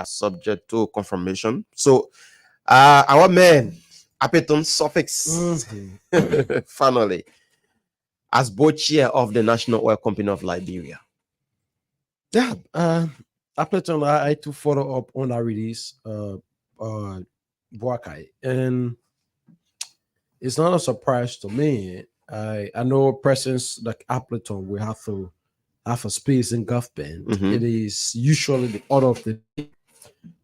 subject to confirmation. So, our man, Apeton Suffix, finally, as board chair of the National Oil Company of Liberia. Yeah, Appleton, I to follow up on that release, Boakai, and it's not a surprise to me. I know persons like Appleton will have to have a space in government. Mhm. It is usually the order of the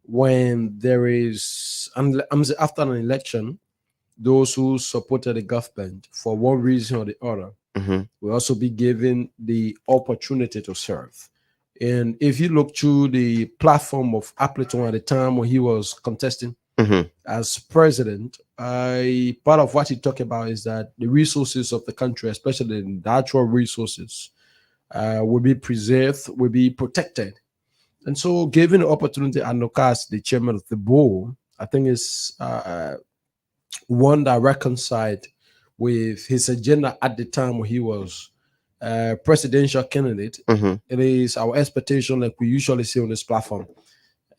when there is after an election, those who supported the government for one reason or the other Mhm. will also be given the opportunity to serve. And if you look through the platform of Appleton at the time when he was contesting Mhm. as president, part of what he talked about is that the resources of the country, especially the natural resources, will be preserved, will be protected. And so, given the opportunity, Anokas, the chairman of the board, I think is one that reconciled with his agenda at the time when he was presidential candidate. Mhm. It is our expectation, like we usually see on this platform.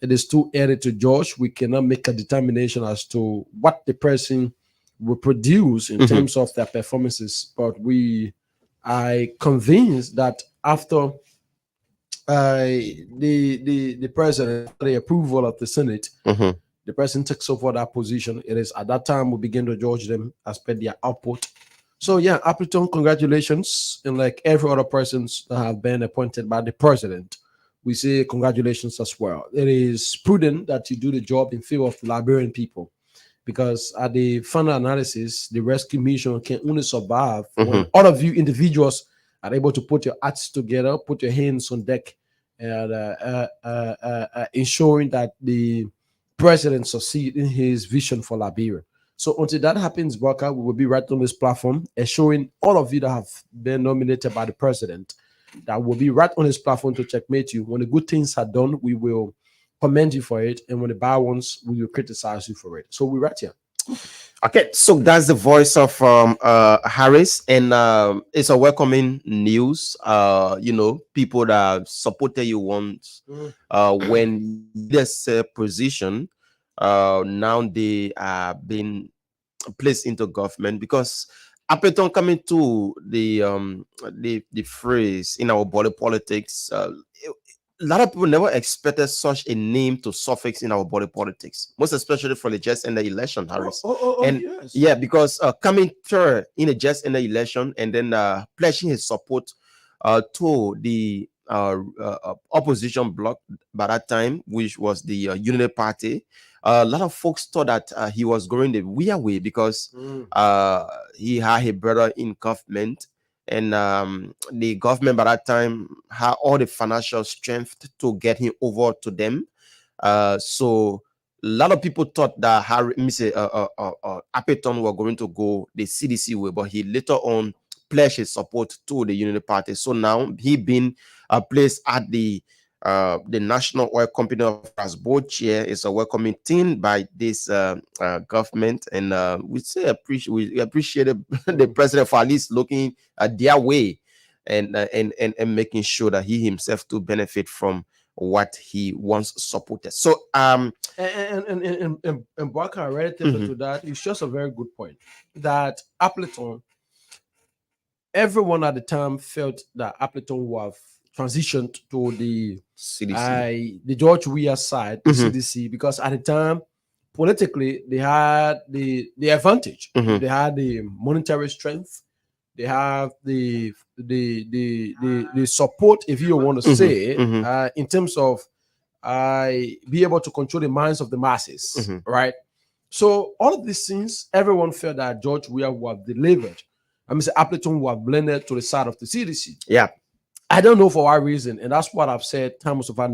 It is too early to judge. We cannot make a determination as to what the person will produce in Mhm. terms of their performances, but we are convinced that after the president, after the approval of the Senate, Mhm. the person takes over that position. It is at that time we begin to judge them as per their output. So yeah, Appleton, congratulations. And like every other persons that have been appointed by the president, we say congratulations as well. It is prudent that you do the job in favor of the Liberian people because at the final analysis, the rescue mission can only survive when Mhm. all of you individuals are able to put your acts together, put your hands on deck, and ensuring that the president succeed in his vision for Liberia. So until that happens, Baka, we will be right on this platform and showing all of you that have been nominated by the president that will be right on this platform to checkmate you. When the good things are done, we will commend you for it, and when the bad ones, we will criticize you for it. So we're right here. Okay, so that's the voice of Harris, and it's a welcoming news. People that supported you once, when this position, now they are being placed into government because Appleton coming to the phrase in our body politics. A lot of people never expected such a name to suffix in our body politics, most especially for the just in the election, Harris. And Yes. yeah, because coming third in the just in the election and then pledging his support to the opposition bloc by that time, which was the Unity Party. A lot of folks thought that he was going the weird way because Mm. he had a brother in government, and the government by that time had all the financial strength to get him over to them. So a lot of people thought that Harry, Mr. Appleton were going to go the CDC way, but he later on pledged his support to the Unity Party. So now he been placed at the National Oil Company of as board chair. Is a welcoming thing by this government, and we appreciate the president for at least looking at their way and making sure that he himself to benefit from what he once supported. So And Baka, relatively mhm, to that, it's just a very good point that Appleton, everyone at the time felt that Appleton would have transitioned to CDC. the George Weah side, the Mhm, CDC, because at the time, politically, they had the advantage. mhm, They had the monetary strength. They have the support, if you want to mhm, say, mhm, in terms of be able to control the minds of the masses, mhm. right? So all of these things, everyone felt that George Weah would have delivered. I mean, Appleton would have blended to the side of the CDC. Yeah. I don't know for what reason, and that's what I've said. Times of our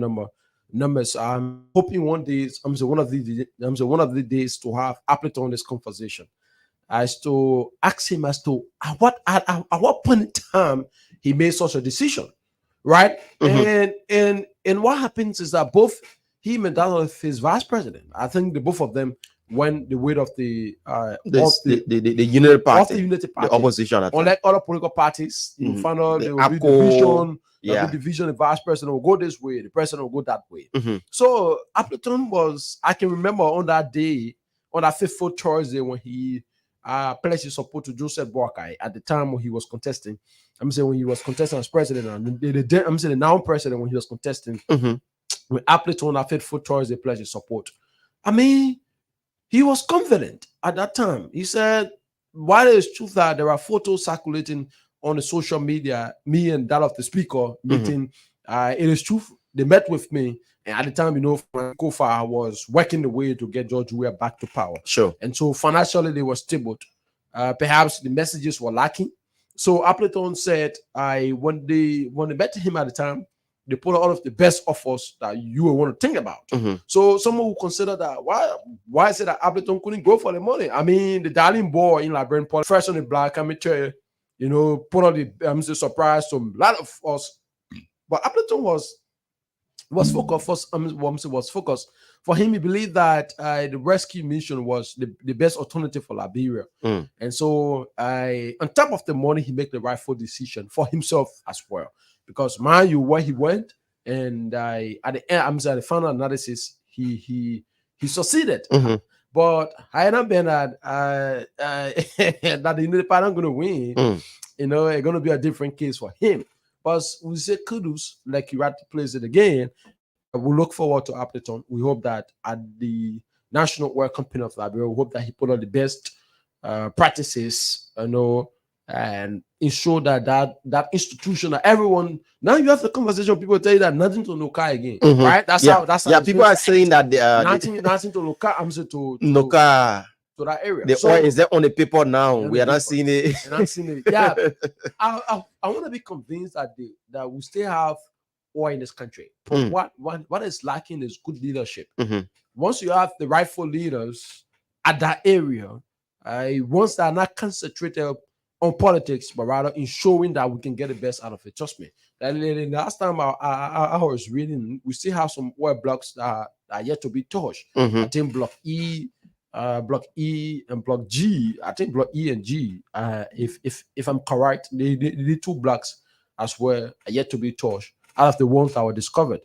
numbers. I'm hoping one day, one of the days to have Appleton on this conversation, as to ask him as to at what point in time he made such a decision, right? Mhm. And what happens is that both him and that of his vice president, I think the both of them went the way of the This the Unity of the Party, Unity the Party. opposition at that time. Unlike other political parties, you Mhm. find out The there will be APCO. division. There'll Yeah. be division. The vice president will go this way, the president will go that way. Mhm. So Appleton was, I can remember on that day, on that fateful Thursday when he pledged his support to Joseph Boakai at the time when he was contesting. I'm saying when he was contesting as president, and I'm saying the now president when he was contesting, Mhm. when Appleton on that fateful Thursday pledged his support. I mean, he was confident at that time. He said, while it is true that there are photos circulating on the social media, me and that of the speaker meeting, it is true. They met with me. And at the time, Frank Kofa was working the way to get George Weah back to power. Sure. And so financially, they were stable. Perhaps the messages were lacking. So Appleton said, when they met him at the time, they put all of the best offers that you will want to think about. Mhm. So someone will consider that why is it that Appleton couldn't go for the money? I mean, the darling boy in Librarian Paul, fresh on the block, I mean, put on the surprise to a lot of us. But Appleton was focused. For him, he believed that the rescue mission was the best alternative for Liberia. Mm. And so on top of the money, he made the rightful decision for himself as well. Because mind you, where he went, and at the end, the final analysis, he succeeded. Mhm. But I had not been that the party going to win. Mm. It's going to be a different case for him. But we say kudos, like you had to place it again. We look forward to Appleton. We hope that at the National Oil Company of Liberia, we hope that he put on the best practices, and ensure that institution, that everyone, now you have the conversation, people tell you that nothing to Noka again, Mhm. right? That's Yeah. how People are saying that nothing to Noka, I'm saying to Noka, that area. the oil is there on the paper now. We are not seeing it. We're not seeing it. Yeah. I want to be convinced that we still have oil in this country. Mm. What is lacking is good leadership. Mhm. Once you have the rightful leaders at that area, once they are not concentrated on politics, but rather in showing that we can get the best out of it. Trust me. The last time I was reading, we still have some oil blocks that are yet to be touched. Mhm. I think Block E, and Block G. I think Block E and G. If I'm correct, the two blocks as well are yet to be touched out of the ones that were discovered.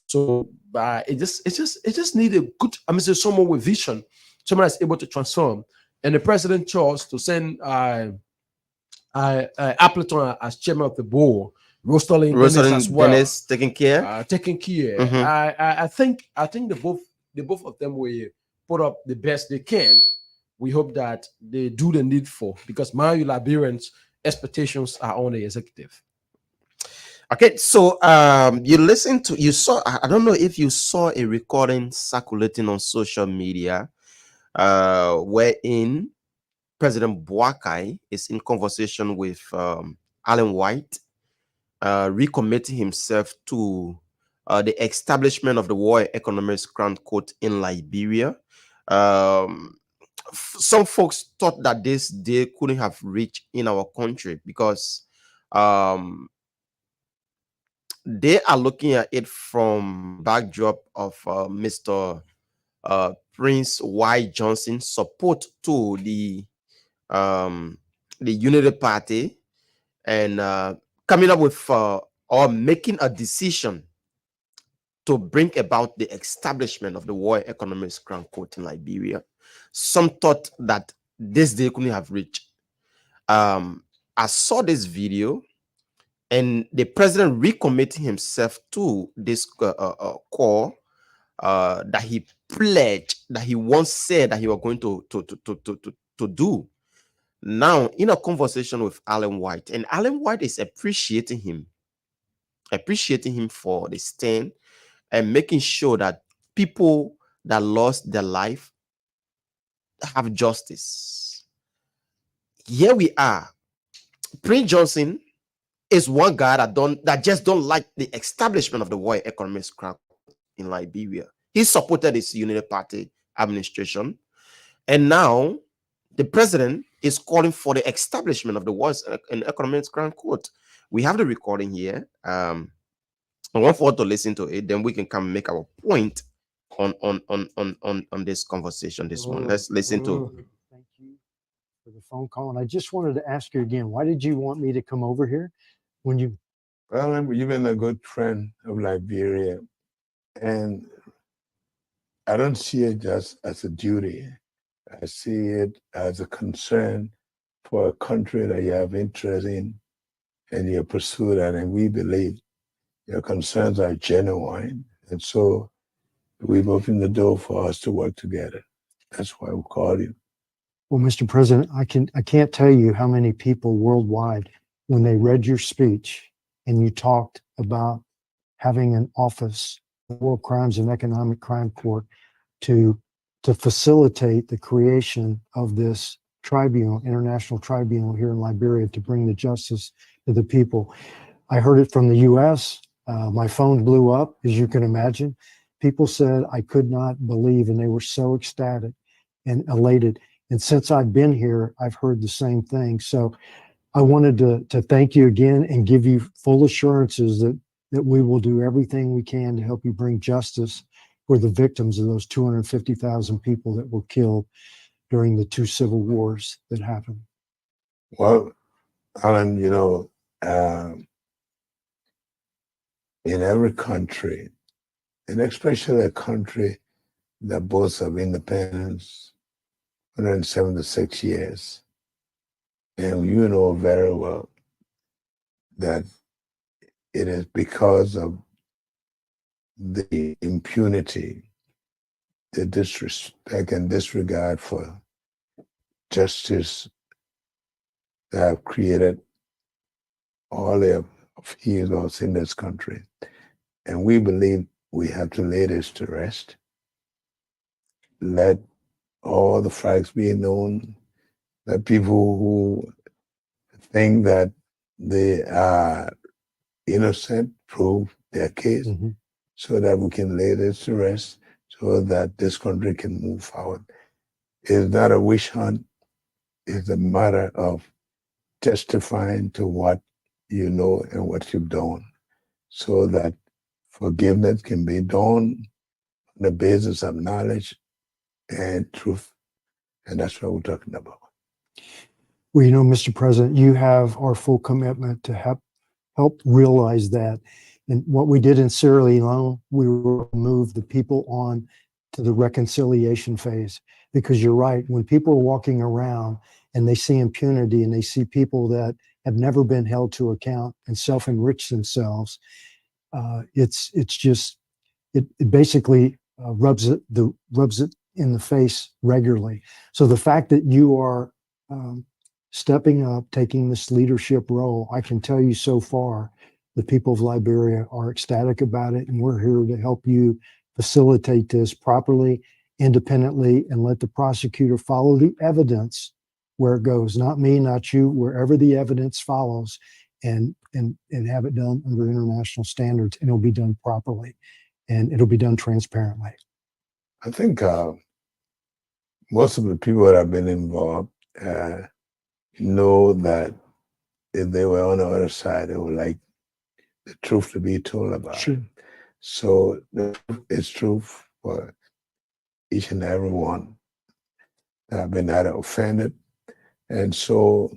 So it just needed a good, someone with vision, someone that's able to transform. And the president chose to send Appleton as chairman of the board, Rosalind Dennis as well, Dennis taking care. taking care. Mhm. I think the both of them will put up the best they can. We hope that they do the needful, because my Liberians' expectations are on the executive. Okay, so you saw, I don't know if you saw a recording circulating on social media, wherein President Boakai is in conversation with Alan White, recommitting himself to the establishment of the War Economics Crown Court in Liberia. Some folks thought that this day couldn't have reached in our country because they are looking at it from backdrop of Mr. Prince Y. Johnson support to the Unity Party, and coming up with or making a decision to bring about the establishment of the War Economics Crown Court in Liberia. Some thought that this day couldn't have reached. I saw this video, and the president recommitting himself to this call that he pledged, that he once said that he was going to do. Now, in a conversation with Alan White, and Alan White is appreciating him for the stand and making sure that people that lost their life have justice. Here we are. Prince Johnson is one guy that just don't like the establishment of the War Economics Crown in Liberia. He supported his Unity Party administration, and now the president is calling for the establishment of the War Economics Crown Court. We have the recording here. I want for to listen to it, then we can come make our point on this conversation. This one, let's listen to. Thank you for the phone call, and I just wanted to ask you again, why did you want me to come over here when you Well, you've been a good friend of Liberia, and I don't see it just as a duty. I see it as a concern for a country that you have interest in and you pursue that. And we believe your concerns are genuine. And so we've opened the door for us to work together. That's why we call you. Well, Mr. President, I can't tell you how many people worldwide, when they read your speech and you talked about having an office, the War Crimes and Economic Crime Court, to facilitate the creation of this tribunal, international tribunal here in Liberia to bring the justice to the people. I heard it from the U.S. My phone blew up, as you can imagine. People said I could not believe, and they were so ecstatic and elated. And since I've been here, I've heard the same thing. So I wanted to thank you again and give you full assurances that we will do everything we can to help you bring justice for the victims of those 250,000 people that were killed during the 2 civil wars that happened. Well, Alan, in every country, and especially a country that boasts of independence, 176 years, and you know very well that it is because of the impunity, the disrespect and disregard for justice that have created all the upheavals in this country. And we believe we have to lay this to rest. Let all the facts be known. Let people who think that they are innocent prove their case, so that we can lay this to rest, so that this country can move forward. It's not a wish hunt. It's a matter of testifying to what you know and what you've done, so that forgiveness can be done on the basis of knowledge and truth. And that's what we're talking about. Well, Mr. President, you have our full commitment to help realize that. And what we did in Sierra Leone, we moved the people on to the reconciliation phase, because you're right. When people are walking around and they see impunity and they see people that have never been held to account and self-enrich themselves, it basically rubs it in the face regularly. So the fact that you are stepping up, taking this leadership role, I can tell you so far, the people of Liberia are ecstatic about it, and we're here to help you facilitate this properly, independently, and let the prosecutor follow the evidence where it goes. Not me, not you, wherever the evidence follows, and have it done under international standards, and it'll be done properly, and it'll be done transparently. I think most of the people that have been involved know that if they were on the other side, they would like the truth to be told about. Sure. It. So it's true for each and every one that have been either offended. And so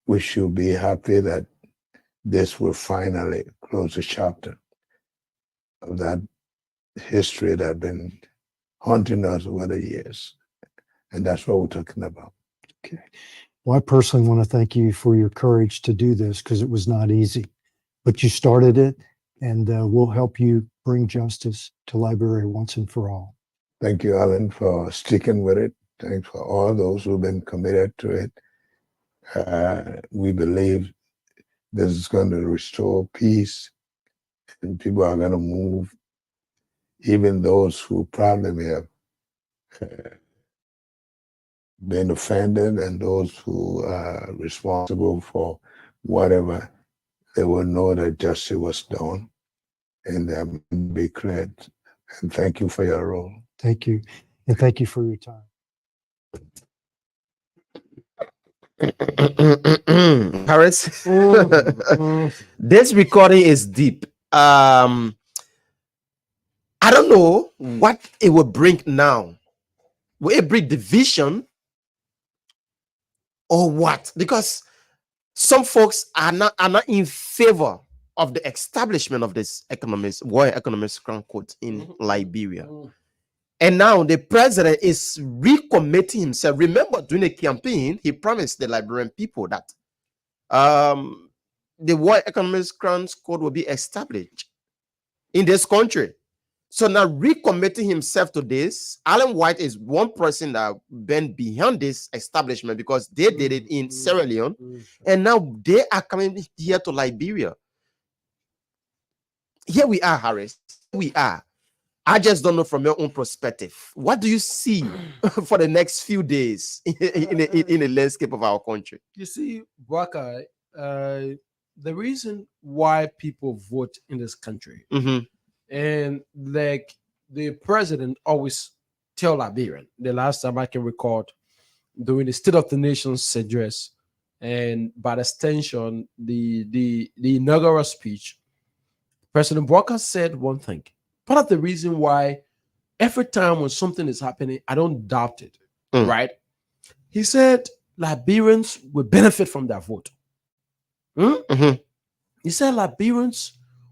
we should be happy that this will finally close a chapter of that history that have been haunting us over the years. And that's what we're talking about. Okay. Well, I personally want to thank you for your courage to do this, because it was not easy, but you started it, and we'll help you bring justice to Liberia once and for all. Thank you, Alan, for sticking with it. Thanks for all those who've been committed to it. We believe this is going to restore peace, and people are going to move, even those who probably have been offended, and those who are responsible for whatever, they will know that justice was done, and they'll be cleared. And thank you for your role. Thank you. And thank you for your time. Harris, this recording is deep. I don't know what it will bring now. Will it bring division or what? Because some folks are not in favor of the establishment of this war economist crown court in Liberia. And now the president is recommitting himself. Remember, during the campaign, he promised the Liberian people that the war economist crown court will be established in this country. So now recommitting himself to this, Alan White is one person that been behind this establishment because they did it in Sierra Leone, and now they are coming here to Liberia. Here we are, Harris. We are. I just don't know from your own perspective. What do you see for the next few days in the landscape of our country? You see, Waka, the reason why people vote in this country, and like the president always tell Liberian, the last time I can record, during the State of the Nation's address, and by extension, the inaugural speech, President Walker said one thing. Part of the reason why every time when something is happening, I don't doubt it, right? He said Liberians will benefit from their vote. He said Liberians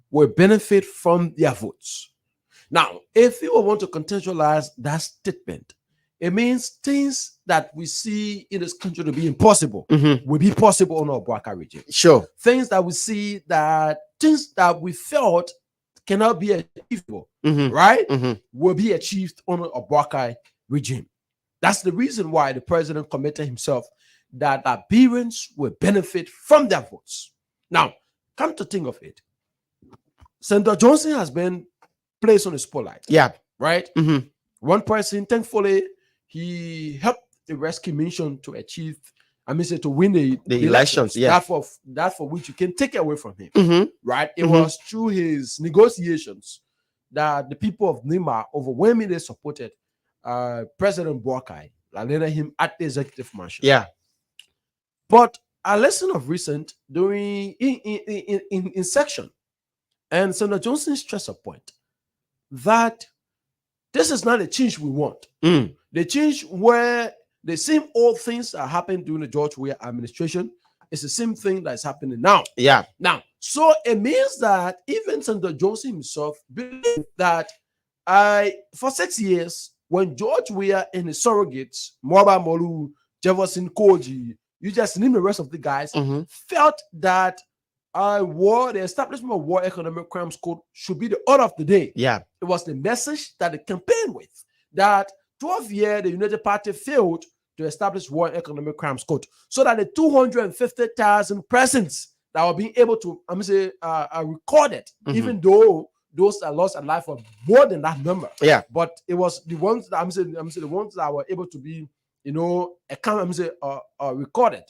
will benefit from their votes. Now, if you want to contextualize that statement, it means things that we see in this country to be impossible will be possible on our Bwaka region. Sure. Things that we see things that we felt cannot be achievable, right? Will be achieved on a Bwaka regime. That's the reason why the president committed himself that Liberians will benefit from their votes. Now, come to think of it, Senator Johnson has been placed on the spotlight. Yeah. Right? One person, thankfully, he helped the rescue mission to achieve, to win the elections. Yeah. That for which you can take away from him. Right? It was through his negotiations that the people of Nima overwhelmingly supported President Boakai, landed him at the executive mansion. Yeah. But a lesson of recent during in section, and Senator Johnson stressed a point that this is not a change we want. The change where the same old things that happened during the George Weah administration is the same thing that's happening now. Yeah. Now, so it means that even Senator Johnson himself believed that for 6 years, when George Weah and his surrogates, Mwaba Molu, Jefferson Koji, you just name the rest of the guys, felt that the establishment of War Economic Crimes Code should be the order of the day. Yeah. It was the message that they campaigned with, that 12 years the United Party failed to establish War Economic Crimes Code, so that the 250,000 persons that were being able to, recorded, even though those that lost their life were more than that number. Yeah. But it was the ones that the ones that were able to be, recorded.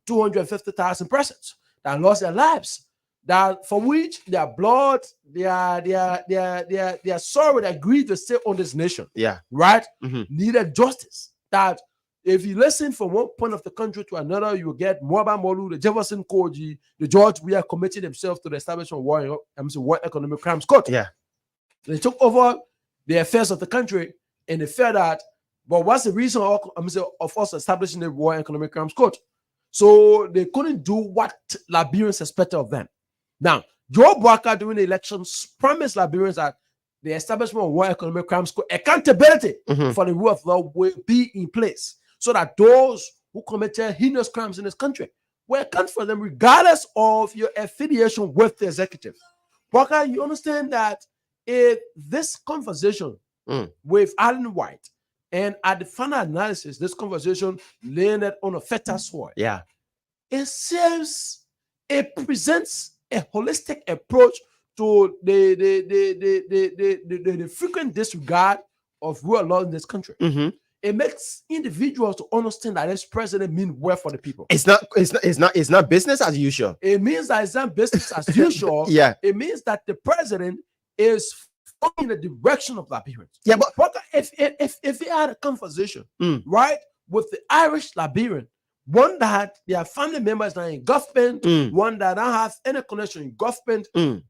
250,000 persons that lost their lives, that for which their blood, their sorrow, their grief to stay on this nation. Yeah. Right? Needed justice. That if you listen from one point of the country to another, you will get Mwaba Molu, the Jefferson Koji, the George Weah committed themselves to the establishment of War Economic Crimes Court. Yeah. They took over the affairs of the country, and they felt that, but what's the reason of us establishing the War Economic Crimes Court? So they couldn't do what Liberians expected of them. Now, Joe Boakai during the elections promised Liberians that the establishment of War Economic Crimes Court, accountability for the rule of law will be in place, so that those who committed heinous crimes in this country will account for them regardless of your affiliation with the executive. Boakai, you understand that if this conversation with Alan White, and at the final analysis, this conversation landed on a fertile soil. Yeah. It presents a holistic approach to the frequent disregard of rule of law in this country. It makes individuals to understand that this president means well for the people. It's not business as usual. It means that it's not business as usual. Yeah. It means that the president is in the direction of Liberians. Yeah, but if he had a conversation, right, with the Irish Liberian, one that their family members are in government, one that don't have any connection in government, the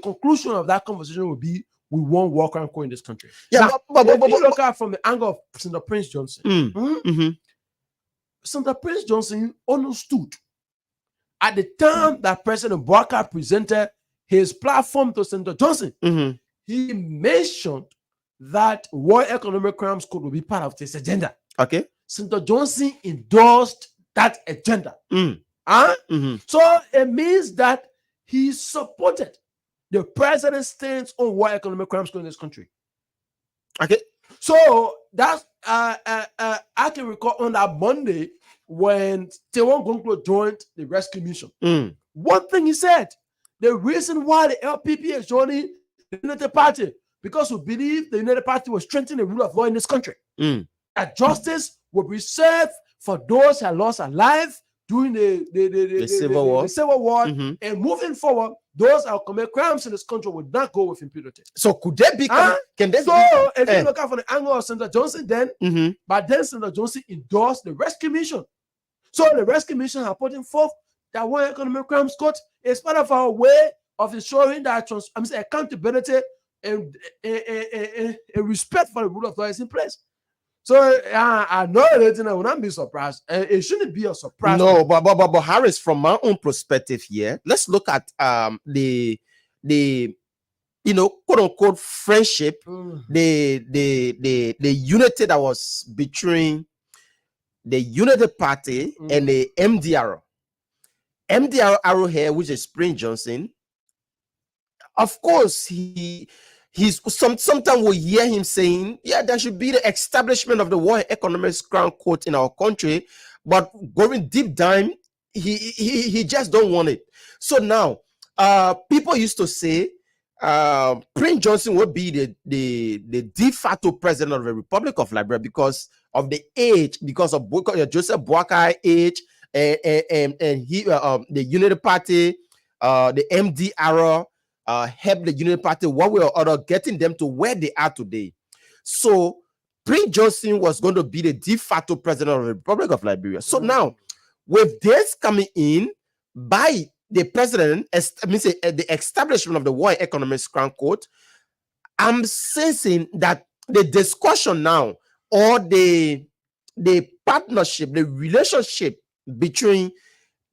conclusion of that conversation will be, we want War Crime Court in this country. Yeah, now, but you look at from the angle of Senator Prince Johnson. Senator Prince Johnson understood at the time that President Bouakai presented his platform to Senator Johnson, Mhm. he mentioned that War Economic Crimes Code will be part of this agenda. Okay. Senator Johnson endorsed that agenda. Mm. Huh? Mhm. So it means that he supported the president's stance on War Economic Crimes Code in this country. Okay. So that's I can recall on that Monday when Tewon Gonklo joined the rescue mission. Mm. One thing he said, the reason why the LPP is joining the United Party, because we believe the United Party will strengthen the rule of law in this country. Mm. That justice will be served for those who lost their life during the Civil War. The Civil War. Mhm. And moving forward, those who commit crimes in this country will not go with impunity. So could there be? Huh? Can there So be? if you look at from the angle of Senator Johnson, then Mhm. but then Senator Johnson endorsed the rescue mission. So the rescue mission are putting forth that War Economic Crimes Code is part of our way of ensuring that accountability and respect for the rule of law is in place. So I know anything, I will not be surprised. It shouldn't be a surprise. No, but Harris, from my own perspective here, let's look at the quote unquote friendship, the unity that was between the United Party and the MDR. MDR Arrow here, which is Spring Johnson. Of course, he's sometimes we hear him saying, yeah, there should be the establishment of the War Economic Crown Court in our country, but going deep down, he just don't want it. So now, people used to say Prince Johnson would be the de facto president of the Republic of Liberia because of the age, because of Joseph Boakai age, and he the Unity Party, the MDR helped the Unity Party one way or other, getting them to where they are today. So Prince Johnson was going to be the de facto president of the Republic of Liberia. So now, with this coming in by the president, the establishment of the War Economic Crown Court, I'm sensing that the discussion now, or the partnership, the relationship between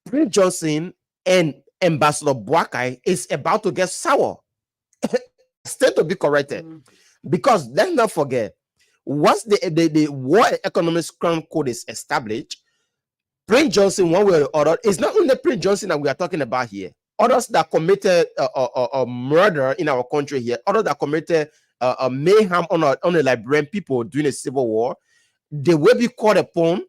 Prince Johnson and Ambassador Boakai is about to get sour. Still to be corrected. Because let's not forget, once the War Economic Crown Code is established, Prince Johnson, one way or the other, it's not only Prince Johnson that we are talking about here. Others that committed a murder in our country here, others that committed a mayhem on the Liberian people during the Civil War, they will be called upon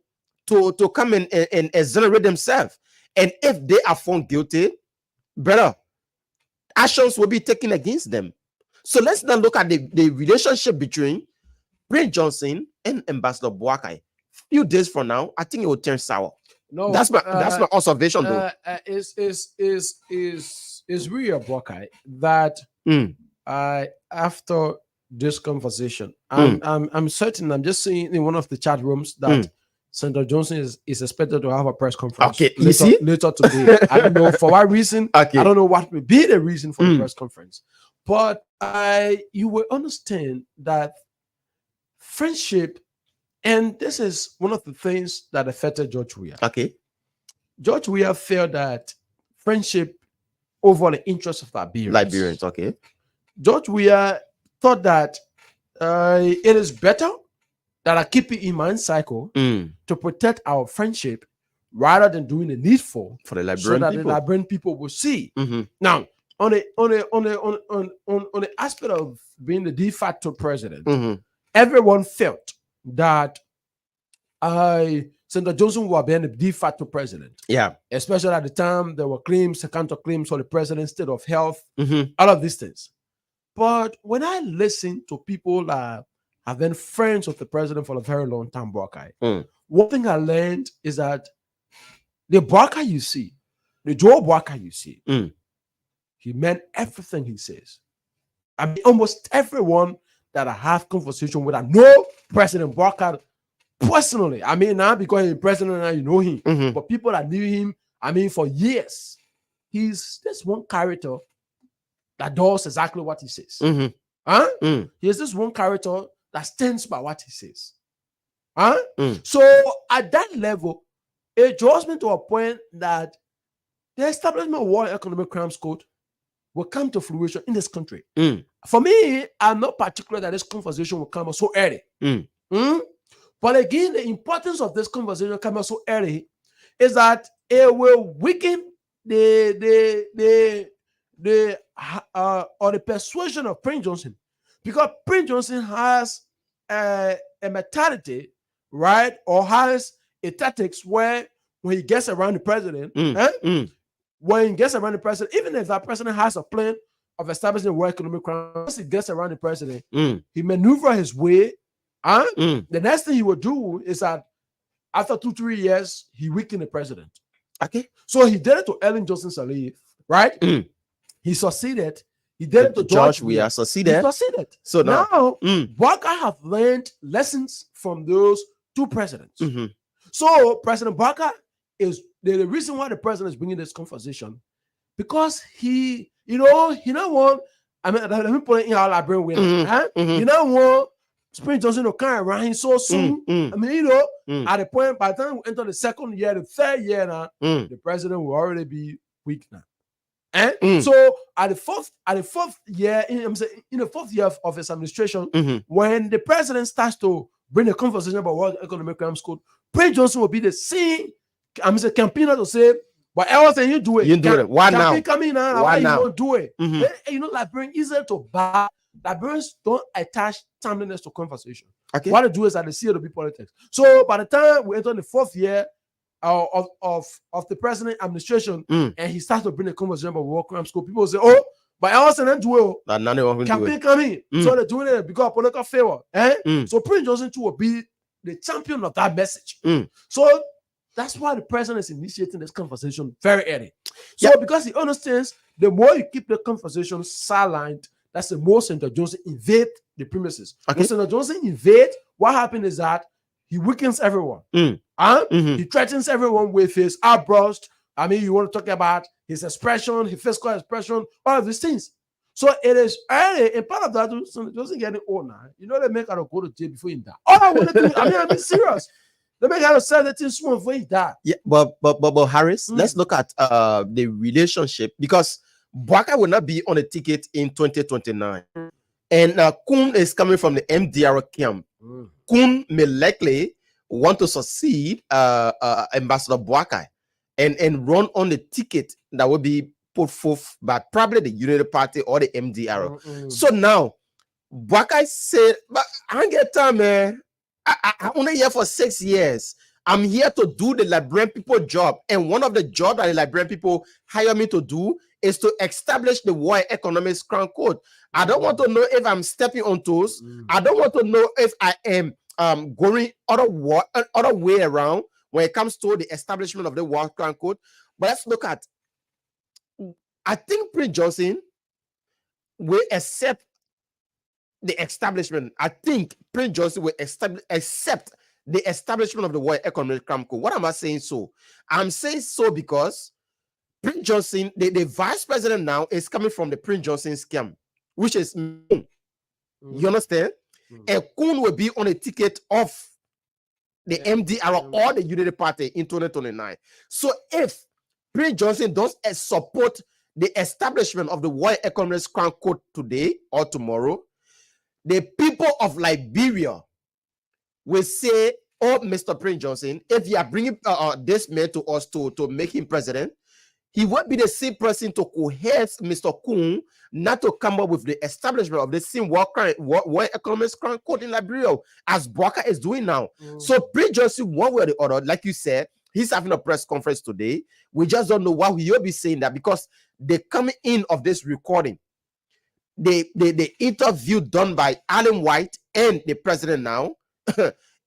to come and exonerate themselves. And if they are found guilty, brother, actions will be taken against them. So let's now look at the relationship between Prince Johnson and Ambassador Boakai. Few days from now, I think it will turn sour. No, that's my observation, though. Is really a Boakai that after this conversation, I'm certain, I'm just seeing in one of the chat rooms that Senator Johnson is expected to have a press conference later today. I don't know for what reason. Okay. I don't know what will be the reason for the press conference. But you will understand that friendship, and this is one of the things that affected George Weah. Okay. George Weah felt that friendship over the interests of Liberians. Okay. George Weah thought that it is better that I keep it in my cycle to protect our friendship rather than doing the needful for the Liberian so that people. The Liberian people will see. Now, on the aspect of being the de facto president, everyone felt that Senator Johnson was being the de facto president. Yeah. Especially at the time, there were claims, counterclaims for the president's state of health, all of these things. But when I listen to people that have been friends with the president for a very long time, Boakai, one thing I learned is that the Boakai you see, the Joe Boakai you see, he meant everything he says. I mean, almost everyone that I have conversation with, I know President Boakai personally. I mean, now because he's president now, you know him. But people that knew him, I mean, for years, he's this one character that does exactly what he says. He's this one character that stands by what he says. So at that level, it draws me to a point that the establishment of War Economic Crimes Code will come to fruition in this country. Mm. For me, I'm not particular that this conversation will come out so early. Mm. But again, the importance of this conversation coming out so early is that it will weaken the persuasion of Prince Johnson, because Prince Johnson has a mentality, right, or has a tactics where when he gets around the president, when he gets around the president, even if that president has a plan of establishing a World Economic Crime, once he gets around the president, he maneuver his way. The next thing he will do is that after 2-3 years, he weakened the president. Okay. So he did it to Ellen Johnson Sirleaf, right? He succeeded. He did it to George Weah. He succeeded. succeeded. So now, Barker have learned lessons from those two presidents. So President Barker is the reason why the president is bringing this conversation, because he don't want. I mean, let me put it in our library with he don't want Prince Johnson to come around him so soon. I mean, at the point, by the time we enter the second year, the third year now, the president will already be weak now. So at the fourth year, in the fourth year of his administration, when the president starts to bring a conversation about World Economic Crimes Code, Prince Johnson will be the same campaigner to say, but everything you do it. You do it. Why now? Come in now. Why You now? don't do it. Librarians easier to buy. Librarians don't attach timeliness to conversation. Okay. What they do is that they see it to be politics. So by the time we enter the fourth year of the president administration, and he starts to bring a conversation about War Crimes Code, people will say, "Oh, but I also do it. Campaign coming." So they're doing it because of political favor. So Prince Johnson too will be the champion of that message. So that's why the president is initiating this conversation very early. So because he understands the more you keep the conversation sidelined, that's the more Senator Johnson invade the premises. Okay. When Senator Johnson invade, what happens is that he weakens everyone. He threatens everyone with his outburst. I mean, you want to talk about his expression, his physical expression, all of these things. So it is early, and part of that, Senator Johnson getting old now. They make her go to jail before he die. All I want to do, I'm serious. They make her say that things small before he die. Yeah, but Harris, let's look at the relationship, because Barker will not be on a ticket in 2029. And Kun is coming from the MDR camp. Kun may likely want to succeed Ambassador Barker and run on the ticket that will be put forth by probably the Unity Party or the MDR. So now, Barker said, but I don't get time, man. I'm only here for 6 years. I'm here to do the librarian people job. And one of the jobs that the librarian people hire me to do is to establish the War Economics Crown Code. I don't want to know if I'm stepping on toes. I don't want to know if I am going other way around when it comes to the establishment of the War Crown Code. But let's look at, I think Prince Johnson will accept the establishment. I think Prince Johnson will accept the establishment of the War Economic Crime Code. What am I saying so? I'm saying so because Prince Johnson, the vice president now, is coming from the Prince Johnson scam, which is, you understand? And Kun will be on a ticket of the MDR or the Unity Party in 2029. So if Prince Johnson does support the establishment of the War Economic Crime Code today or tomorrow, the people of Liberia will say, "Oh, Mr. Prince Johnson, if you are bringing this man to us to make him president, he won't be the same person to coerce Mr. Kun not to come up with the establishment of the same War Economic Crime Code in Liberia, as Barker is doing now." So Prince Johnson, one way or the other, like you said, he's having a press conference today. We just don't know why he'll be saying that, because the coming in of this recording, the interview done by Alan White and the president now,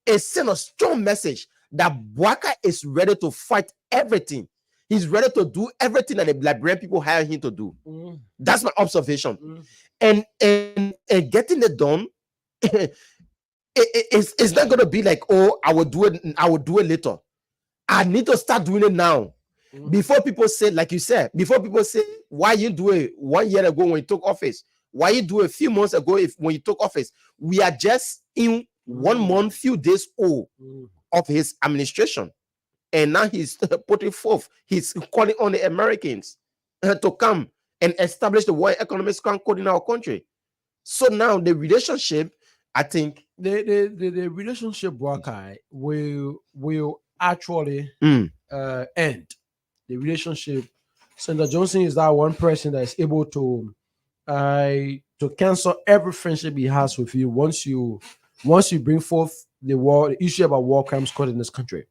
it sent a strong message that Barker is ready to fight everything. He's ready to do everything that the Liberian people hire him to do. That's my observation. And getting it done, it's not going to be like, "Oh, I will do it later." I need to start doing it now. Before people say, like you said, before people say, "Why you do it 1 year ago when you took office? Why you do it a few months ago when you took office?" We are just in 1 month, few days old of his administration. And now he's putting forth, he's calling on the Americans to come and establish the World Economic Code in our country. So now the relationship, I think, the relationship, Wakai, will actually end. The relationship. Senator Johnson is that one person that is able to cancel every friendship he has with you once you bring forth the issue about war crimes court in this country.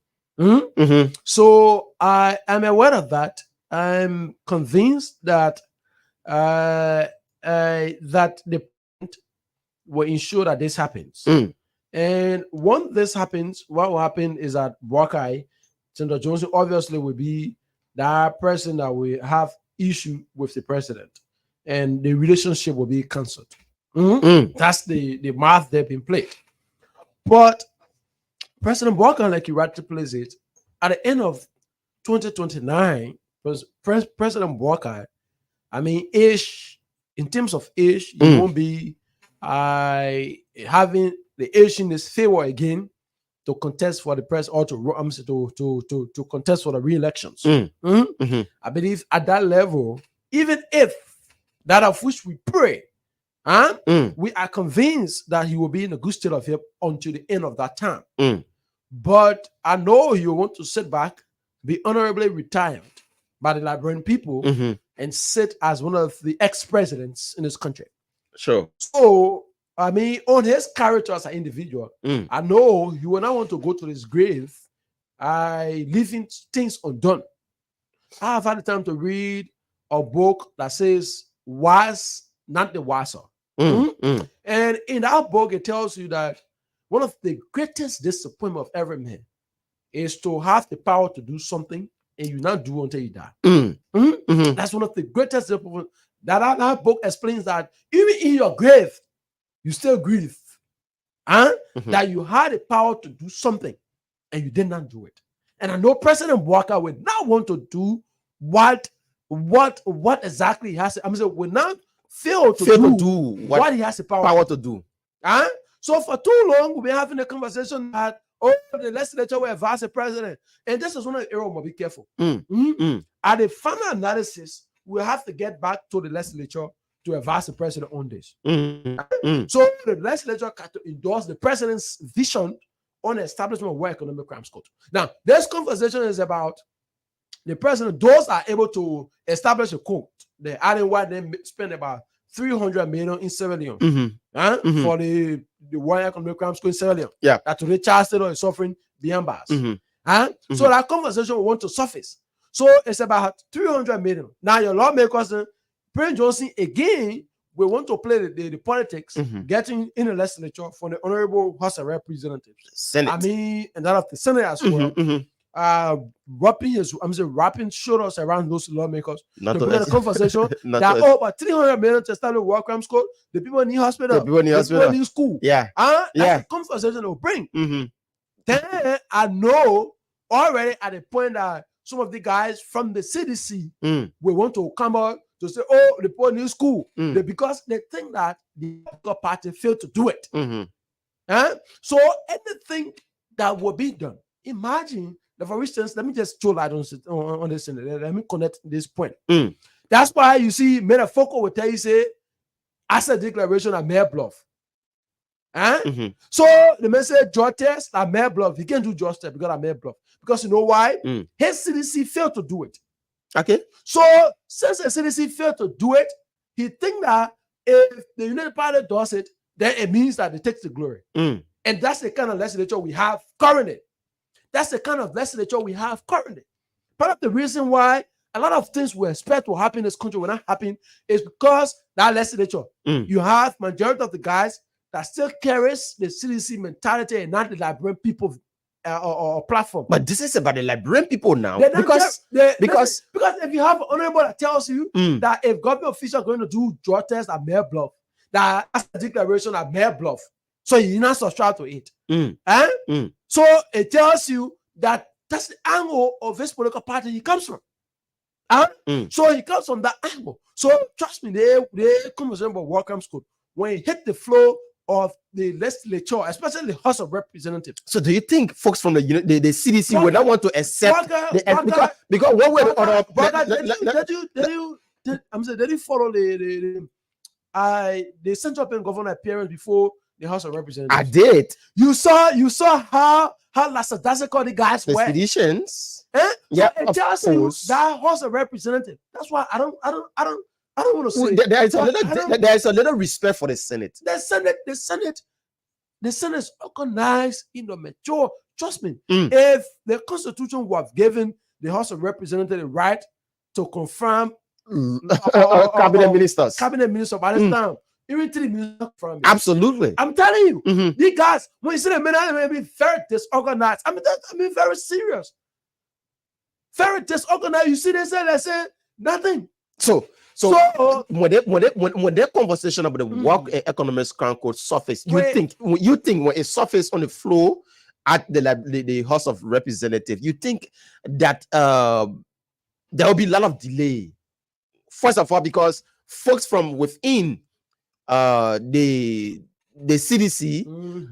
So I am aware of that. I'm convinced that that the will ensure that this happens. And once this happens, what will happen is that Wakai, Senator Johnson obviously will be that person that will have issue with the president, and the relationship will be cancelled. That's the math they've been played. But President Wakai, like you rightly place it, at the end of 2029, President Wakai, I mean, in terms of age, he won't be having the age in his favor again to contest for the press or to contest for the re-elections. I believe at that level, even if that of which we pray, we are convinced that he will be in a good state of health until the end of that time. But I know he will want to sit back, be honorably retired by the Liberian people, and sit as one of the ex-presidents in this country. Sure. So, I mean, on his character as an individual, I know he will not want to go to his grave leaving things undone. I have had the time to read a book that says "Wise, Not the Wiser." And in that book, it tells you that one of the greatest disappointment of every man is to have the power to do something and you not do until you die. That's one of the greatest disappointment. That book explains that even in your grave, you still grieve. That you had the power to do something and you did not do it. And I know President Wakai would not want to do what exactly he has to, will not fail to do what he has the power to do. So for too long, we've been having a conversation that the legislature will advise the president. And this is one of the areas we must be careful. At the final analysis, we have to get back to the legislature to advise the president on this. So the legislature got to endorse the president's vision on the establishment of World Economic Crimes Court. Now, this conversation is about the president. Those are able to establish a court. The Island White then spend about 300 million in Sierra Leone for the World Economic Crimes Court in Sierra Leone. Yeah, that today Charles Taylor is suffering beyond bars. So that conversation we want to surface. So it's about 300 million. Now your lawmakers, President Johnson again, we want to play the politics, getting in the legislature for the Honorable House of Representatives, Senate. I mean, and that of the Senate as well. Wrapping shoulders around those lawmakers to begin a conversation that about 300 million to establish War Crimes Court. The people need hospital, the people need school. That's the conversation they'll bring. Then I know already at the point that some of the guys from the CDC will want to come out to say, oh, the poor new school. Because they think that the party failed to do it. So anything that will be done, imagine that, for instance, let me just throw light on this. Let me connect this point. That's why you see, many folk will tell you, say, asset declaration at Mayor Bluff. So the man said, drug test at Mayor Bluff. He can't do drug test because at Mayor Bluff. Because you know why? His CDC failed to do it. Okay. So since the CDC failed to do it, he think that if the United Party does it, then it means that it takes the glory. And that's the kind of legislature we have currently. That's the kind of legislature we have currently. Part of the reason why a lot of things we expect will happen in this country will not happen is because that legislature, you have majority of the guys that still carries the CDC mentality and not the Liberian people or platform. But this is about the Liberian people now. Because if you have an honorable that tells you that if government officials are going to do drug tests at Mayor Bluff, that's a declaration at Mayor Bluff, so you not subscribe to it. So it tells you that that's the angle of this political party he comes from. So he comes from that angle. So trust me, they conversation about War Crimes Court. When he hit the floor of the legislature, especially the House of Representatives. So do you think folks from the CDC would not want to accept because one way or other? Did you follow the Central Bank governor appearance before the House of Representatives? I did. You saw how lackadaisical the guys The were. seditions. Eh? Yeah, So it tells you that House of Representatives. That's why I don't want to say There is a little respect for the Senate. the Senate is organized in the mature. Trust me, if the Constitution would have given the House of Representatives the right to confirm Cabinet ministers. Cabinet minister by this time, even 3 ministers from it. Absolutely. I'm telling you, Mhm. these guys, when you see them, they be very disorganized. I mean, very serious. Very disorganized. You see, they say nothing. So when that conversation about the work and economics crown code surface, you think when it surface on the floor at the House of Representatives, you think that there will be a lot of delay. First of all, because folks from within the CDC,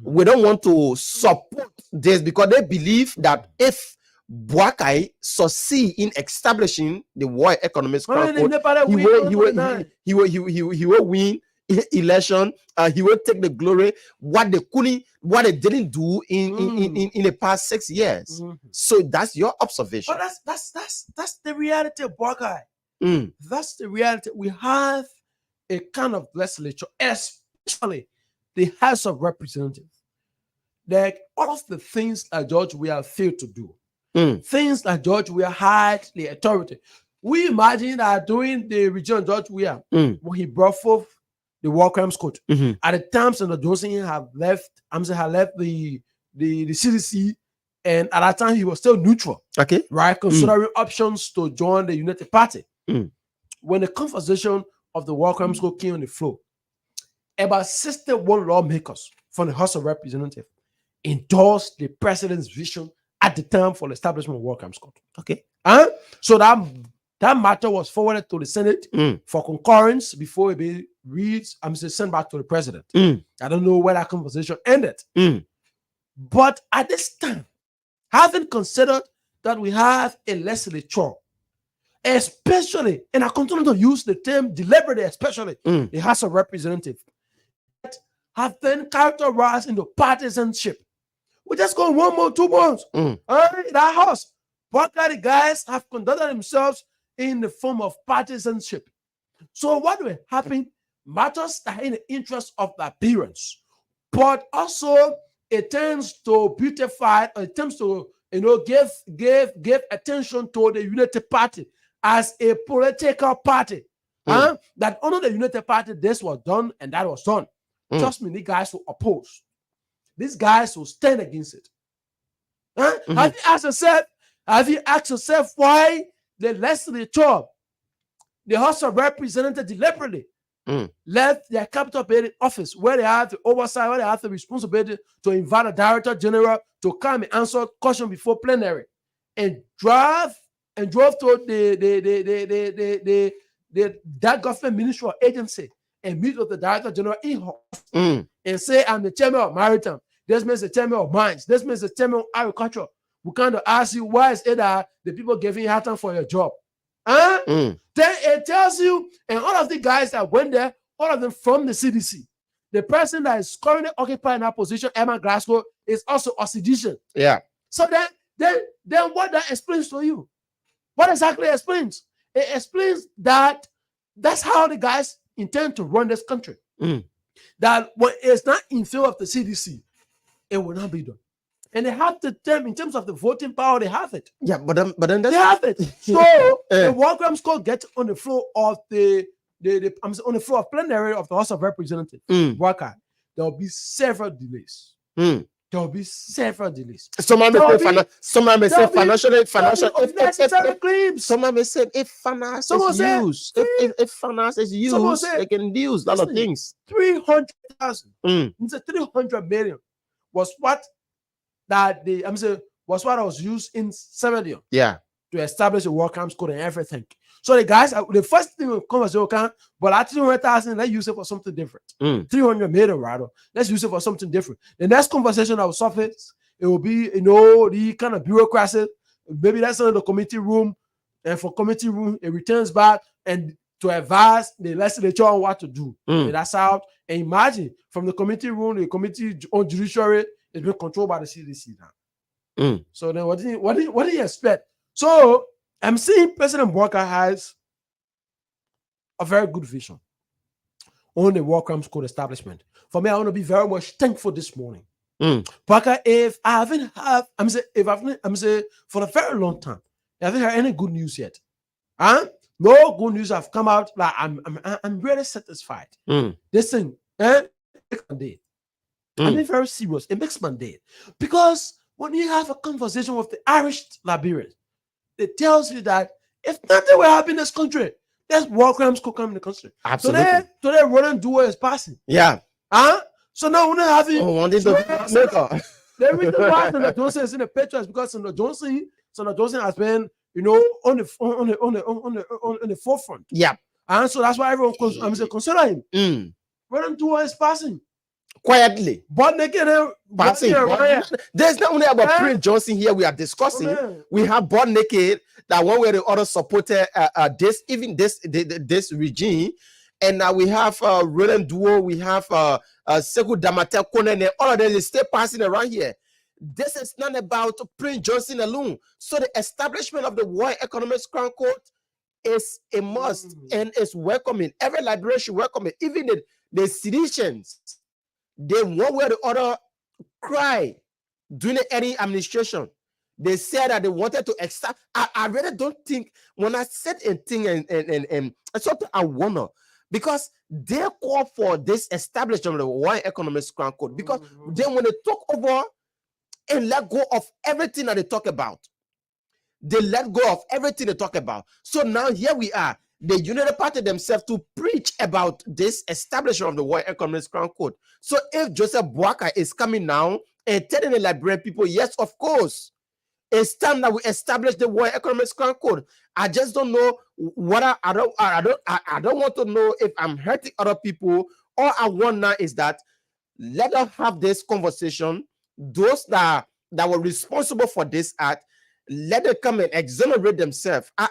we don't want to support this because they believe that if Boakai succeed in establishing the World Economic Crown Code, he will win election. He will take the glory what they didn't do in the past 6 years. So that's your observation. But that's the reality of Boakai. That's the reality. We have a kind of legislature, especially the House of Representatives. Like all of the things that George Weah failed to do, things that George Weah had the authority. We imagine that during the region of George Weah, when he brought forth the War Crimes Code, at the time Senator Johnson had left the CDC, and at that time he was still neutral. Okay, right, considering options to join the United Party. When the conversation of the War Crimes Code came on the floor, about 61 lawmakers from the House of Representatives endorsed the president's vision at the time for the establishment of War Crimes Code. Okay, so that matter was forwarded to the Senate for concurrence before it be sent back to the president. I don't know where that conversation ended, but at this time, having considered that we have a legislature, especially, and I continue to use the term deliberately, especially the House of Representatives, that have been characterized into partisanship. We just go 1 month, 2 months. That house, what kind of guys have conducted themselves in the form of partisanship. So what will happen matters that in the interest of the appearance, but also it tends to beautify, it tends to give attention to the United Party as a political party. That under the United Party, this was done and that was done. Trust me, these guys will oppose. These guys will stand against it. Have you asked yourself why the legislature, the House of Representatives deliberately left their capital building office where they have the oversight, where they have the responsibility to invite a director general to come and answer questions before plenary, and drove to that government ministry or agency and meet with the director general in office and say, I'm the chairman of maritime. This means the chairman of mines. This means the chairman of agriculture. We kind of ask you, why is it that the people giving you hard time for your job? Then it tells you, and all of the guys that went there, all of them from the CDC. The person that is currently occupying that position, Emma Glasgow, is also a sedition. Yeah. So then what that explains to you? What exactly explains? It explains that that's how the guys intend to run this country. That when it's not in favor of the CDC, it will not be done. And they have the term in terms of the voting power, they have it. Yeah, but then they have it. So the War Crimes Code gets on the floor of on the floor of plenary of the House of Representatives. There will be several delays. There will be several delays. Someone may say financial claims. Someone may say if finance is used, if finance is used, they can use a lot of things. 300,000. 300 million was what was what was used in 70. Yeah. To establish a War Crimes Code and everything. So the guys, the first thing will come and say, okay, but at 300,000, let's use it for something different. 300 million, rather. Let's use it for something different. The next conversation that will surface, it will be, the kind of bureaucracy. Maybe that's in the committee room, and for committee room, it returns back and to advise the legislature on what to do. And that's how. And imagine from the committee room, the committee on judiciary is being controlled by the CDC now. So then, what do you expect? So I'm seeing President Bouaka has a very good vision on the War Crimes Code establishment. For me, I want to be very much thankful this morning. Bouaka, if I haven't have, I'm saying for a very long time, I haven't heard any good news yet. No good news have come out. Like I'm really satisfied. This thing, it makes my day. I'm being very serious. It makes my day because when you have a conversation with the Irish Liberians, it tells you that if nothing will happen in this country, there's war crimes could come in the country. Absolutely. Today Roland Duo is passing. Yeah. So now we're not having. The reason why Senator Johnson is in the picture is because Senator Johnson has been, on the forefront. Yeah. And so that's why everyone consider him. Roland Duo is passing. Quietly. But again, passing. There's not only about Prince Johnson here we are discussing. We have Bob Naked that one way or the other supported this regime. And now we have Roland Duo, we have Sekou Damatel Konen, all of them is still passing around here. This is not about Prince Johnson alone. So the establishment of the War Economics Crown Court is a must and is welcoming. Every Liberian should welcome it. Even the citizens, they one way or the other cry during the Eddie administration. They said that they wanted to accept. I really don't think when I said a thing and something I wonder because they call for this establishment of the War Economics Crown Court because then when they took over and let go of everything that they talk about, they let go of everything they talk about. So now here we are. The United Party themselves to preach about this establishment of the War Economics Crown Court. So if Joseph Bouaka is coming now and telling the Liberian people, yes, of course, it's time that we establish the War Economics Crown Code. I just don't know what I don't want to know if I'm hurting other people. All I want now is that let us have this conversation. Those that were responsible for this act, let them come and exonerate themselves. I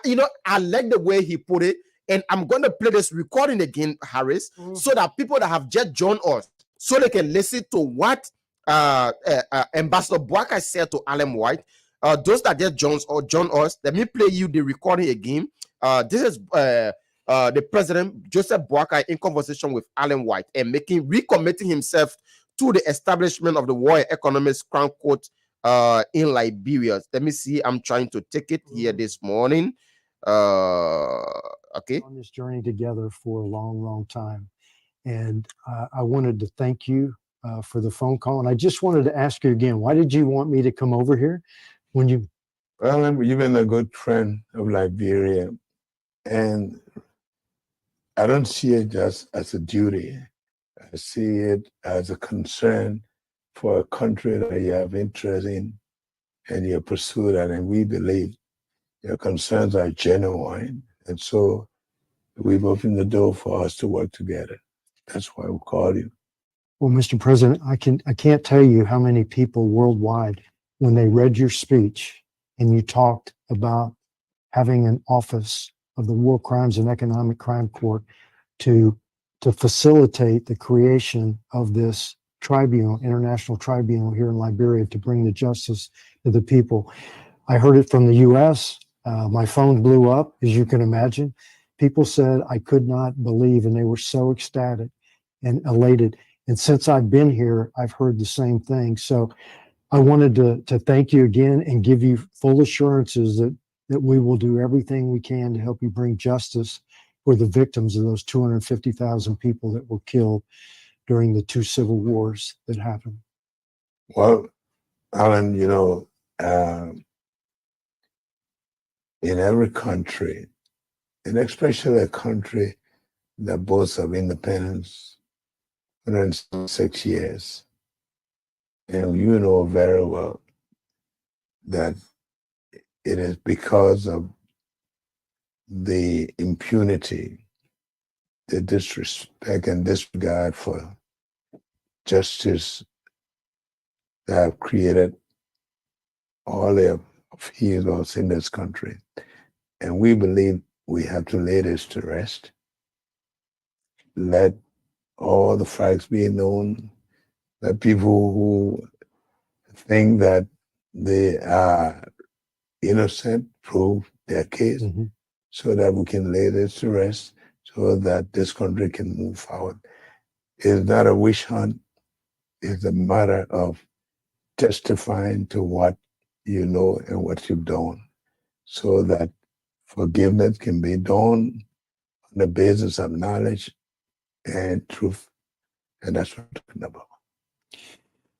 like the way he put it, and I'm going to play this recording again, Harris, so that people that have just joined us, so they can listen to what Ambassador Bouaka said to Alan White. Those that just join us, let me play you the recording again. This is the President Joseph Bouaka in conversation with Alan White and recommitting himself to the establishment of the War Economics Crown Court in Liberia. Let me see. I'm trying to take it here this morning. Okay. On this journey together for a long, long time. And I wanted to thank you for the phone call. And I just wanted to ask you again, why did you want me to come over here? Well, you've been a good friend of Liberia, and I don't see it just as a duty. I see it as a concern for a country that you have interest in, and you pursue that, and we believe your concerns are genuine, and so we've opened the door for us to work together. That's why we call you. Well, Mr. President, I can't tell you how many people worldwide, when they read your speech and you talked about having an office of the War Crimes and Economic Crime Court to facilitate the creation of this tribunal, international tribunal here in Liberia to bring the justice to the people. I heard it from the U.S. My phone blew up, as you can imagine. People said I could not believe, and they were so ecstatic and elated. And since I've been here, I've heard the same thing. So I wanted to thank you again and give you full assurances that we will do everything we can to help you bring justice for the victims of those 250,000 people that were killed during the two civil wars that happened. Well, Alan, in every country, and especially a country that boasts of independence, 106 years, and you know very well that it is because of the impunity, the disrespect and disregard for justice that have created all the upheavals in this country. And we believe we have to lay this to rest. Let all the facts be known. Let people who think that they are innocent prove their case, so that we can lay this to rest, so that this country can move forward. It's not a wish hunt. It's a matter of testifying to what you know and what you've done, so that forgiveness can be done on the basis of knowledge and truth. And that's what I'm talking about.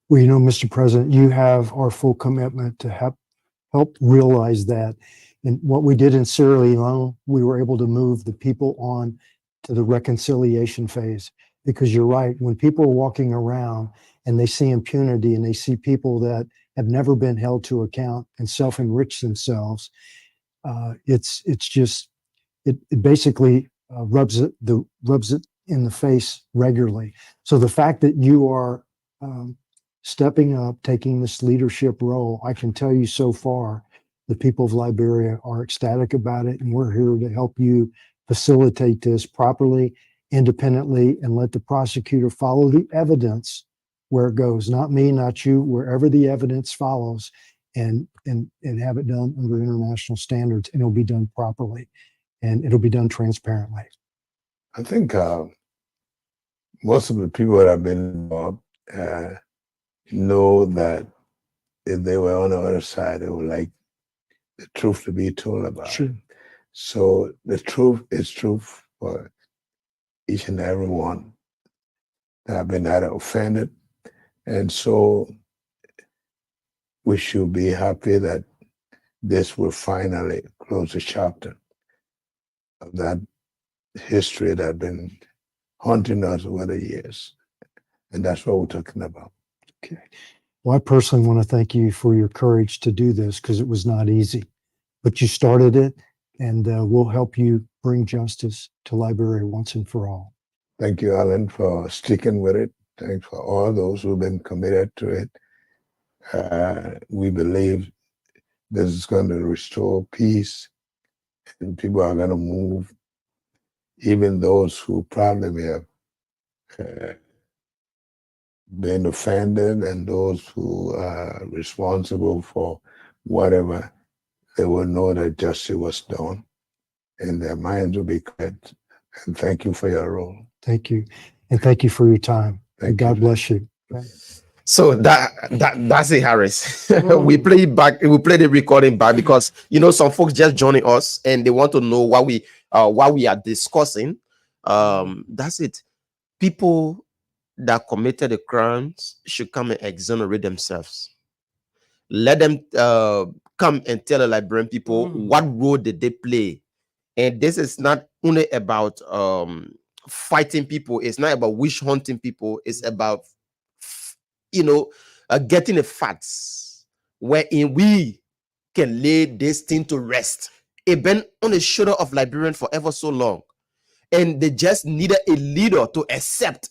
Well, you know, Mr. President, you have our full commitment to help realize that. And what we did in Sierra Leone, we were able to move the people on to the reconciliation phase. Because you're right, when people are walking around and they see impunity and they see people that have never been held to account and self-enrich themselves, it basically rubs it in the face regularly. So the fact that you are stepping up, taking this leadership role, I can tell you so far, the people of Liberia are ecstatic about it, and we're here to help you facilitate this properly, independently, and let the prosecutor follow the evidence where it goes. Not me, not you, wherever the evidence follows, and have it done under international standards, and it'll be done properly, and it'll be done transparently. I think most of the people that have been involved know that if they were on the other side, they would like the truth to be told about. Sure. It. So the truth is truth for each and every one that have been either offended. And so we should be happy that this will finally close the chapter of that history that had been haunting us over the years. And that's what we're talking about. Okay. Well, I personally want to thank you for your courage to do this, because it was not easy, but you started it, and we'll help you bring justice to Liberia once and for all. Thank you, Alan, for sticking with it. Thanks for all those who've been committed to it. We believe this is going to restore peace, and people are going to move. Even those who probably may have been offended, and those who are responsible for whatever, they will know that justice was done, and their minds will be cleared. And thank you for your role. Thank you. And thank you for your time. Thank God you. bless you. So that's it, Harris. We play it back. We play the recording back because some folks just joining us and they want to know what we are discussing. That's it. People that committed the crimes should come and exonerate themselves. Let them come and tell the Liberian people what role did they play. And this is not only about fighting people. It's not about witch hunting people. It's about getting the facts wherein we can lay this thing to rest. It been on the shoulder of Liberians for ever so long, and they just needed a leader to accept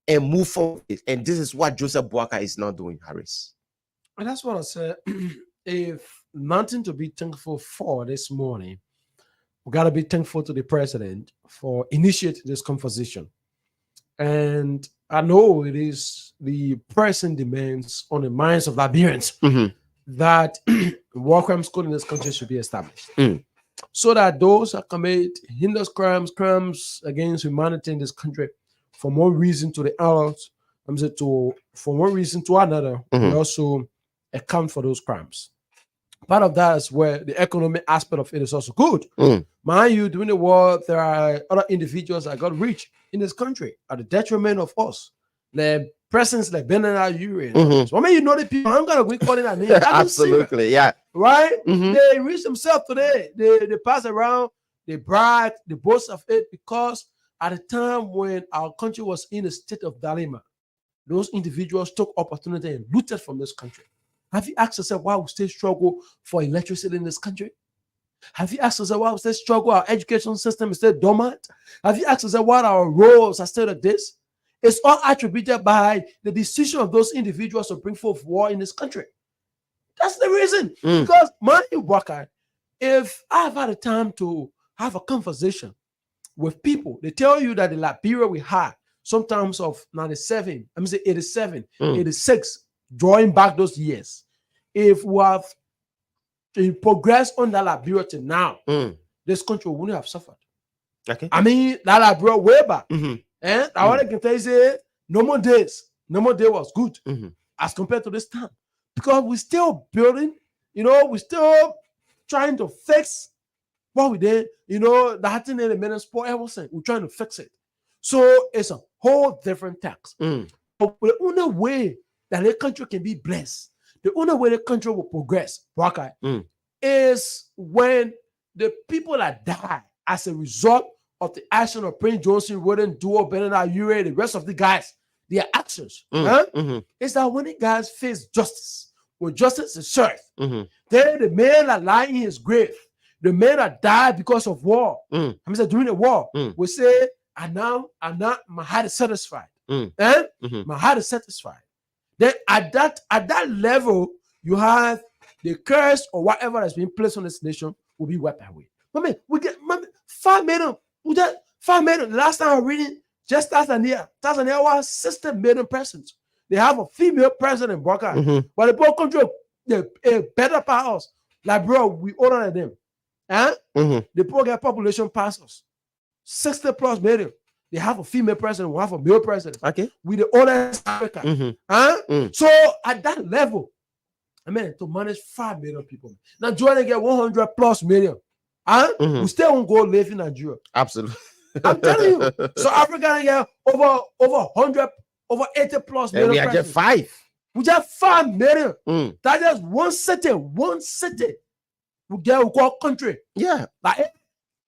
and move forward. And this is what Joseph Boakai is now doing, Harris. And that's what I said. If nothing to be thankful for this morning, we got to be thankful to the president for initiating this conversation. And I know it is the pressing demands on the minds of Liberians that war crime school in this country should be established. So that those that commit heinous crimes against humanity in this country, from one reason to the other, from one reason to another, we also account for those crimes. Part of that is where the economic aspect of it is also good. Mind you, during the war, there are other individuals that got rich in this country at the detriment of us. The presidents like Bernard Uri. So, I mean, the people, I'm going to be calling that name. Absolutely, yeah. Right? They reach themselves today. They pass around, they brag, they boast of it, because at the time when our country was in a state of dilemma, those individuals took opportunity and looted from this country. Have you asked yourself why we still struggle for electricity in this country? Have you asked yourself why we still struggle? Our education system is still dormant. Have you asked yourself why our roles are still like this? It's all attributed by the decision of those individuals to bring forth war in this country. That's the reason. Because, mind you, Buckeye, if I've had a time to have a conversation with people, they tell you that the Liberia we had sometimes of 97, I'm say 87, 86, drawing back those years. If we have progressed on that Liberia to now, this country wouldn't have suffered. Okay. I mean, that Liberia way back. Mm-hmm. I want to tell you, no more day was good as compared to this time. Because we're still building, we're still trying to fix what we did, that thing in the minute sport everything. We're trying to fix it. So it's a whole different tax. But the only way that the country can be blessed, the only way the country will progress, is when the people that die as a result of the action of Prince Johnson, Roden, Duo, Bernard Ure, the rest of the guys, their actions. It's that when the guys face justice, when justice is served, then the men that lie in his grave, the men that died because of war, I mean, during the war, will say, and now my heart is satisfied. My heart is satisfied. Then at that level, you have the curse or whatever has been placed on this nation will be wiped away. We get 5 million. We get 5 million. Last time I read it, just Tanzania was 60 million persons. They have a female president, Baka. But the poor country, the better powers. Like, bro, we older than them. The poor get population past us. 60 plus million. They have a female president, we have a male president. Okay. We the oldest Africa. So at that level, I mean, to manage 5 million people. Nigeria get 100 plus million. We still won't go live in Nigeria. Absolutely. I'm telling you. So Africa get over 100, over 80 plus million. We are just 5. We just 5 million. That's just one city. We get a whole country. Yeah. Like,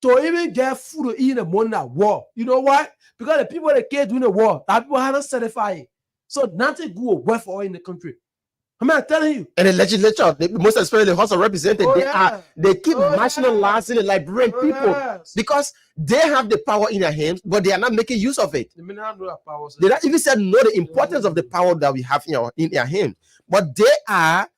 to even get food to eat in the morning at war. You know why? Because the people that came during the war, that people haven't certified. So nothing good will work for all in the country. I mean, I'm telling you. And the legislature, most especially the House of Representatives, they keep marginalizing the Liberian people because they have the power in their hands, but they are not making use of it. They don't even said know the importance of the power that we have in their hands, but they are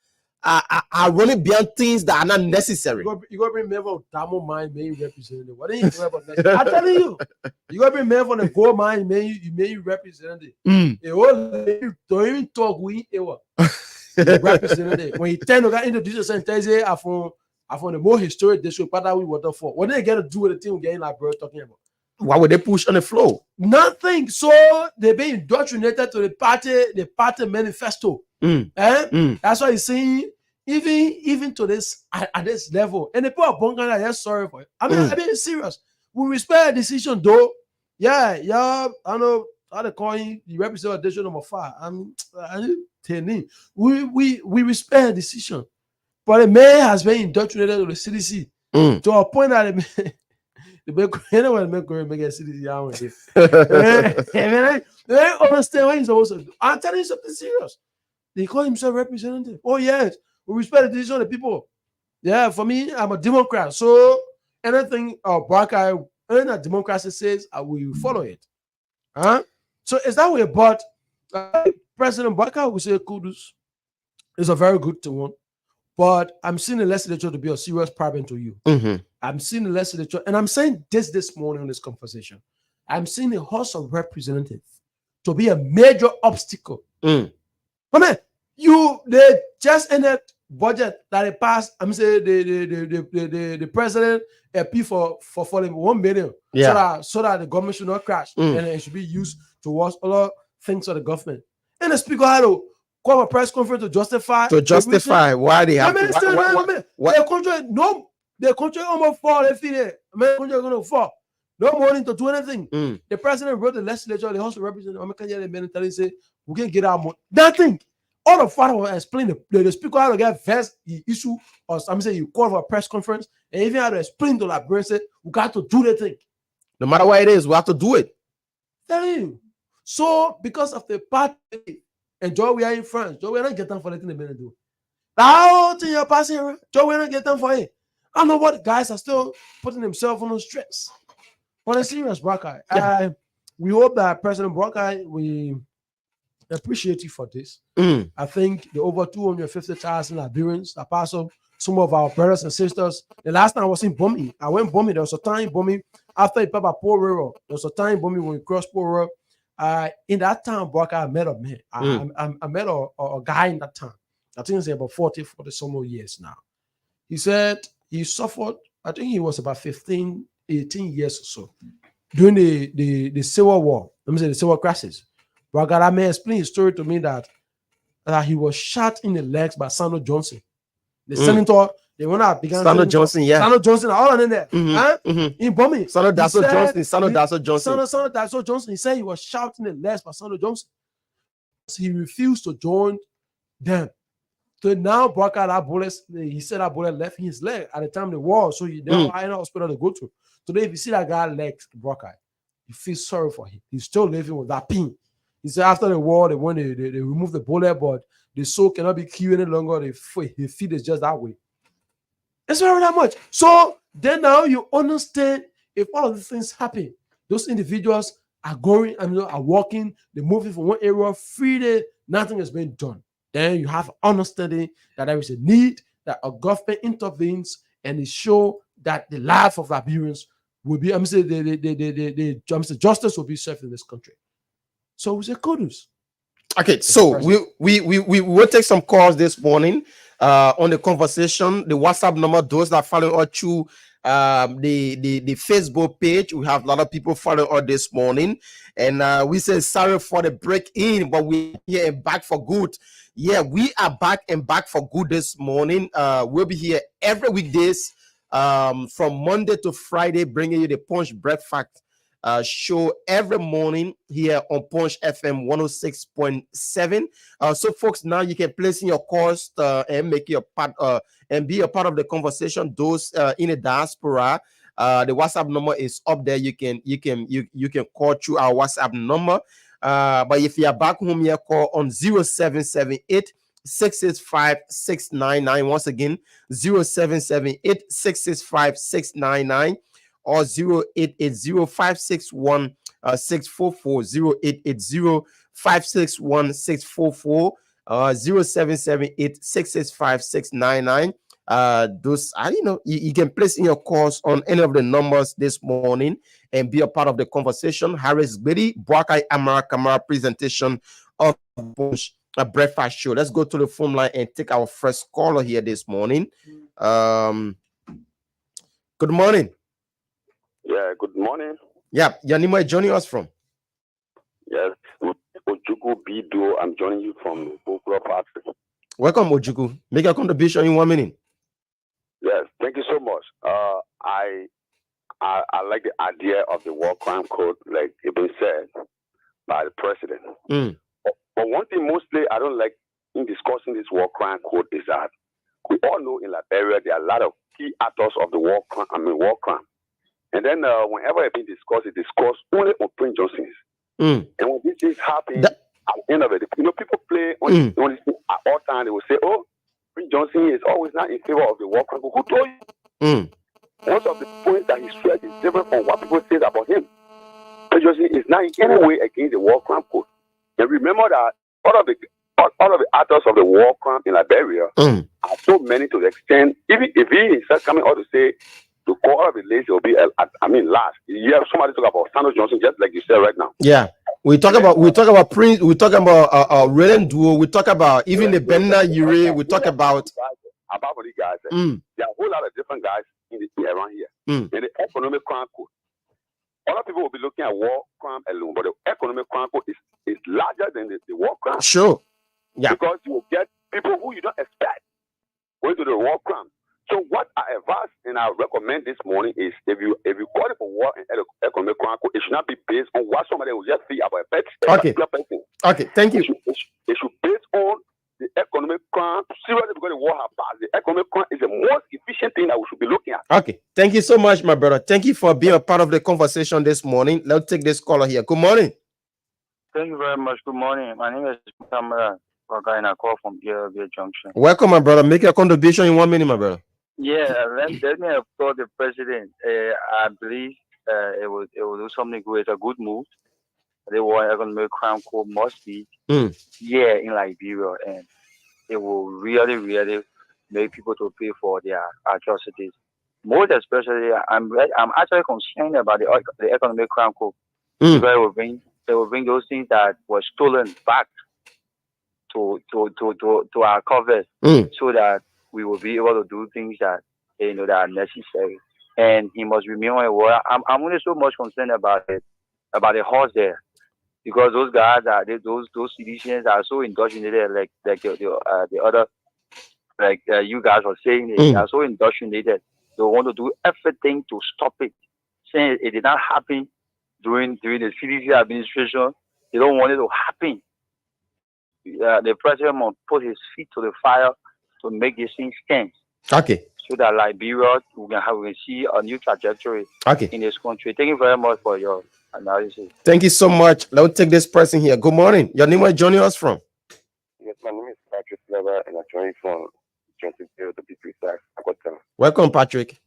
running beyond things that are not necessary. You got to bring Melvin Damo mine, may you representative. What do you think about that? I'm telling you, you got to bring Melvin the gold mine, may you representative. Don't even talk with it. Representative. When you tend to get introduce yourself and tell you, I found the more historic district, but that we water for. What do they get to do with the thing we're getting like bro talking about? Why would they push on the floor? Nothing. So they're being indoctrinated to the party manifesto. That's why you're saying, even to this at this level, and the people are bunking that they're sorry for it. I mean, serious. We respect the decision, though. Yeah, I know how they call you the representation number 5. We respect the decision, but the man has been indoctrinated to the CDC to a point that the make a CDC. They understand what he's supposed to do. I'm telling you something serious. They call himself representative. Oh yes, we respect the decision of the people. Yeah, for me, I'm a Democrat, so anything anything that democracy says, I will follow it. So it's that way, but President Baka will say kudos. It's a very good one. But I'm seeing the legislature to be a serious problem to you. I'm seeing the legislature, and I'm saying this morning in this conversation. I'm seeing the House of Representatives to be a major obstacle. I mean, they just ended budget that they passed. I'm saying the president appeal for 1 billion, so that the government should not crash, and it should be used towards other things of the government. And the speaker had to call a press conference to justify why they have the country almost fall. The country going to fall. No money to do anything. The president wrote the legislature, the House of Representatives, say we can get our money. Nothing. All the father will explain the speaker how to get first the issue, or I'm saying you call for a press conference, and even how to explain to that person, we got to do the thing. No matter what it is, we have to do it. Tell you. So because of the party, and Joe, we are in France. Joe, we are not getting for letting the men do. The whole thing you're passing around, Joe, we are not getting for it. I know what guys are still putting themselves under stress. But it's serious, Brakai. Yeah. We hope that President Brakai, we appreciate you for this. Mm. I think the over 250,000 Liberians, Apostle, some of our brothers and sisters. The last time I was in Bomi, I went Bomi. There was a time Bomi after you Papa Poor River. There was a time Bomi when we crossed Poor River. In that town, Brakai, I met a man. I met a guy in that town. I think it's about 40 some more years now. He said he suffered, I think he was about 15, 18 years or so during the Civil War. Let me say the Civil Crisis. But God, I may explain his story to me that he was shot in the legs by Sandro Johnson, the senator. They went out began Sandro Johnson, yeah. Sandro Johnson, all in there, in Bomi. Sandro Dasso Johnson. Sandro Dasso Johnson. He said he was shot in the legs by Sandro Johnson. He refused to join them. So now, Brakai, that bullet, he said that bullet left his leg at the time of the war. So he never had a hospital to go to. Today, if you see that guy's legs, Brakai, you feel sorry for him. He's still living with that pain. He said after the war, they removed the bullet, but the soul cannot be killed any longer. His feet is just that way. It's very that much. So then now you understand if all of these things happen, those individuals are going, are walking, they're moving from one area freely, nothing has been done. Then you have understanding that there is a need that a government intervenes and it show that the life of Liberians will be, the justice will be served in this country. So we say kudos. Okay, so we will take some calls this morning on the conversation. The WhatsApp number, those that follow us through the Facebook page. We have a lot of people following us this morning, and we say sorry for the break in, but we're here and back for good. Yeah, we are back and back for good this morning. We'll be here every weekdays from Monday to Friday, bringing you the Punch Breakfast show every morning here on Punch FM 106.7. So folks, now you can place in your calls and make your part and be a part of the conversation. Those in the diaspora, the WhatsApp number is up there. You can call through our WhatsApp number. But if you are back home, you call on 0778 665 699. Once again, 0778 665 699. Or 0880-561-644, 0880-561-644, 0778-665-699. Those are, you can place in your calls on any of the numbers this morning and be a part of the conversation. Harris Betty, Brakai Amara Kamara presentation of a breakfast show. Let's go to the phone line and take our first caller here this morning. Good morning. Yeah, good morning. Yeah, your name, where you joining us from? Yes, Ojuku Bido. I'm joining you from Bokura Factory. Welcome, Ojuku. Make a contribution in 1 minute. Yes, thank you so much. I like the idea of the war crime code, like it been said by the president. But one thing mostly I don't like in discussing this war crime code is that we all know in Liberia there are a lot of key actors of the war crime. And then whenever it's been discussed, it's discussed only on Prince Johnson's. And when these things happen, at the end of it, people play on this at all time. They will say, "Oh, Prince Johnson is always not in favor of the war crime." But who told you? Most of the points that he stressed is different from what people say about him. Prince Johnson is not in any way against the war crime code. And remember that all of the actors of the war crime in Liberia are so many to the extent, even if he is coming out to say, to call all of the list, it will be, last. You have somebody talk about Sandro Johnson, just like you said right now. Yeah. We talk about Prince, we talk about Raylan Duo, we talk about even the Benda Ure, we talk about the guys. There are a whole lot of different guys around here. And the economic crime code. A lot of people will be looking at war crime alone, but the economic crime code is larger than the war crime. Sure. Yeah. Because you will get people who you don't expect going to the war crime. So what I advise and I recommend this morning is if you call it for war and economic crime code, it should not be based on what somebody will just see about a person. Okay, thank you. It should be based on the economic crime. Seriously, because the war has passed. The economic crime is the most efficient thing that we should be looking at. Okay, thank you so much, my brother. Thank you for being a part of the conversation this morning. Let's take this caller here. Good morning. Thank you very much. Good morning. My name is Kamara. I call from Beer Junction. Welcome, my brother. Make your contribution in 1 minute, my brother. Yeah, let me applaud the president. I believe it will do something good. It's a good move. The World Economic Crime Court must be here in Liberia, and it will really make people to pay for their atrocities. Most especially, I'm actually concerned about the Economic Crime Court because it will bring those things that were stolen back to our covers, so that we will be able to do things that that are necessary. And he must remain on a wall. I'm only so much concerned about the horse there, because those guys those citizens are so indoctrinated, like the other, like you guys were saying, they are so indoctrinated. They want to do everything to stop it, saying it did not happen during the CDC administration. They don't want it to happen. The president must put his feet to the fire to make this thing stand. Okay. So that Liberia we can see a new trajectory in this country. Thank you very much for your analysis. Thank you so much. Let's take this person here. Good morning. Your name, where joining us from? Yes, my name is Patrick Lever, and I'm joining from 20 to be precise. Welcome, Patrick.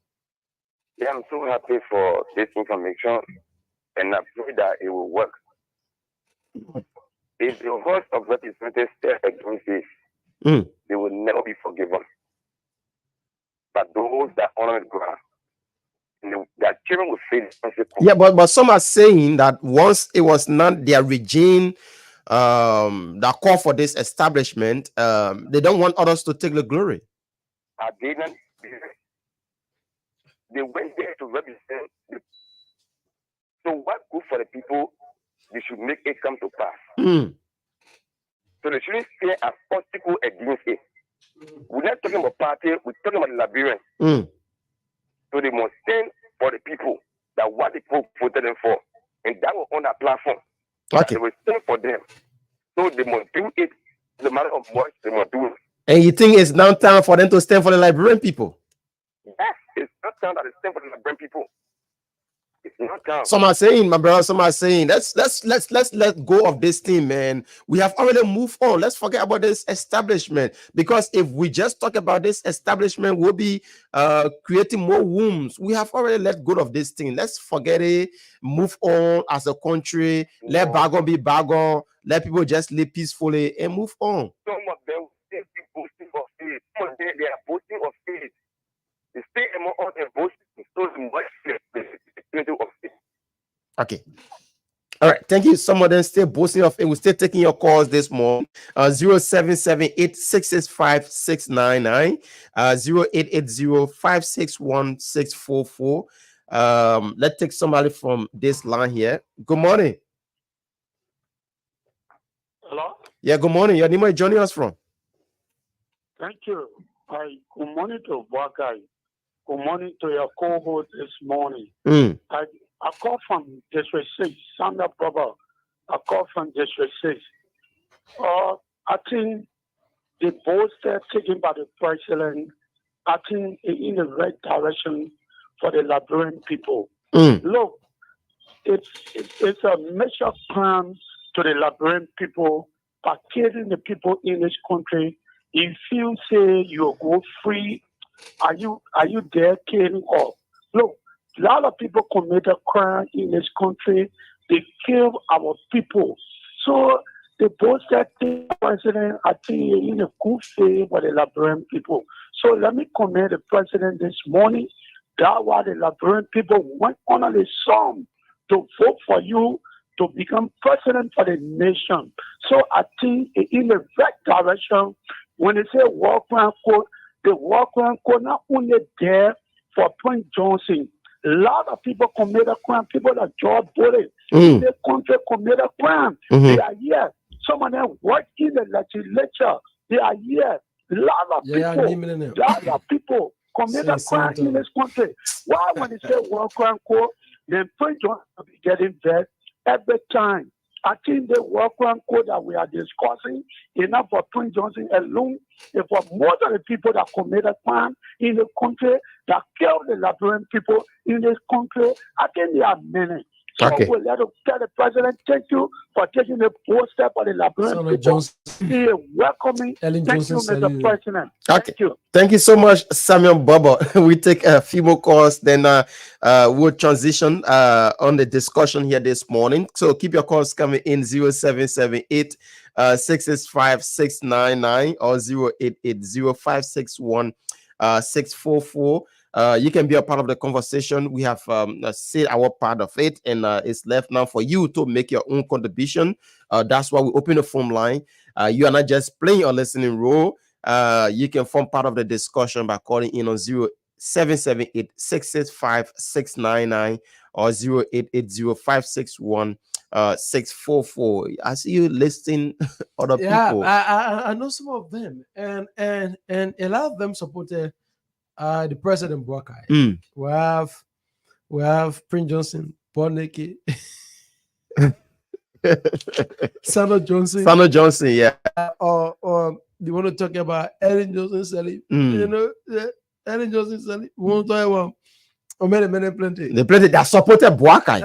Yeah, I'm so happy for this information, and I pray that it will work. If the House of Representatives step against this, they will never be forgiven. But those that honor the ground, their children will face consequences. Yeah, but some are saying that once it was not their regime that called for this establishment, they don't want others to take the glory. They went there to represent. So what good for the people? They should make it come to pass. So they shouldn't stay as obstacle against it. We're not talking about party, we're talking about the Liberians. So they must stand for the people, that what the people voted them for. And that was on that platform. They will stand for them. So they must do it, no matter how much they must do it. And you think it's now time for them to stand for the Liberian people? Yes, it's not time that they stand for the Liberian people. It's not time. Some are saying, my brother, some are saying, let's let go of this thing, man. We have already moved on. Let's forget about this establishment, because if we just talk about this establishment, we'll be creating more wombs. We have already let go of this thing. Let's forget it, move on as a country. Let Bagon be Bagon. Let people just live peacefully and move on. Some of them say boasting of faith. Some of them, they are boasting of faith. They stay among us and boasting. So much faith. Okay. All right. Thank you. Some of them still boasting of it. We're still taking your calls this morning. 0778-665-699, 0880-561-644. Let's take somebody from this line here. Good morning. Hello? Yeah, good morning. Your name, where you joining us from? Thank you. Good morning to Wakai. Good morning to your co-host this morning. I call from District 6, Sandra Brother. I call from District 6. I think the bold step taken by the president, I think in the right direction for the Liberian people. Look, it's a major crime to the Liberian people by killing the people in this country. If you say you go free, are you there killing off? Look, a lot of people commit a crime in this country. They kill our people. So the both that president, I think, in a good faith for the Liberian people. So let me commend the president this morning. That's why the Liberian people went on the song to vote for you to become president for the nation. So I think in the right direction, when they say war crime court, the war crime court not only there for Prince Johnson. A lot of people commit a crime. People that George Bush in the country commit a crime. They are here. Some of them work in the legislature. They are here. A lot of people commit a crime in this country. Why, when they say war crime court, then Prince Johnson will be getting vet every time. I think the war crime code that we are discussing enough for Prince Johnson alone, and for most of the people that committed crime in the country, that killed the Liberian people in this country, I think there are many. Okay. So we let us tell the president, thank you for taking the bold step on the Liberian people. He is welcoming. Ellen Thank Johnson, you, Mr. President. Okay. Thank you. Thank you so much, Samuel Bobo. We take a few more calls, then we'll transition on the discussion here this morning. So keep your calls coming in 0778 665 699 or 0880 561 644. You can be a part of the conversation. We have said our part of it, and it's left now for you to make your own contribution. That's why we open the phone line. You are not just playing or listening role. You can form part of the discussion by calling in on 0778 665 699 or 0880 561 644. I see you listing other people. I know some of them, and a lot of them supported the president Buakai. We have Prince Johnson, Boneke, Sano Johnson, yeah. Or you want to talk about Ellen Johnson Sally? You know, Ellen Johnson Sally. We want to talk about many plenty. The plenty that supported Buakai.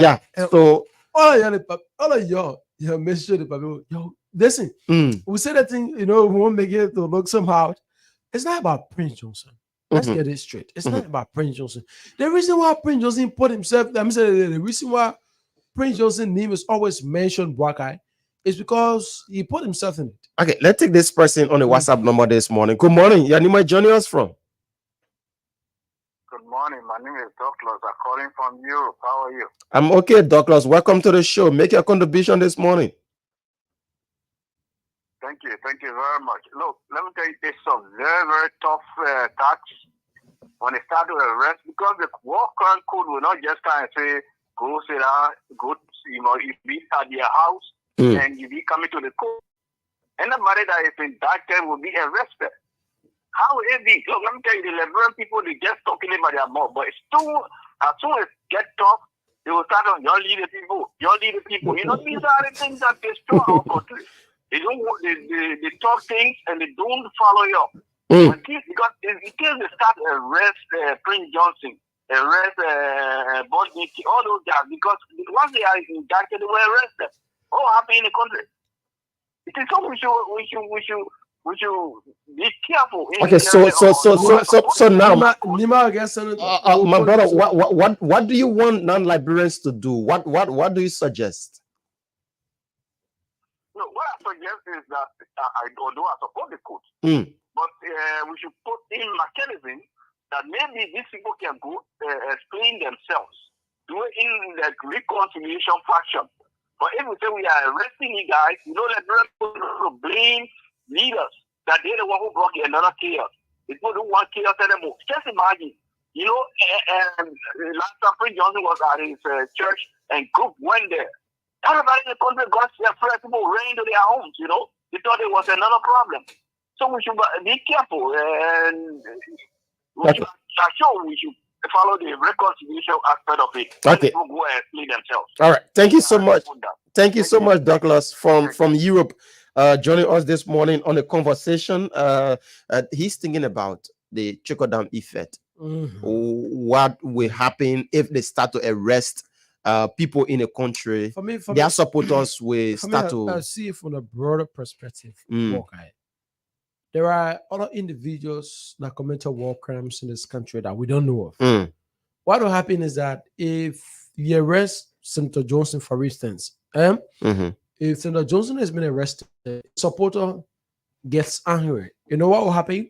Yeah. And so all of y'all, make sure the people, listen. We say that thing, we won't make it to look somehow. It's not about Prince Johnson. Let's get it straight. It's not about Prince Johnson. The reason why Prince Johnson put himself, I'm saying the reason why Prince Johnson's name is always mentioned Buakai is because he put himself in it. Okay, let's take this person on the WhatsApp number this morning. Good morning. Your name is joining us from? Good morning. My name is Douglas. I'm calling from Europe. How are you? I'm okay, Douglas. Welcome to the show. Make your contribution this morning. Thank you. Thank you very much. Look, let me tell you, it's some very, very tough tax when they start to arrest, because the war crime code will not just kind of say, go sit down, go, you be at your house and you be coming to the court. Anybody that is indicted will be arrested. How will it be? Look, let me tell you, the Liberian people, they just talking about their mouth, but it's too, as soon as it gets tough, they will start on, y'all lead the people. You know, these are the things that destroy our country. They don't they talk things and they don't follow you up. Because in case they start arrest Prince Johnson, arrest Bodniki, all those guys, because once they are indicted, they were arrested. All happen in the country. It is so we should be careful. Okay, so now, my brother, what do you want non-Liberians to do? What do you suggest? No, what I suggest is that although I support the court, but we should put in mechanism that maybe these people can go explain themselves, do it in the reconciliation faction. But if we say we are arresting you guys, let people blame leaders that they're the one who brought another chaos. People don't want chaos anymore. Just imagine, last time Prince Johnson was at his church and group went there. Everybody in the country got afraid, people ran into their homes, They thought it was another problem. So we should be careful, and we should follow the reconciliation aspect of it. Okay. People go and explain themselves. All right. Thank you so much. Thank you so much, Douglas, from Europe, joining us this morning on the conversation. He's thinking about the trickle-down effect. What will happen if they start to arrest people in a country? For me, their supporters will start to see it from a broader perspective. There are other individuals that committed war crimes in this country that we don't know of. What will happen is that if you arrest Senator Johnson, for instance, if Senator Johnson has been arrested, supporter gets angry. You know what will happen?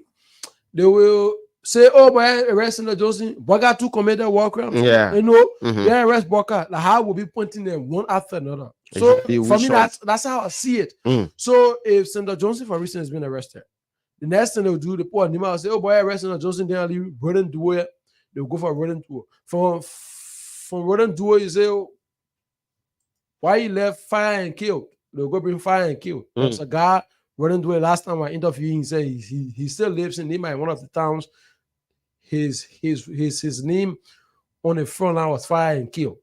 They will say, "Oh, by arresting Senator Johnson, Boga too committed war crimes." Yeah, they arrest Boga. Like how will be pointing them one after another. So for me, that's how I see it. So if Senator Johnson, for instance, has been arrested, the next thing they'll do, the poor Nima will say, "Oh boy, arresting Senator Johnson, then leave Roden Duo." They'll go for a Roden Duo. From Roden Duo, you say, "Oh, why he left fire and killed?" They'll go bring fire and kill. There's a guy Roden Duo last time I interviewed him, he said he still lives in Nima, in one of the towns. His name on the front line was fire and kill.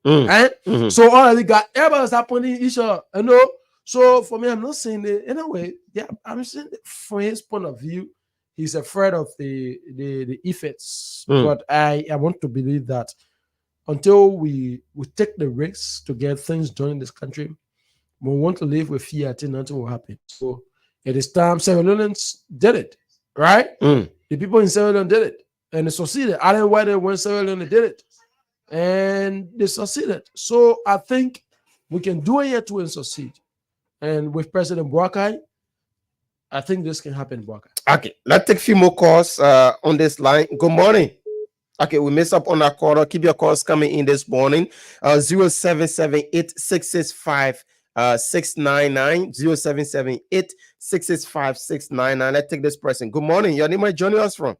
So all they got, everybody's happening each other. So for me, I'm not saying that in a way. Yeah, I'm saying that from his point of view, he's afraid of the effects. But I want to believe that until we take the risks to get things done in this country, we want to live with fear until nothing will happen. So it is time. Sierra Leoneans did it, right? The people in Sierra Leone did it, and they succeeded. Alan White when Sierra Leone did it, and they succeeded. So I think we can do it here too and succeed. And with President Boakai, I think this can happen, Boakai. Okay, let's take a few more calls on this line. Good morning. Okay, we messed up on our call. Keep your calls coming in this morning. 0778-665-699. 0778-665-699. Let's take this person. Good morning. Your name, where joining us from?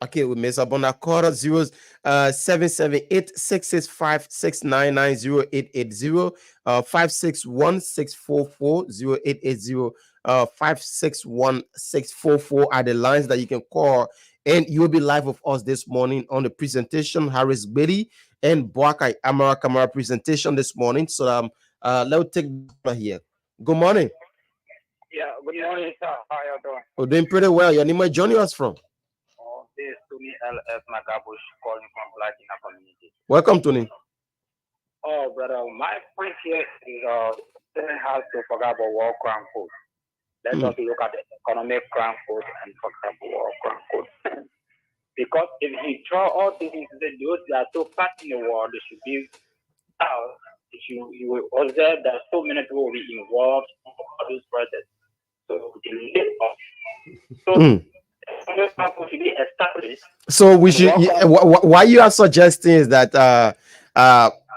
Okay, we messed up on our call. 0778-665-699. 0880-561-644. 561-644 are the lines that you can call, and you'll be live with us this morning on the presentation. Harris Betty and Boakai Amara Kamara presentation this morning. So let's take here. Good morning. Yeah, good morning, sir. How you doing? We're doing pretty well. Your name, where joining us from? This is Tony L.F. Magabush calling from Platina Community. Welcome, Tony. Oh, brother, my point here is President has to forget about war crime code. Let us look at the economic crime code and forget about war crime code. Because if he draw all these things, those that are so fast in the world, they should be out. You will observe that so many people will be involved in all these projects. So should be established. So we should. Why you are suggesting is that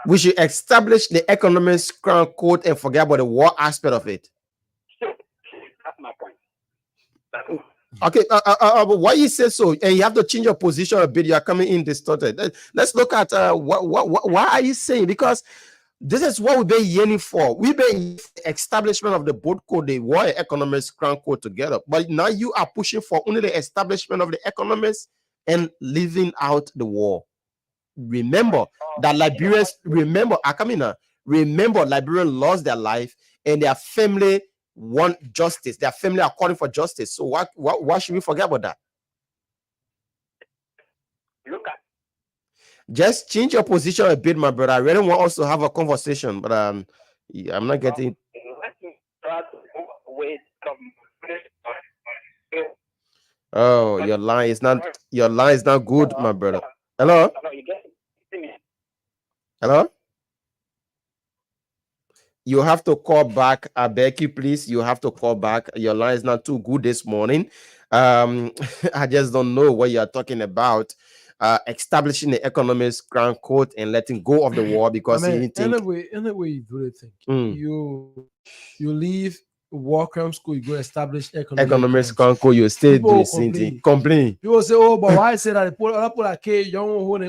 we should establish the economic crime code and forget about the war aspect of it. That's my point. Okay. Why you say so? And you have to change your position a bit. You are coming in distorted. Let's look at why are you saying? Because this is what we've been yearning for. We've been establishment of the board code, the war and economics crime code together. But now you are pushing for only the establishment of the economics and leaving out the war. Remember that Liberians, remember Liberians lost their life and their family want justice. Their family are calling for justice. So why should we forget about that? Look at. Just change your position a bit, my brother. I really want us to have a conversation, but I'm not getting. Oh, your line is not good, my brother. Hello? Hello? You have to call back. I beg you, please. You have to call back. Your line is not too good this morning. I just don't know what you are talking about. Establishing the economics crime code and letting go of the war because anyway you do the thing. You leave war crime school, you go establish economics crime code, you stay doing something. Complain. People say, oh, but why say that they put like young only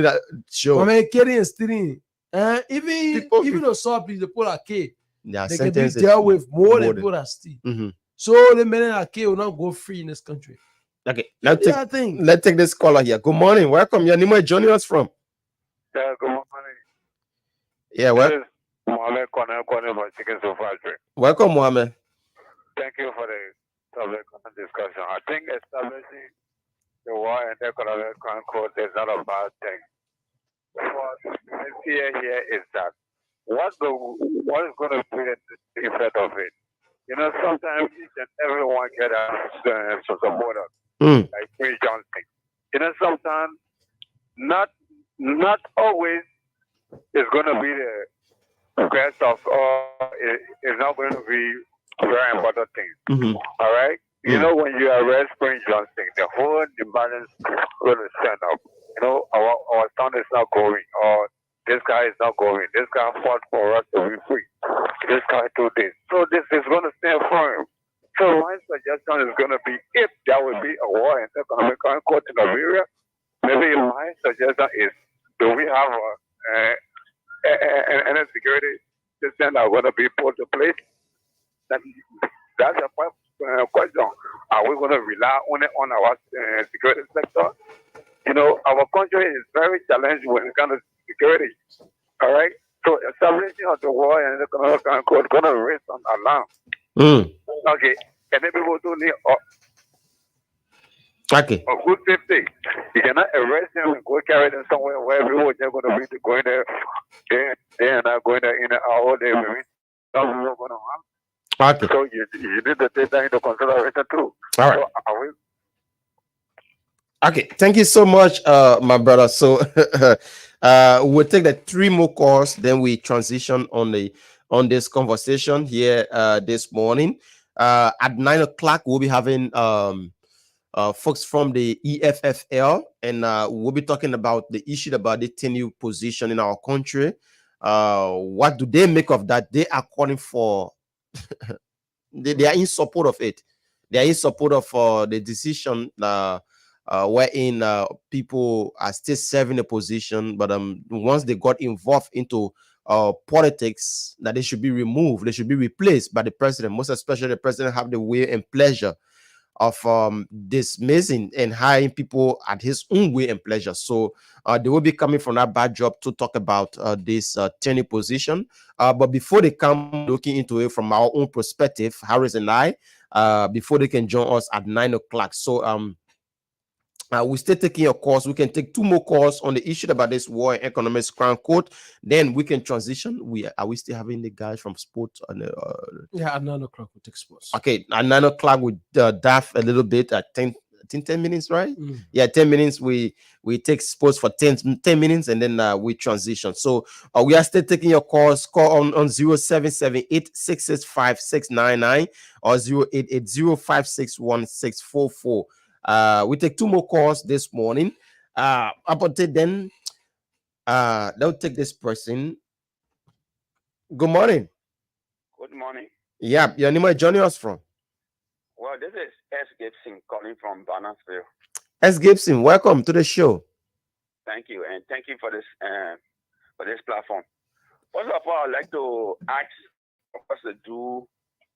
that show. I mean, carrying stealing. Even the sub they put like they can be dealt with more than people that steal. So the men like will not go free in this country. Okay, let's take this caller here. Good morning, welcome. Your name, where joining us from? Yeah, good morning. Yeah, well, Mohammed Cornell from Chicken So Factory. Welcome, Mohammed. Thank you for the topic discussion. I think establishing the war and economic crime code is not a bad thing. What the fear here is that what is going to be the effect of it? You know, sometimes each and everyone get to support us. Like Prince Johnson. You know, sometimes not always it's going to be the best of all. It's not going to be very important things. All right? You know, when you arrest Prince Johnson, the whole imbalance will stand up. You know, our town is not going, or this guy is not going. This guy fought for us to be free. This guy do this. So this is going to stand firm. So my suggestion is going to be, if there will be a war and economic court in Liberia, maybe my suggestion is, do we have a security system that are going to be put in place? That's a question. Are we going to rely only on our security sector? You know, our country is very challenged when it comes to security. All right? So establishing of the war and economic court is going to raise some alarm. Okay, and then people do need. Okay. A good safety. You cannot arrest them and go carry them somewhere where everyone is going to be going there. They are not going there in an hour. They will not going to harm. Okay. So you need to take that into consideration too. All right. So okay. Thank you so much, my brother. So we'll take the 3 more calls, then we transition on this conversation here this morning. At 9 o'clock, we'll be having folks from the EFFL, and we'll be talking about the issue about the tenure position in our country. What do they make of that? They are calling for, they are in support of it. They are in support of the decision wherein people are still serving a position, but once they got involved into politics, that they should be removed, they should be replaced by the president. Most especially the president have the way and pleasure of dismissing and hiring people at his own way and pleasure. So they will be coming from that backdrop to talk about this tenure position. But before they come looking into it from our own perspective, Harris and I, before they can join us at 9 o'clock. So we still taking your calls. We can take 2 more calls on the issue about this war and economics crown court. Then we can transition. Are we still having the guys from sports? Yeah, at 9 o'clock we take sports. Okay, at 9 o'clock we daff a little bit at 10 minutes, right? Yeah, 10 minutes. We take sports for 10 minutes, and then we transition. So we are still taking your calls. Call on 0778-665-699 or 0880-561-644. We take 2 more calls this morning. Up until then, they'll take this person. Good morning. Good morning. Yeah, your name is joining us from? Well, this is S. Gibson calling from Bannersville. S. Gibson, welcome to the show. Thank you, and thank you for this platform. First of all, I'd like to ask us to do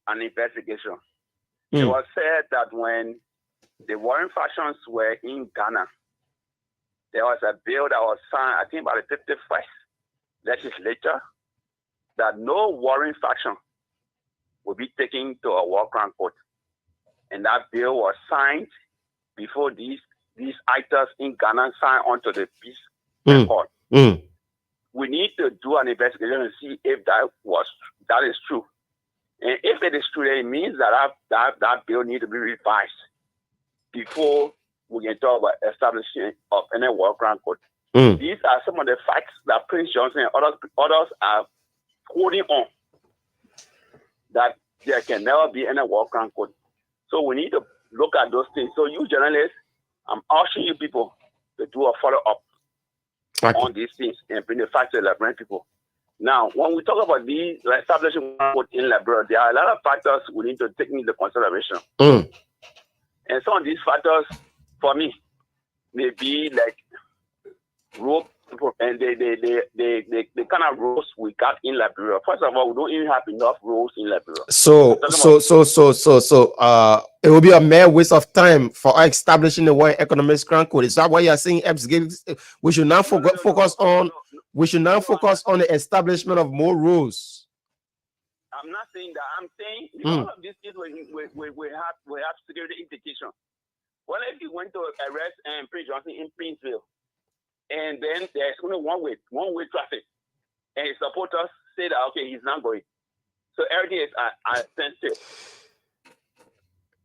an investigation. It was said that when the warring factions were in Ghana, there was a bill that was signed, I think, by the 51st legislature, that no warring faction will be taken to a war crime court. And that bill was signed before these actors in Ghana signed onto the peace record. We need to do an investigation and see if that is true. And if it is true, then it means that bill needs to be revised before we can talk about establishing of any war crime court. These are some of the facts that Prince Johnson and others are holding on, that there can never be any war crime court. So we need to look at those things. So you journalists, I'm asking you people to do a follow-up on these things and bring the facts to Liberian people. Now, when we talk about the establishing war court in Liberia, there are a lot of factors we need to take into consideration. And some of these factors, for me, may be like rope, and the kind of roles we got in Liberia. First of all, we don't even have enough roles in Liberia. So it will be a mere waste of time for establishing the World Economic Crown Code. Is that why you are saying we should now focus on the establishment of more rules? I'm not saying that. I'm saying because of this case, we have security implications. Well, if you went to arrest Prince Johnson in Princeville, and then there's only one way traffic, and his supporters say that okay, he's not going, so everything is at standstill.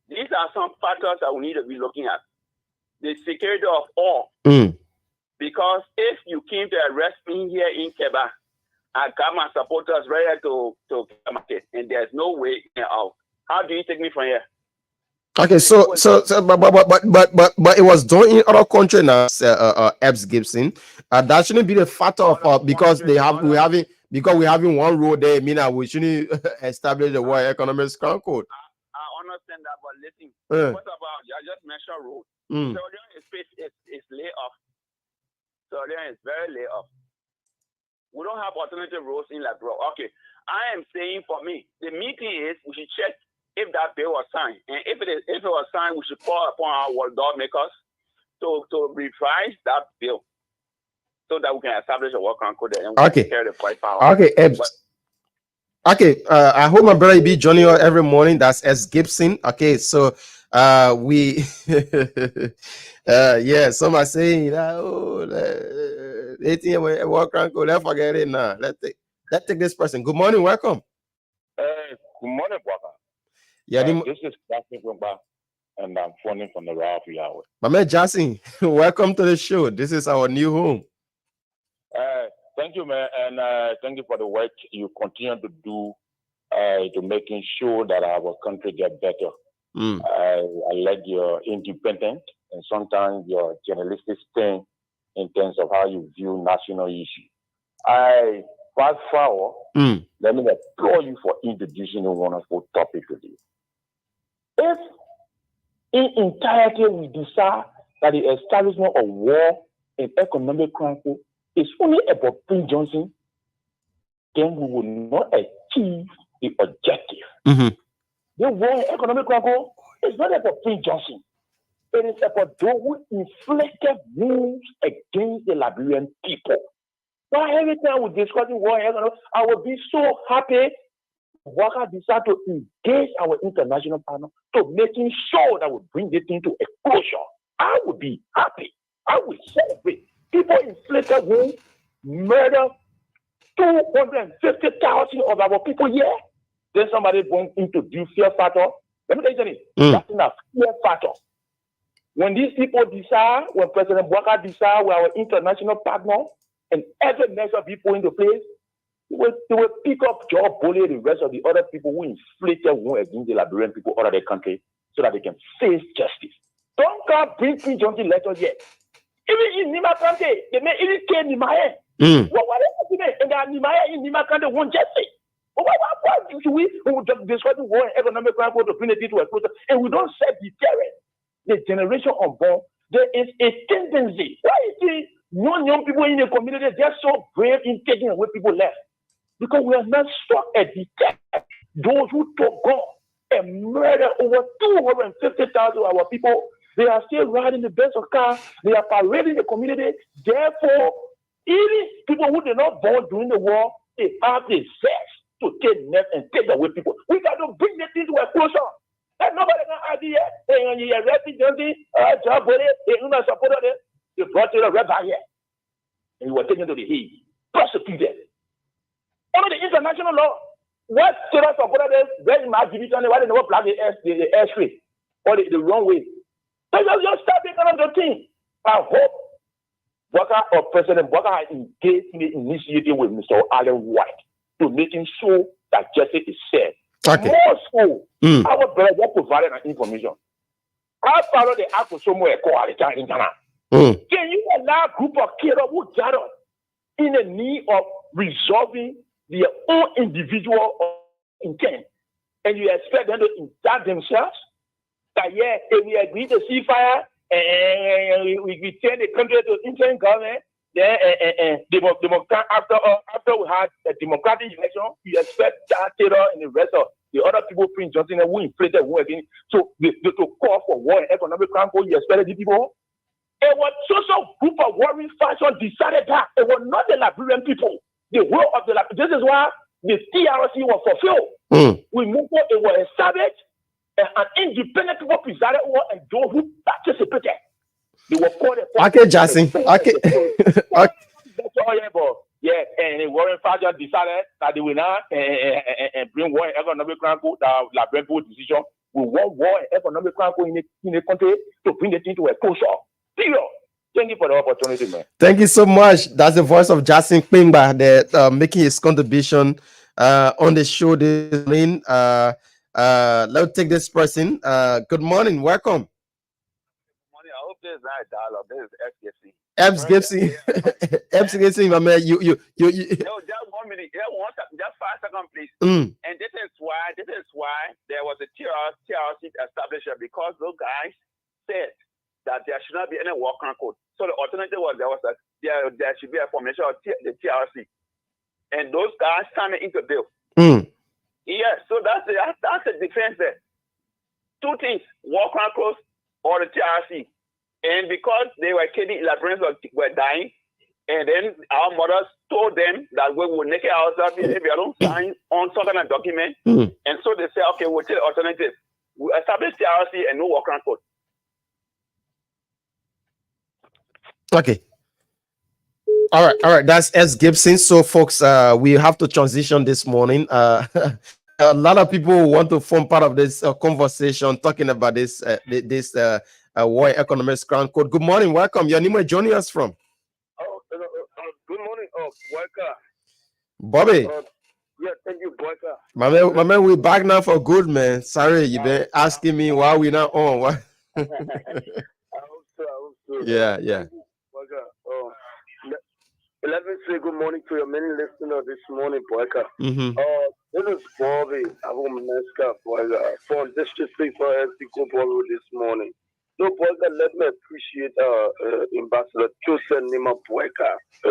These are some factors that we need to be looking at. The security of all, because if you came to arrest me here in Keba, I got my supporters ready to market, and there's no way out. How do you take me from here? Okay, but it was done in other countries now, Epps Gibson. That shouldn't be the factor of because we're having one road there. Mean that we shouldn't establish the World Economic Crown Code. I understand that, but listen, what about you just mentioned road? So is lay off. So is very lay off. We don't have alternative roads in Liberia. Okay, I am saying for me, the meeting is we should check if that bill was signed, and if it was signed, we should call upon our lawmakers to revise that bill so that we can establish a war crime code and we can carry the fight power. Okay, I hope my brother be joining us every morning. That's S. Gibson. Okay, so We yeah, some are saying oh 18 war crime code, let's forget it now. Let's take this person. Good morning, welcome. Good morning, Waka. Yeah, this is Jackson Wimba, and I'm phoning from the Ralph Yahweh. My man Jackson, welcome to the show. This is our new home. Thank you, man, and thank you for the work you continue to do to making sure that our country get better. I like your independent and sometimes your journalistic thing in terms of how you view national issues. Fast forward, let me applaud you for introducing a wonderful topic today. If in entirety we decide that the establishment of war and economic crime is only about Prince Johnson, then we will not achieve the objective. The war and economic crime is not about Prince Johnson. It is about those who inflicted wounds against the Liberian people. Why every time we discuss war and economic, I will be so happy Waka decided to engage our international partner to making sure that we bring this thing to a closure. I would be happy. I would celebrate. People inflicted wounds, murder 250,000 of our people here. Then somebody going into due fear factor. Let me tell you something. That's in a fear factor. When these people decide, when President Waka decide with our international partner and every measure people into place, they will pick up Joe Bully and the rest of the other people who inflicted wounds against the Liberian people out of the country so that they can face justice. Don't come bring Prince Johnson letters yet. Even in Nima Kante, they may even kill Nimaya. Whatever they may, and Nimaya in Nima Kante won't justice. Why should we just discuss war and economic crime to bring it into a process and we don't set the terror? The generation unborn, there is a tendency. Why is it young people in the community just so brave in taking away people left? Because we are not stuck at the death. Those who took God and murdered over 250,000 of our people, they are still riding the best of cars. They are parading the community. Therefore, even people who did not born during the war, they have the sense to take left and take away people. We got to bring this into a closure. And nobody can argue here. When you are refugee, job with it, you're not supported it. They brought you a rabbi here. And you were taken to the Hague, prosecuted. Under the international law, what children supported them, when my division, why they never block the airspace or the wrong way. So just start taking on the thing. I hope Waka or President Waka has engaged in the initiative with Mr. Allen White to making sure that justice is served. Okay. More so, our brother provided an information. I follow the act of somewhere called in Ghana. Can you allow a group of kids who gather in the need of resolving their own individual intent, and you expect them to insert themselves? That if we agree to ceasefire and we turn the country to interim government, then after we had a democratic election, you expect that Taylor and the rest of the other people, Prince Johnson, who inflated war against. So to call for war and economic crime, you expected the people. It was social group of warring faction decided that it was not the Liberian people. The will of the This is why the TRC was fulfilled. We moved on, it was established, and an independent people presided over, and those who participated. They were called okay, Jackson. Okay. Yeah, and the warring faction decided that they will not and bring war and economic crime to the Liberian people decision. We want war and economic crime in the country to bring the thing to a closure. Period. Thank you for the opportunity, man. Thank you so much. That's the voice of Jackson Kpingba, that making his contribution on the show this morning. Let's take this person. Good morning. Welcome. Good morning. I hope this is not a dialogue. This is FGC. FGC, my man. You. No, just 1 minute. Just 5 seconds, please. And this is why there was a TRC established, because those guys said that there should not be any war crime code. So the alternative was there should be a formation of the TRC, and those guys signed it into bill. Yes, so that's the defense there. Two things: war crime codes or the TRC, and because they were killing, Liberians were dying, and then our mothers told them that we will make it ourselves if we don't sign on some kind of document, and so they say, okay, we'll take the alternative. establish TRC and no work around code. Okay. All right. That's S. Gibson. So, folks, we have to transition this morning. A lot of people want to form part of this conversation talking about this War Economics Crown Code. Good morning. Welcome. Your name, where joining us from? Good morning, Boyka. Bobby. Yeah, thank you, Boyka. My man, we're back now for good, man. Sorry, you've been asking me why we're not on. What? I hope so. Yeah. Boyka. Let me say good morning to your many listeners this morning, Boyka. This is Bobby Abumeska from District 6 for SC this morning. So, Boyka, let me appreciate Ambassador Joseph Nima Boyka. So,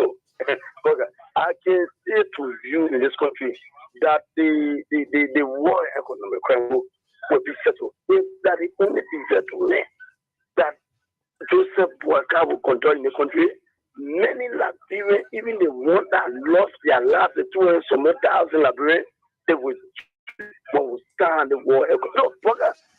Boyka, I can say to you in this country that the war economic crime will be settled. If that is the only thing settlement that Joseph Boyka will control in the country, many Liberians, even the ones that lost their lives, the 200,000 Liberians, they will stand the war.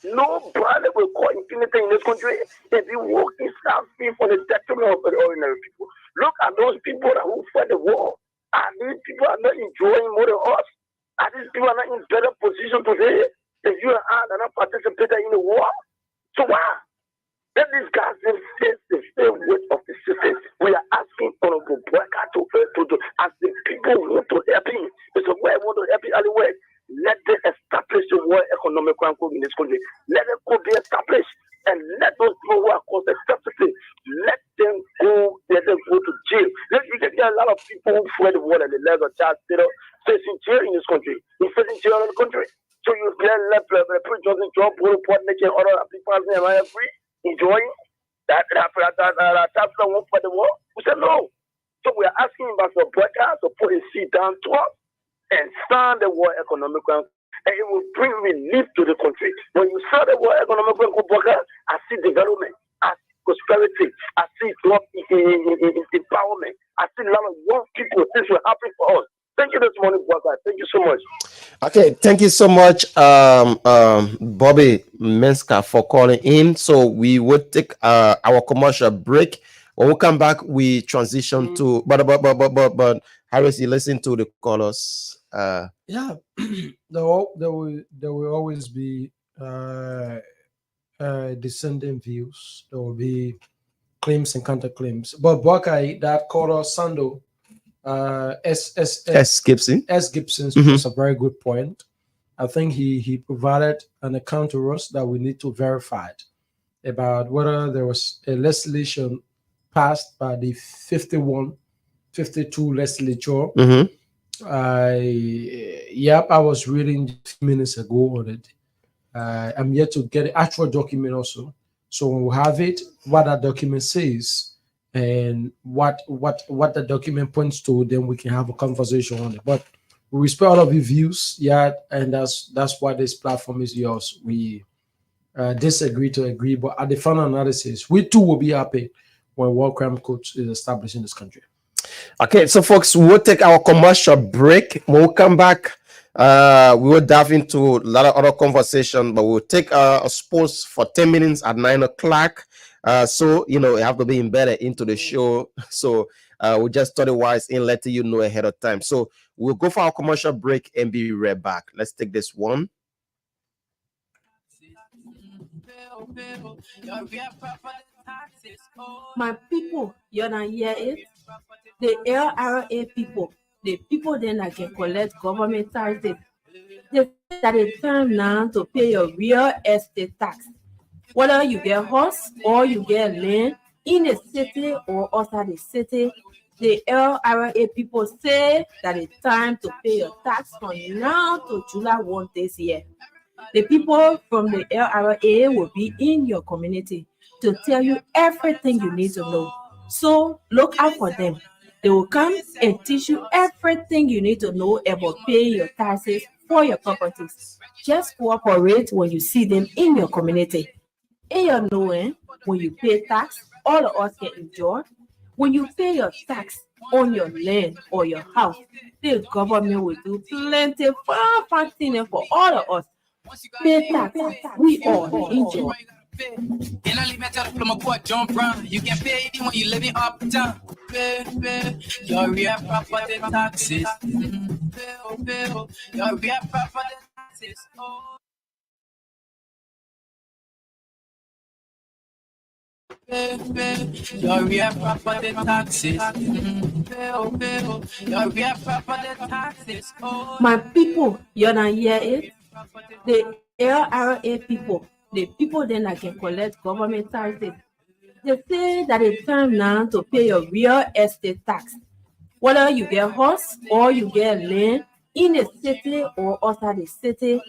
Nobody will call impunity in this country if you walk in South Sea for the detriment of the ordinary people. Look at those people who fought the war. And these people are not enjoying more than us. And these people are not in better position today than you and I are not participating in the war. So why? Let these guys face the same weight of the system. We are asking Honorable Boyka to as the people want to help him. It's a way I want to help him anyway. Let them establish the World Economic Crime Code in this country. Let them be established. And let those people who are caused excessively, let them go to jail. There are a lot of people who fled the war and they left a child facing jail in this country. He's facing jail in the country. So you can let Johnson, John Paul, Port Nation, other people are free, enjoying that won't fight the war. We said no. So we are asking Ambassador Boyka to put his seat down to us and sign the World Economic Crime. And it will bring relief to the country. When you saw the World Economic Crime, I see development, I see prosperity, I see empowerment, I see a lot of young people. This will happen for us. Thank you this morning, Boyka. Thank you so much. Okay, thank you so much, Bobby Menska, for calling in. So we will take our commercial break. When we come back, we transition to but Harris, you listen to the callers. Yeah, there will always be descending views. There will be claims and counterclaims. But Boyka, that caller Sando, S. Gibson. Was a very good point. I think he provided an account to us that we need to verify about whether there was a legislation passed by the 52 legislature. I was reading a few minutes ago on it. I'm yet to get the actual document also. So when we have it, what that document says and what the document points to, then we can have a conversation on it. But we respect all of your views, and that's why this platform is yours. We disagree to agree, but at the final analysis, we too will be happy when War Crime Code is established in this country. Okay, so folks, we'll take our commercial break. When we come back, we will dive into a lot of other conversation, but we'll take a pause for 10 minutes at 9 o'clock. So, you have to be embedded into the show. So we just thought it wise in letting you know ahead of time. So we'll go for our commercial break and be right back. Let's take this one. My people, you don't hear it? The LRA people, the people then that can collect government taxes, they say that it's time now to pay your real estate tax. Whether you get house or you get land in the city or outside the city, the LRA people say that it's time to pay your tax from now to July 1 this year. The people from the LRA will be in your community to tell you everything you need to know. So look out for them. They will come and teach you everything you need to know about paying your taxes for your properties. Just cooperate when you see them in your community. In your knowing, when you pay tax, all of us can enjoy. When you pay your tax on your land or your house, the government will do plenty fun things for all of us. Pay tax. We all enjoy. And I leave my tell my boy John Brown. You can pay it when you living uptown. Pay your real property taxes. Pay your real property taxes. Pay your real property taxes. Pay your real property taxes. My people, you don't hear it? The LRA people, the people then that can collect government taxes, they say that it's time now to pay your real estate tax. Whether you get house or you get land in the city or outside the city,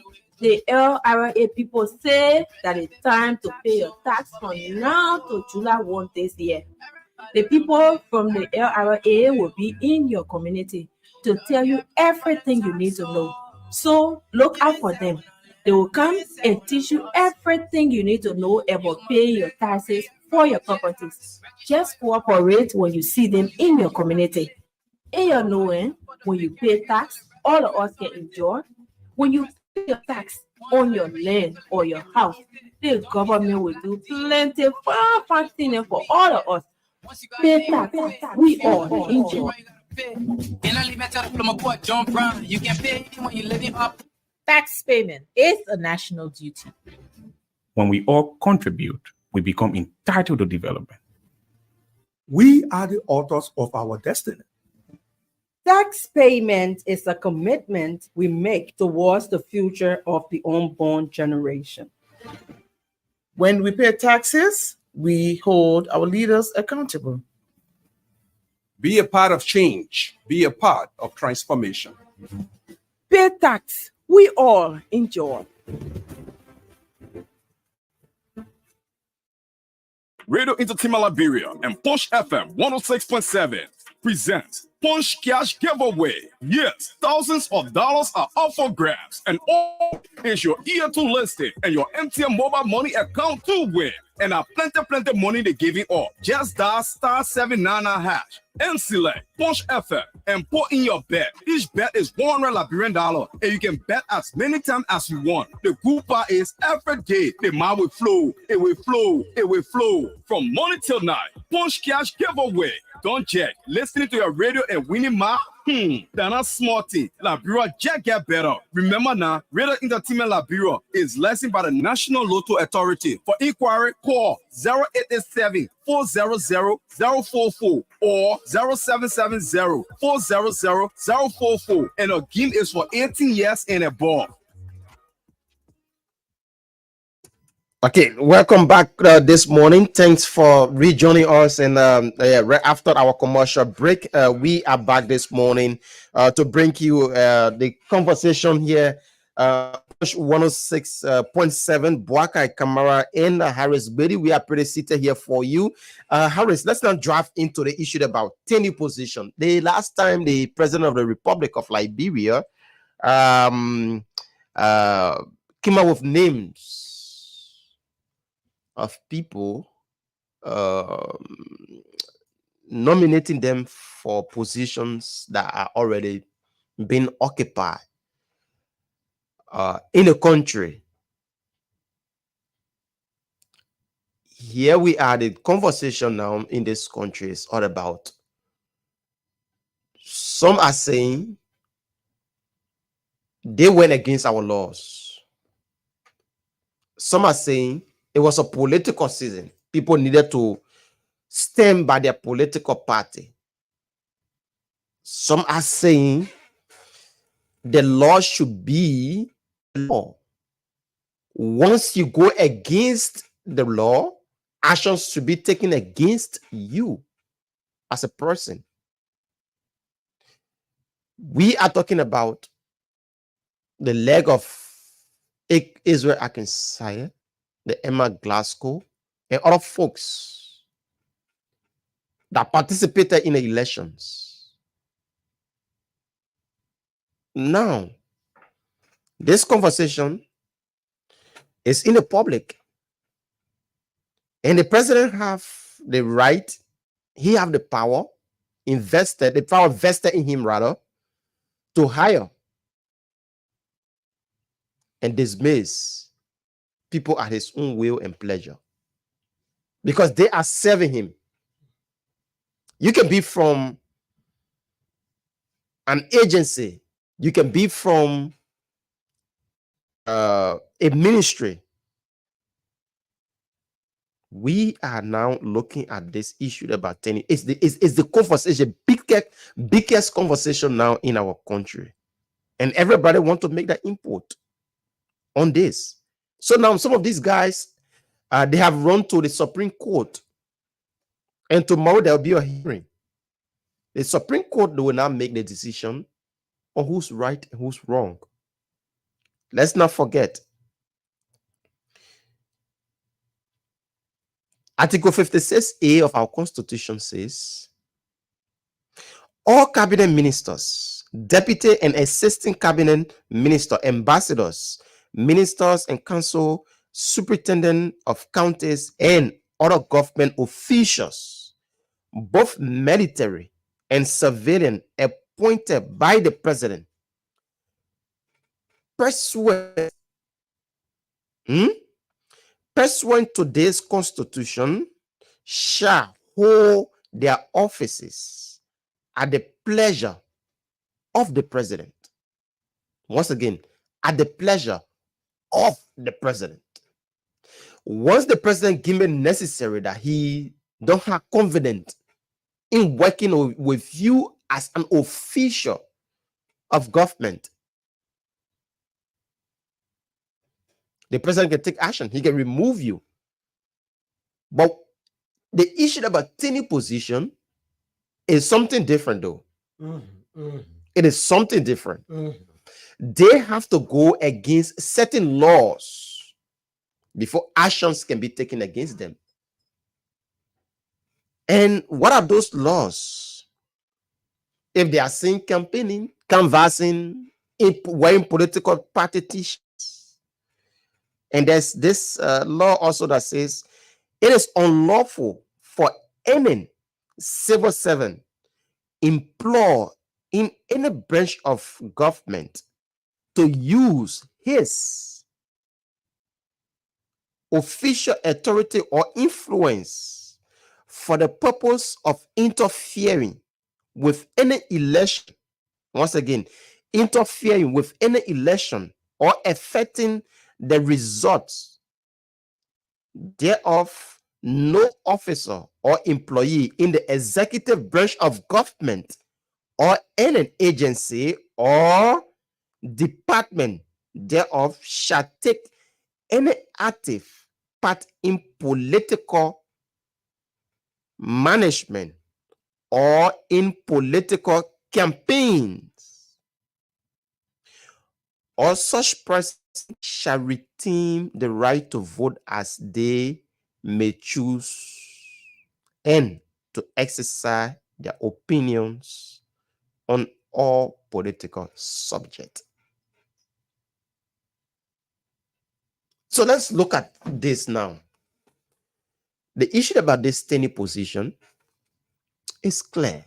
the LRA people say that it's time to pay your tax from now to July 1 this year. The people from the LRA will be in your community to tell you everything you need to know. So look out for them. They will come and teach you everything you need to know about paying your taxes for your properties. Just cooperate when you see them in your community. In your knowing, when you pay tax, all of us can enjoy. When you pay your tax on your land or your house, the government will do plenty fun things for all of us. Pay tax, we all enjoy. And I leave my tell my boy John Brown. You can pay it when you living up. Tax payment is a national duty. When we all contribute, we become entitled to development. We are the authors of our destiny. Tax payment is a commitment we make towards the future of the unborn generation. When we pay taxes, we hold our leaders accountable. Be a part of change. Be a part of transformation. Pay tax. We all enjoy. Radio Entertainment Liberia and Punch FM 106.7 presents Punch Cash Giveaway. Yes, thousands of dollars are up for grabs, and all is your ear to listing and your MTN mobile money account to win. And plenty money they giving up. Just dial *799# and select Punch FM and put in your bet. Each bet is $100 Liberian, and you can bet as many times as you want. The good part is every day the money will flow. It will flow. It will flow from morning till night. Punch Cash Giveaway. Don't check. Listening to your radio and winning my they're not small thing. Liberia just get better. Remember now, Radio Entertainment Liberia is licensed by the National Lotto Authority. For inquiry, call 0887-400-044 or 0770-400-044. And the game is for 18 years and above. Okay, welcome back this morning. Thanks for rejoining us. And right after our commercial break, we are back this morning to bring you the conversation here. 106.7 Boakai Camara and Harris Bedi. We are pretty seated here for you. Harris, let's not drive into the issue about tenure position. The last time the president of the Republic of Liberia came out with names of people nominating them for positions that are already being occupied in a country. Here we are, the conversation now in this country is all about, some are saying they went against our laws. Some are saying it was a political season. People needed to stand by their political party. Some are saying the law should be law. Once you go against the law, actions should be taken against you as a person. We are talking about the leg of Israel Akinsanya, the Emma Glasgow, and other folks that participated in the elections. Now, this conversation is in the public, and the president have the right, he have the power vested in him rather, to hire and dismiss people at his own will and pleasure, because they are serving him. You can be from an agency, you can be from a ministry. We are now looking at this issue about 10. It's the conversation, biggest conversation now in our country, and everybody want to make that input on this. So now some of these guys, they have run to the Supreme Court, and tomorrow there will be a hearing. The Supreme Court will now make the decision on who's right and who's wrong. Let's not forget, Article 56A of our Constitution says, all cabinet ministers, deputy and assistant cabinet minister, ambassadors, ministers and council, superintendent of counties, and other government officials, both military and civilian, appointed by the president, pursuant to this constitution, shall hold their offices at the pleasure of the president. Once again, at the pleasure of the president. Once the president gives it necessary that he don't have confidence in working with you as an official of government, the president can take action. He can remove you. But the issue about tenure position is something different, though. It is something different. They have to go against certain laws before actions can be taken against them. And what are those laws? If they are seen campaigning, canvassing, wearing political party t-shirts. And there's this law also that says it is unlawful for any civil servant employed in any branch of government to use his official authority or influence for the purpose of interfering with any election. Once again, interfering with any election or affecting the results thereof. No officer or employee in the executive branch of government or in an agency or department thereof shall take any active part in political management or in political campaigns, or such person shall retain the right to vote as they may choose and to exercise their opinions on all political subjects. So let's look at this now. The issue about this tenure position is clear.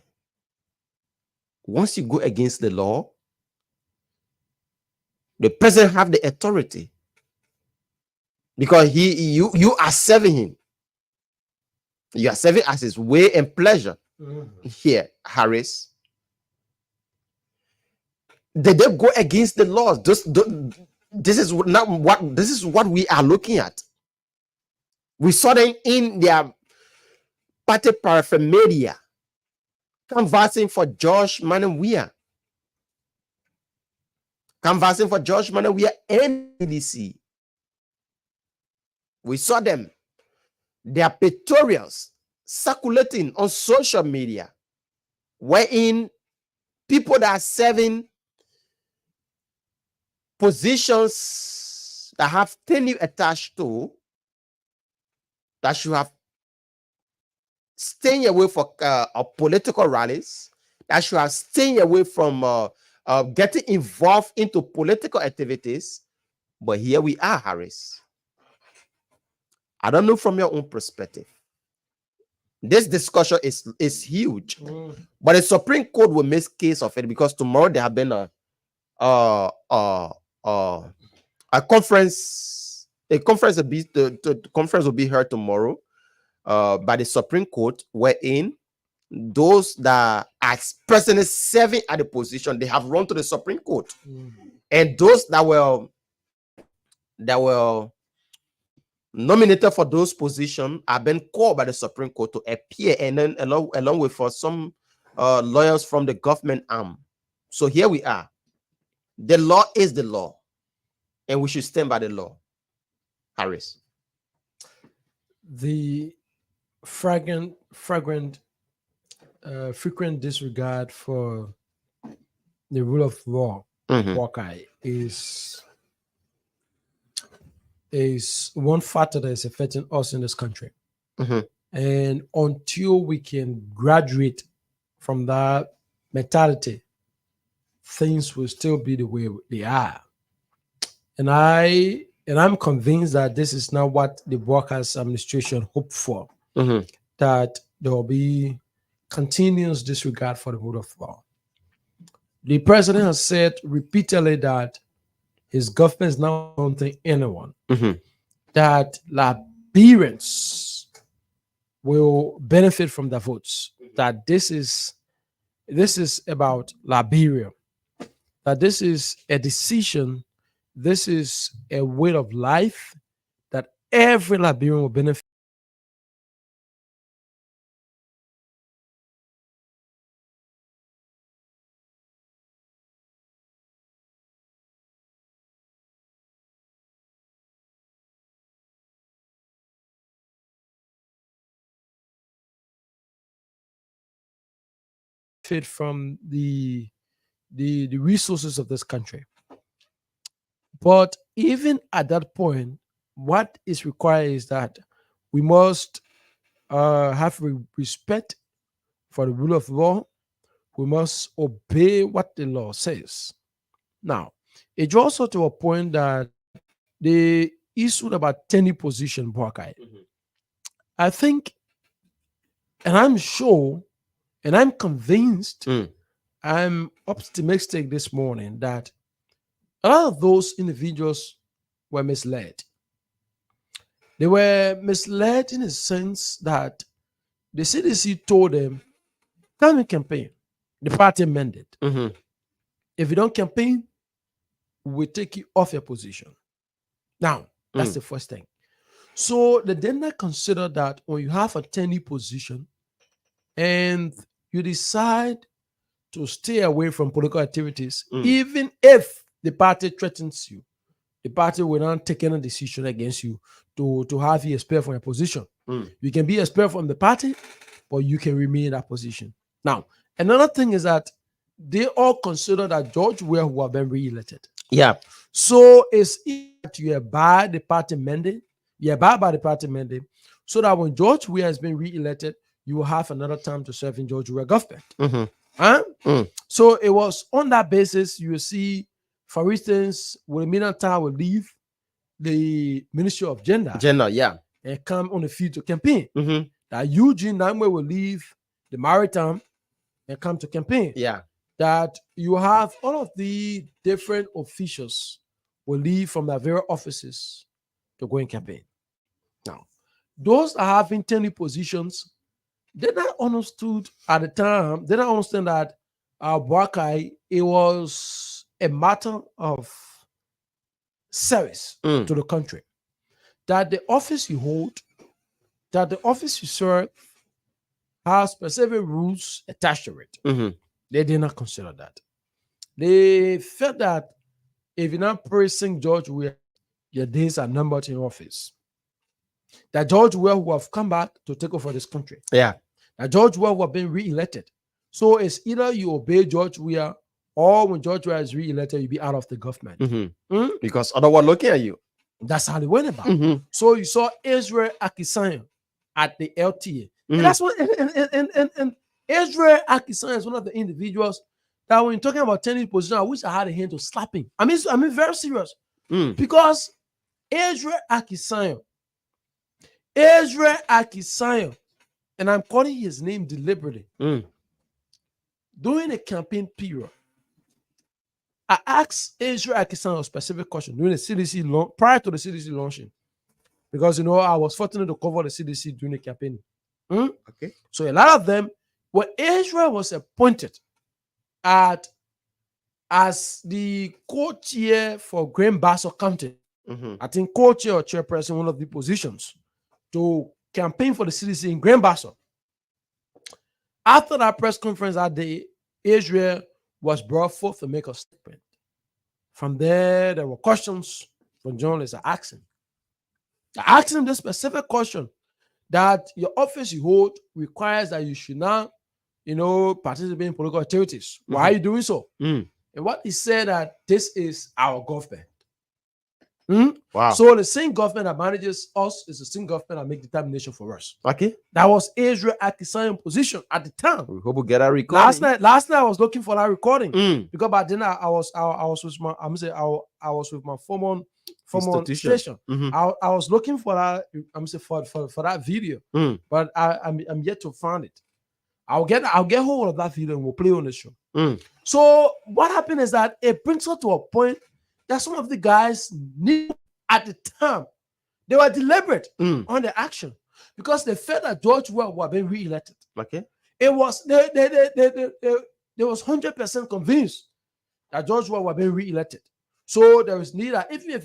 Once you go against the law, the president have the authority because you are serving him. You are serving as his way and pleasure. Here, Harris. Did they go against the laws? This is what we are looking at. We saw them in their party paraphernalia canvassing for George Manneh Weah. Canvassing for George Manneh Weah and NDC. We saw them, their pictorials circulating on social media, wherein people that are serving positions that have tenure attached to, that should have staying away from political rallies, that should have staying away from getting involved into political activities. But here we are, Harris. I don't know from your own perspective. This discussion is huge, but the Supreme Court will make case of it because tomorrow there have been A conference will be the conference will be held tomorrow by the Supreme Court, wherein those that are presently serving at the position, they have run to the Supreme Court. And those that were nominated for those positions have been called by the Supreme Court to appear, and then along with some lawyers from the government arm. So here we are. The law is the law, and we should stand by the law. Harris. The frequent disregard for the rule of law, Hawkeye, is one factor that is affecting us in this country. And until we can graduate from that mentality, things will still be the way they are. And I'm convinced that this is not what the workers' administration hoped for, that there will be continuous disregard for the rule of law. The president has said repeatedly that his government is not wanting anyone, that Liberians will benefit from the votes, that this is about Liberia, that this is a decision, this is a way of life that every Liberian will benefit. From the resources of this country. But even at that point, what is required is that we must have respect for the rule of law. We must obey what the law says. Now, it's also to a point that they issued about 10 position, Buakai. I think, and I'm sure, and I'm convinced, I'm optimistic this morning that a lot of those individuals were misled. They were misled in the sense that the CDC told them, come and campaign. The party amended. If you don't campaign, we'll take you off your position. Now, that's the first thing. So they did not consider that when you have a 10 position and you decide to stay away from political activities, even if the party threatens you, the party will not take any decision against you to have you expelled from your position. You can be expelled from the party, but you can remain in that position. Now, another thing is that they all consider that George Weah will have been re-elected. Yeah. So it's that you abide the party mandate, you abide by the party mandate, so that when George Weah has been re-elected, you will have another time to serve in George Weah government. So it was on that basis you will see, for instance, Wilhelmina Tah will leave the Ministry of Gender, and come on the field to campaign. That Eugene Namwe will leave the Maritime and come to campaign. That you have all of the different officials will leave from their very offices to go and campaign. Now, those are having 10 positions. They not understood at the time. They don't understand that Buakai, it was a matter of service to the country. That the office you hold, that the office you serve, has specific rules attached to it. They did not consider that. They felt that if you're not praising George Weah, your days are numbered in office. That George Weah will have come back to take over this country. That George Weah will have been re-elected. So it's either you obey George Weah, or when George Weah is re-elected, you be out of the government. Because otherwise looking at you. That's how they went about. So you saw Israel Akisayan at the LTA. And that's what and Israel Akisayan is one of the individuals that when you're talking about 10 position, I wish I had a hand to slap him. I mean very serious. Because Israel Akisayan, and I'm calling his name deliberately, during a campaign period, I asked Israel Akisan a specific question during the CDC prior to the CDC launching, because I was fortunate to cover the CDC during the campaign. Okay. So a lot of them, when Israel was appointed as the co-chair for Grand Bassa County, I think co-chair or chairperson, one of the positions, to campaign for the CDC in Grand Bassa. After that press conference that day, Israel was brought forth to make a statement. From there were questions from journalists. I asked him this specific question, that your office you hold requires that you should not, participate in political activities. Why are you doing so? And what he said, that this is our government. Wow. So the same government that manages us is the same government that make determination for us. Okay. That was Israel Akisan's position at the time. We hope we get a recording. Last night I was looking for that recording because by then I was with my former station. I was looking for that. For that video, but I'm yet to find it. I'll get hold of that video and we'll play on the show. So what happened is that it brings us to a point that some of the guys knew at the time. They were deliberate on the action because they felt that George Weah was being re-elected. Okay. It was they was 100% convinced that George Weah was being re-elected. So there was need that even if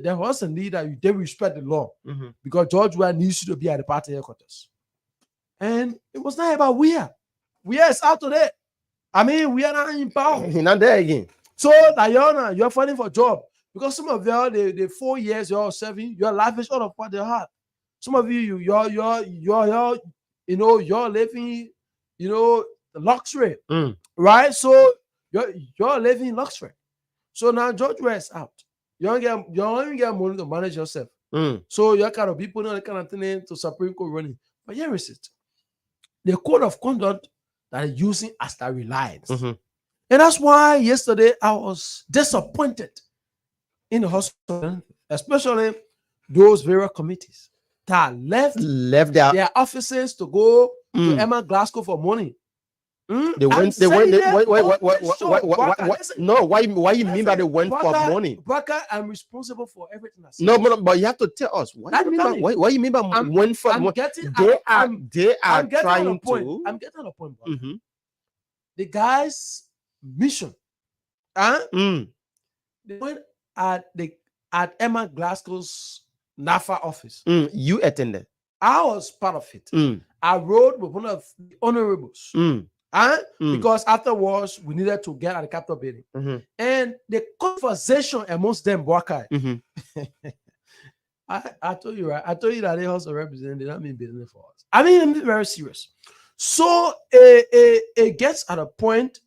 there was a need that you did respect the law because George Weah needs you to be at the party headquarters. And it was not about Weah. Weah is out today. I mean, we are not in power. He's not there again. So Diana, you're fighting for a job because some of y'all, the 4 years you're serving, you're lavish out of what they had. Some of you're living, luxury, right? So you're living luxury. So now George Weah is out. You don't get money to manage yourself. So you're kind of people know the kind of thing to Supreme Court running. But here is it. The code of conduct that are using as their reliance. And that's why yesterday I was disappointed in the hospital, especially those various committees that left their offices to go to Emma Glasgow for money. They went. No, why you mean that they went for money? Baka, I'm responsible for everything. No, but you have to tell us what you mean by went for money. They are trying to. I'm getting a point, bro. The guy's mission, they went at Emma Glasgow's NAFA office. You attended. I was part of it. I rode with one of the honorables. Because afterwards we needed to get at the Capitol building. And the conversation amongst them, Boakai, I told you, right? I told you that they also represent, they don't mean business for us. I mean, I'm very serious. So it gets at a point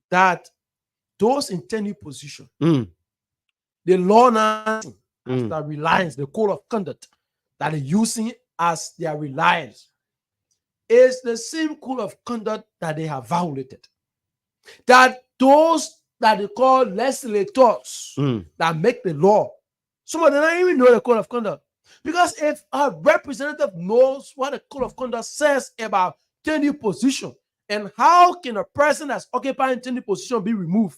that those in tenure position, the law now, that reliance, the code of conduct that they're using as their reliance, is the same code of conduct that they have violated. That those that they call legislators that make the law, some of them don't even know the code of conduct. Because if a representative knows what the code of conduct says about tenure position, and how can a person that's occupying tenure position be removed,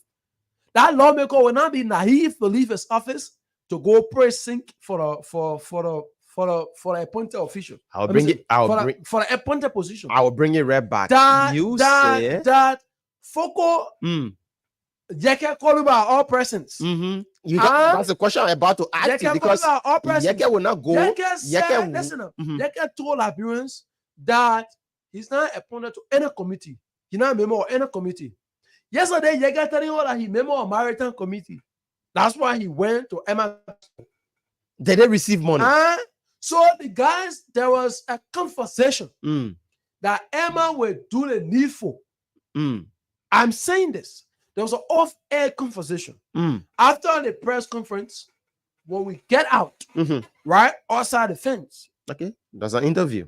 that lawmaker will not be naive to leave his office to go precinct for the appointed official. For the appointed position. I will bring it right back. That Foko Yeke Koluba all presence. That's the question I'm about to ask you, because Yeke will not go. Yeke told Liberians that he's not appointed to any committee. He's not a member of any committee. Yesterday, Yeke telling all that he's a member of Maritime Committee. That's why he went to Emma. Did they receive money? So the guys, there was a conversation that Emma would do the needful. I'm saying this. There was an off-air conversation. After the press conference, when we get out, right, outside the fence. Okay, that's an interview.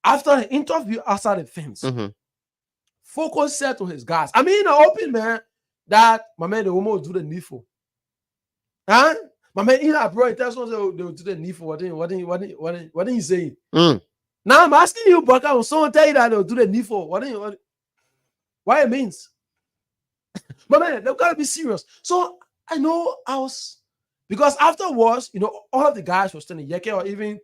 After the interview outside the fence, Focus said to his guys, I mean, in the open, man, that my man, the woman will do the needful. My man, in our bro, tells us they will do the needful. What didn't he say? Now I'm asking you, Baka, when someone tell you that they'll do the needful, what it means? But man, they've got to be serious. So I know because afterwards, all of the guys were standing Yeke or even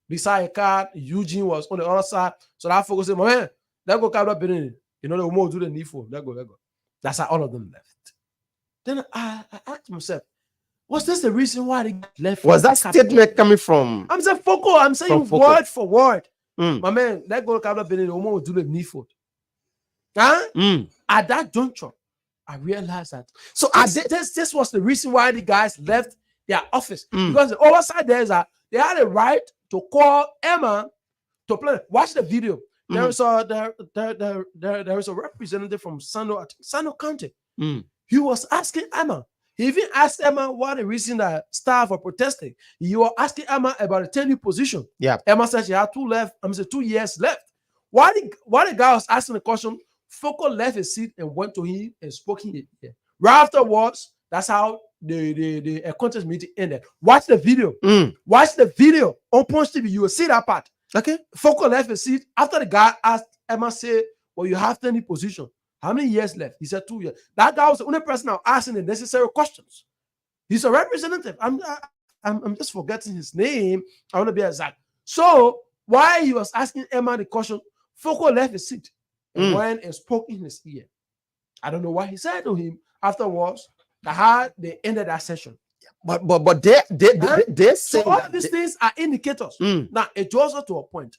beside a car. Eugene was on the other side. So that focus said, man, let go Kabla Benin. The more do the need for. Let go. That's how all of them left. Then I asked myself, was this the reason why they left? Was that statement coming from? I'm saying Foko. I'm saying word for word. My man, let go Kabla Benin. The more do the need for. At that juncture, I realized that. So this was the reason why the guys left their office. Because the oversight there is that they had a right to call Emma to play. Watch the video. There is a representative from Sano County. He was asking Emma. He even asked Emma what the reason that staff were protesting. He was asking Emma about a tenure position. Yeah. Emma said she had 2 years left. While the guy was asking the question, Foko left his seat and went to him and spoke in his ear. Right afterwards, that's how the contest meeting ended. Watch the video. Watch the video on Punch TV. You will see that part. Okay. Foko left his seat after the guy asked Emma, say, well, you have 10 position. How many years left? He said 2 years. That guy was the only person now asking the necessary questions. He's a representative. I'm just forgetting his name. I want to be exact. So while he was asking Emma the question, Foko left his seat and went and spoke in his ear. I don't know what he said to him afterwards. They ended that session. But they say so all these things are indicators. Now it also to a point.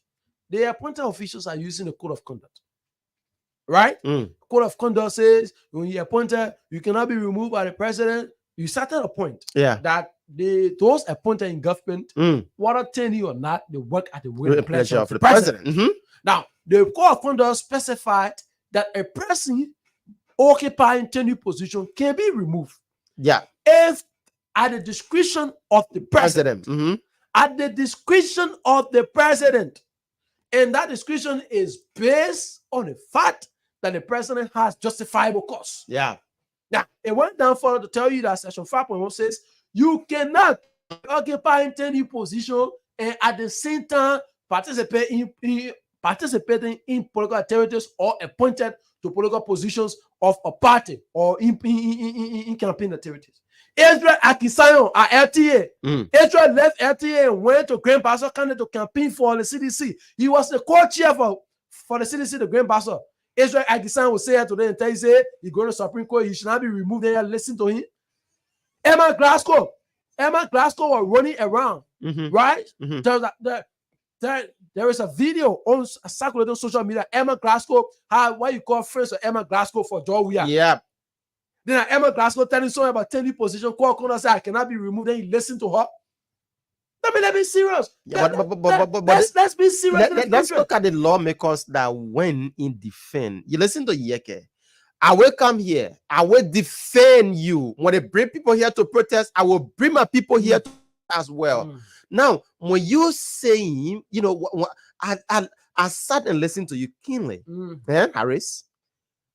The appointed officials are using the code of conduct. Right? Code of conduct says when you're appointed, you cannot be removed by the president. You started a point that those appointed in government, whether tenure or not, they work at the will and pleasure of the president. Now, the code of conduct specified that a person occupying tenure position can be removed. Yeah. If at the discretion of the president. At the discretion of the president. And that discretion is based on the fact that the president has justifiable cause. Yeah. Now, it went down further to tell you that Section 5.1 says you cannot occupy any position and at the same time participating in political activities or appointed to political positions of a party or in campaign activities. Israel Akisayon at LTA. Israel left LTA and went to Grand Bassa County to campaign for the CDC. He was the co-chair for the CDC, the Grand Bassa. Israel Akisayon will say here today and tell you, say, he's going to Supreme Court, he should not be removed. Then you listen to him. Emma Glasgow was running around, right? There is a video on circulating social media. Emma Glasgow, what you call friends of Emma Glasgow for Georgia. Yeah. Then Emma Glasgow telling someone about 10 position, call say I cannot be removed. Then you listen to her. Let me be serious. Yeah, let's be serious. Let's look at the lawmakers that went in defense. You listen to Yeke. I will come here. I will defend you. When they bring people here to protest, I will bring my people here as well. Now, when you saying, I sat and listened to you keenly, Harris,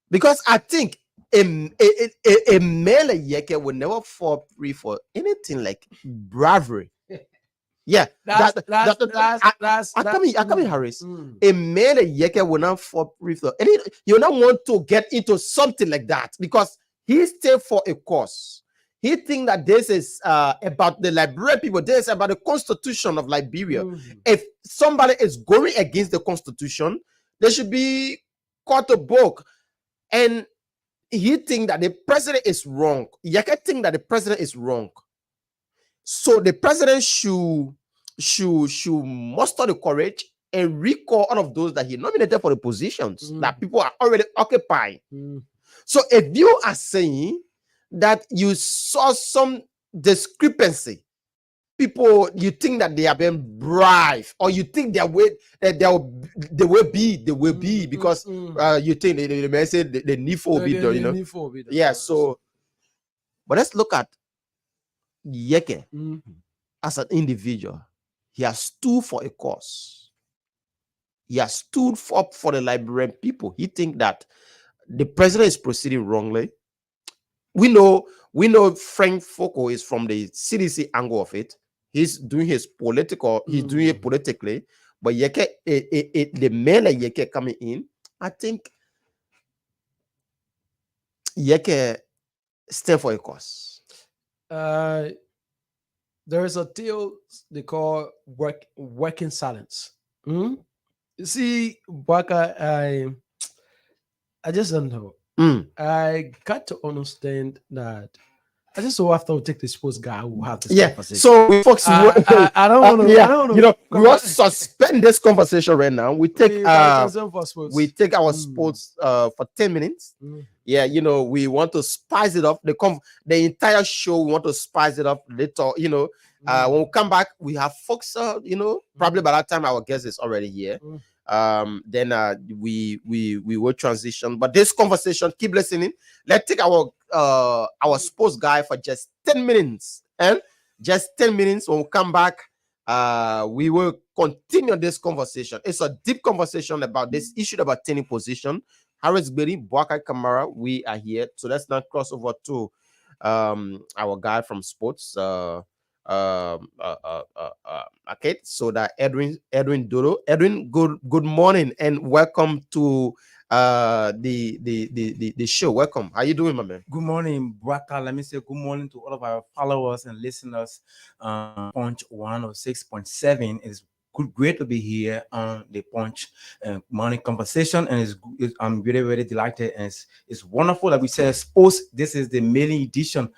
because I think a male Yeke will never fall free for anything like bravery. Yeah, that's coming, Harris. A male Yeke will not fall free for any. You don't want to get into something like that because he stayed for a cause. He think that this is about the Liberian people. This is about the Constitution of Liberia. If somebody is going against the Constitution, they should be caught a book. And he think that the president is wrong. Yeke think that the president is wrong. So the president should muster the courage and recall all of those that he nominated for the positions that people are already occupying. So if you are saying that you saw some discrepancy, people, you think that they have been bribed, or you think they will be because you think they may say the NIFO will be done, Yeah, so but let's look at Yeke as an individual. He has stood for a cause. He has stood up for the Liberian people. He think that the president is proceeding wrongly. We know Frank Foko is from the CDC angle of it. He's doing his political, he's doing it politically. But Yeke, the man like Yeke coming in, I think Yeke stand for a cause. There is a deal they call working silence. You see, Baka, I just don't know. I got to understand that. I just so after we take the sports guy who have this conversation. So we folks, I don't want to. I don't you know, we want to suspend this conversation right now. We take our sports for 10 minutes. Yeah, you know, we want to spice it up. The entire show, we want to spice it up little. You know, when we come back, we have folks. You know, probably by that time our guest is already here. Then we will transition. But this conversation, keep listening. Let's take our sports guy for just 10 minutes. And just 10 minutes. When we come back, we will continue this conversation. It's a deep conversation about this issue about turning position. Harris Berry, Boubacar Kamara, we are here. So let's not cross over to our guy from sports. Okay, so that Edwin Dodo. Edwin, good morning and welcome to the show. Welcome. How you doing, my man? Good morning, Boubacar. Let me say good morning to all of our followers and listeners. Punch 106.7 is great to be here on the Punch morning conversation, and I'm really, really delighted, and it's wonderful that we say sports. This is the maiden edition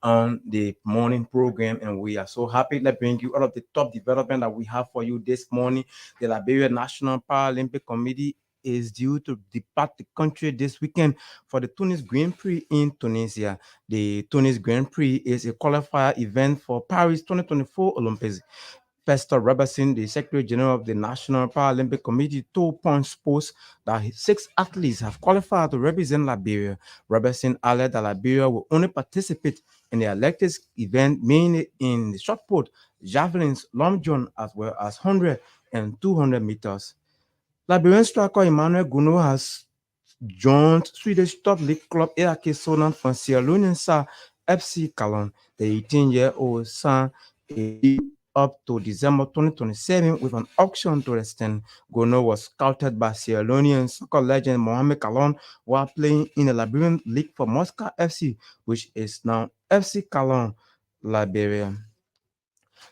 on the morning program, and we are so happy to bring you all of the top development that we have for you this morning. The Liberia National Paralympic Committee is due to depart the country this weekend for the Tunis Grand Prix in Tunisia. The Tunis Grand Prix is a qualifier event for Paris 2024 Olympics. Pastor Robertson, the Secretary General of the National Paralympic Committee, told Punch Sports that 6 athletes have qualified to represent Liberia. Robertson added that Liberia will only participate in the athletics event, mainly in the shot put, javelins, long jump, as well as 100 and 200 meters. Liberian striker Emmanuel Gono has joined Swedish top league club AAK Solna from Sierra Leone FC Cologne. The 18-year-old son up to December 2027 with an auction to extend. Gono was scouted by Sierra Leonean soccer legend Mohamed Kalon while playing in the Liberian League for Moscow FC, which is now FC Cologne, Liberia.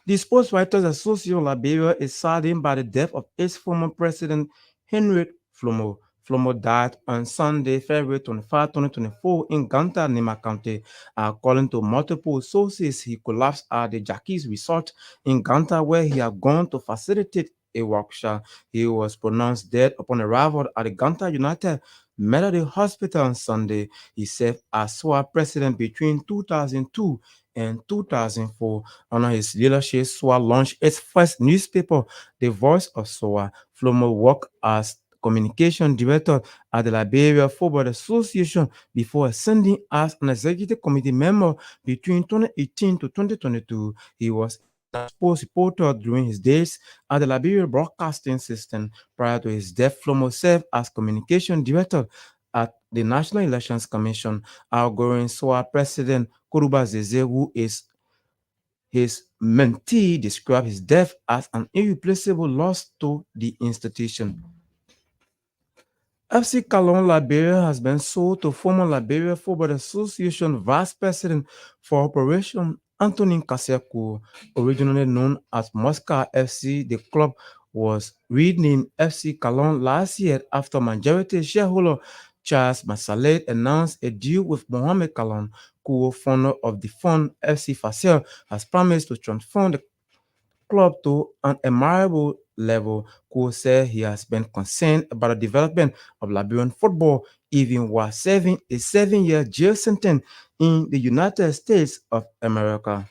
The Sports Writers Association of Liberia is saddened by the death of its former president, Henry Flomo. Flomo died on Sunday, February 25, 2024 in Ganta, Nima County. According to multiple sources, he collapsed at the Jackie's Resort in Ganta, where he had gone to facilitate a workshop. He was pronounced dead upon arrival at the Ganta United Methodist Hospital on Sunday. He served as SWA president between 2002 and 2004. Under his leadership, SWA launched its first newspaper, The Voice of SWA. Flomo worked as communication director at the Liberia Football Association before ascending as an executive committee member between 2018 to 2022. He was a sports reporter during his days at the Liberia Broadcasting System. Prior to his death, Flomo served as communication director at the National Elections Commission. Outgoing SWA president Kuruba Zeze, who is his mentee, described his death as an irreplaceable loss to the institution. FC Cologne Liberia has been sold to former Liberia Football Association Vice President for Operation Antonin Kaseku. Originally known as Moscow FC, the club was renamed FC Cologne last year after majority shareholder Charles Masalet announced a deal with Mohamed Kalon, co-founder of the fund. FC Fasel has promised to transform the club to an admirable level. Ko said he has been concerned about the development of Liberian football, even while serving a 7-year jail sentence in the United States of America.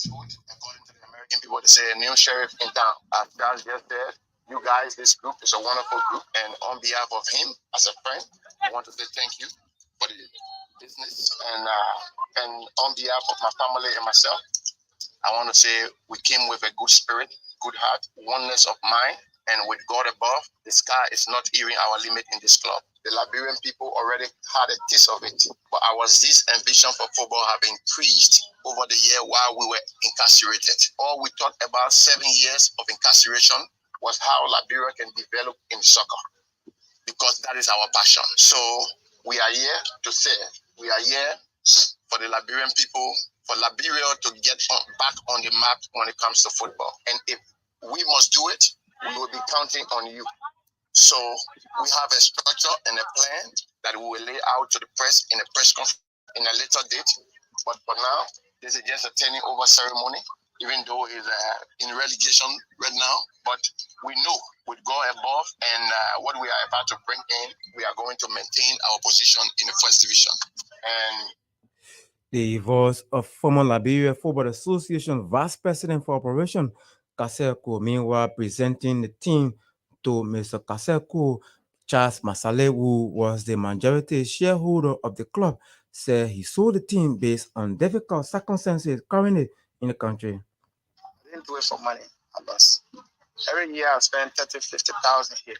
According to the American people, to say a new sheriff in town. As Charles just said, you guys, this group is a wonderful group, and on behalf of him, as a friend, I want to say thank you for the business, and on behalf of my family and myself, I want to say we came with a good spirit, good heart, oneness of mind, and with God above, the sky is not even our limit in this club. The Liberian people already had a taste of it, but our zest and vision for football have increased over the year while we were incarcerated. All we thought about 7 years of incarceration was how Liberia can develop in soccer, because that is our passion. So we are here to serve. We are here for the Liberian people, for Liberia to get back on the map when it comes to football. And if we must do it, we will be counting on you. So we have a structure and a plan that we will lay out to the press in a press conference in a later date. But for now, this is just a turning over ceremony, even though it's in relegation right now. But we know with God above and what we are about to bring in, we are going to maintain our position in the first division. And the voice of former Liberia Football Association Vice President for Operation Kaseko, meanwhile presenting the team to Mr. Kaseko. Charles Masale, who was the majority shareholder of the club, said he sold the team based on difficult circumstances currently in the country. I didn't do it for money, Abbas. Every year I spend 50,000 here.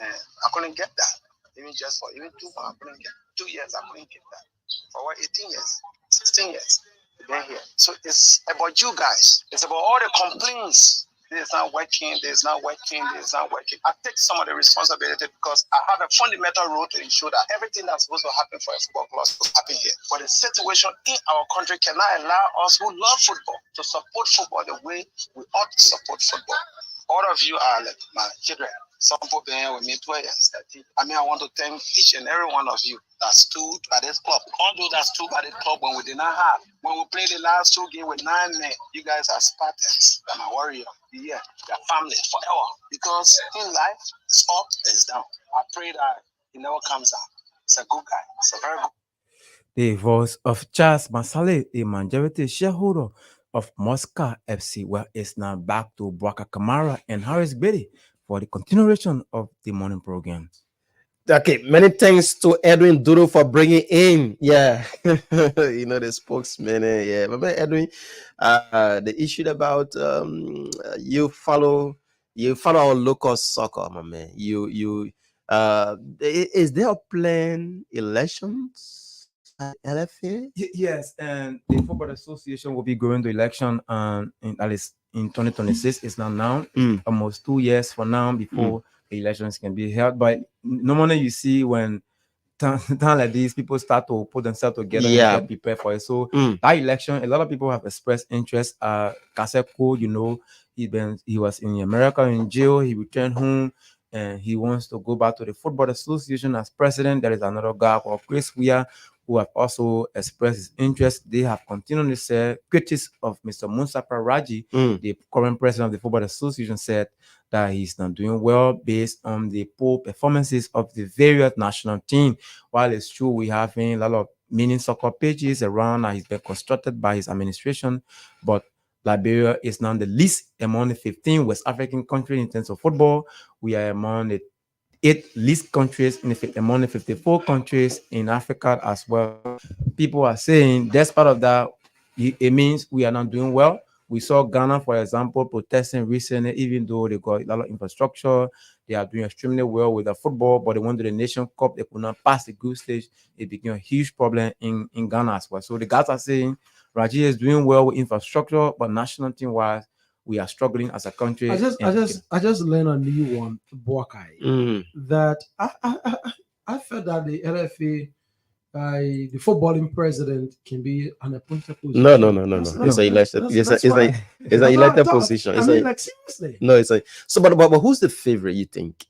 And I couldn't get that. Even 2 months, I couldn't get 2 years, I couldn't get that. For what, 18 years, 16 years, been here. So it's about you guys. It's about all the complaints. This is not working, this is not working, this is not working. I take some of the responsibility because I have a fundamental role to ensure that everything that's supposed to happen for a football club will happen here. But the situation in our country cannot allow us who love football to support football the way we ought to support football. All of you are like my children. Some people been here with me 12 years. I want to thank each and every one of you that stood by this club. All those that stood by this club when we did not have. When we played the last 2 games with 9 men, you guys are Spartans. I'm a warrior. Yeah, your family forever. Because in life, it's up, it's down. I pray that it never comes down. It's a good guy. It's a very good. The voice of Charles Masale, a majority shareholder of Moscow FC, well, is now back to Bwaka Kamara and Harris Betty for the continuation of the morning program. Okay, many thanks to Edwin Duro for bringing in, the spokesman. But Edwin, the issue about you follow our local soccer, my man. Is there a planned elections at LFA? Yes, and the Football Association will be going to election at least in 2026. It's now almost 2 years from now before the elections can be held. But normally you see when time like this, people start to put themselves together and get prepared for it. So that election, a lot of people have expressed interest. Kaseko, he was in America in jail. He returned home and he wants to go back to the Football Association as president. There is another guy called Chris Weah who have also expressed his interest. They have continued to say critics of Mr. Munsapra Raji, the current president of the Football Association, said that he's not doing well based on the poor performances of the various national teams. While it's true we have a lot of mini soccer pitches around and he's been constructed by his administration, but Liberia is now the least among the 15 West African countries in terms of football. We are among the 8 least countries among the 54 countries in Africa as well. People are saying, despite of that, it means we are not doing well. We saw Ghana, for example, protesting recently, even though they got a lot of infrastructure. They are doing extremely well with the football, but they went to the Nation Cup. They could not pass the group stage. It became a huge problem in Ghana as well. So the guys are saying Raji is doing well with infrastructure, but national team-wise, we are struggling as a country. I just learned a new one, Boakai, that I felt that the LFA, the footballing president can be an appointed position. No. It's an elected. It's an elected position. Seriously. No, it's so. But who's the favorite? You think?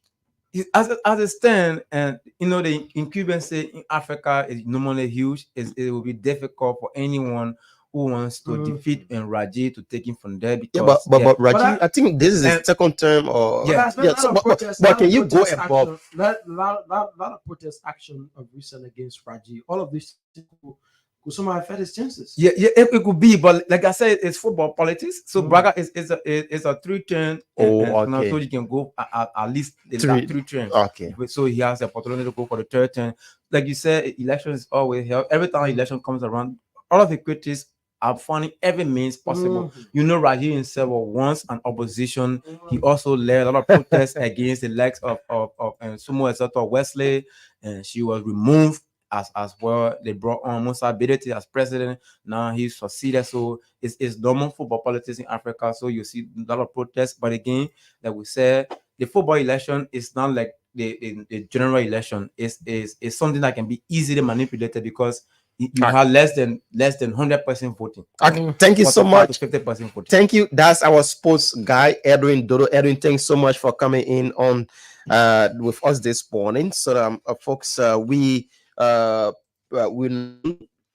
As it stands, and the incumbency in Africa is normally huge. It will be difficult for anyone who wants to defeat Raji to take him from there. Because, but Raji, I think this is his second term. But can you go above? A lot of protest action of recent against Raji. All of these people could somehow affect his chances. Yeah, it could be, but like I said, it's football politics. So Braga is a 3-turn. Okay. So you can go at least 3 turns. Okay. So he has the opportunity to go for the 3rd turn. Like you said, election is always held. Every time election comes around, all of the critics are finding every means possible. Raji himself was once an opposition. He also led a lot of protests against the likes of Sumo Esoto Wesley, and she was removed as well. They brought on Musa Bedete as president. Now he succeeded. So it's normal football politics in Africa. So you see a lot of protests. But again, like we said, the football election is not like the general election. Is something that can be easily manipulated because you have less than 100% voting. Okay, thank you so much. 50% voting. Thank you. That's our sports guy, Edwin Dodo. Edwin, thanks so much for coming in on with us this morning. So, folks, we're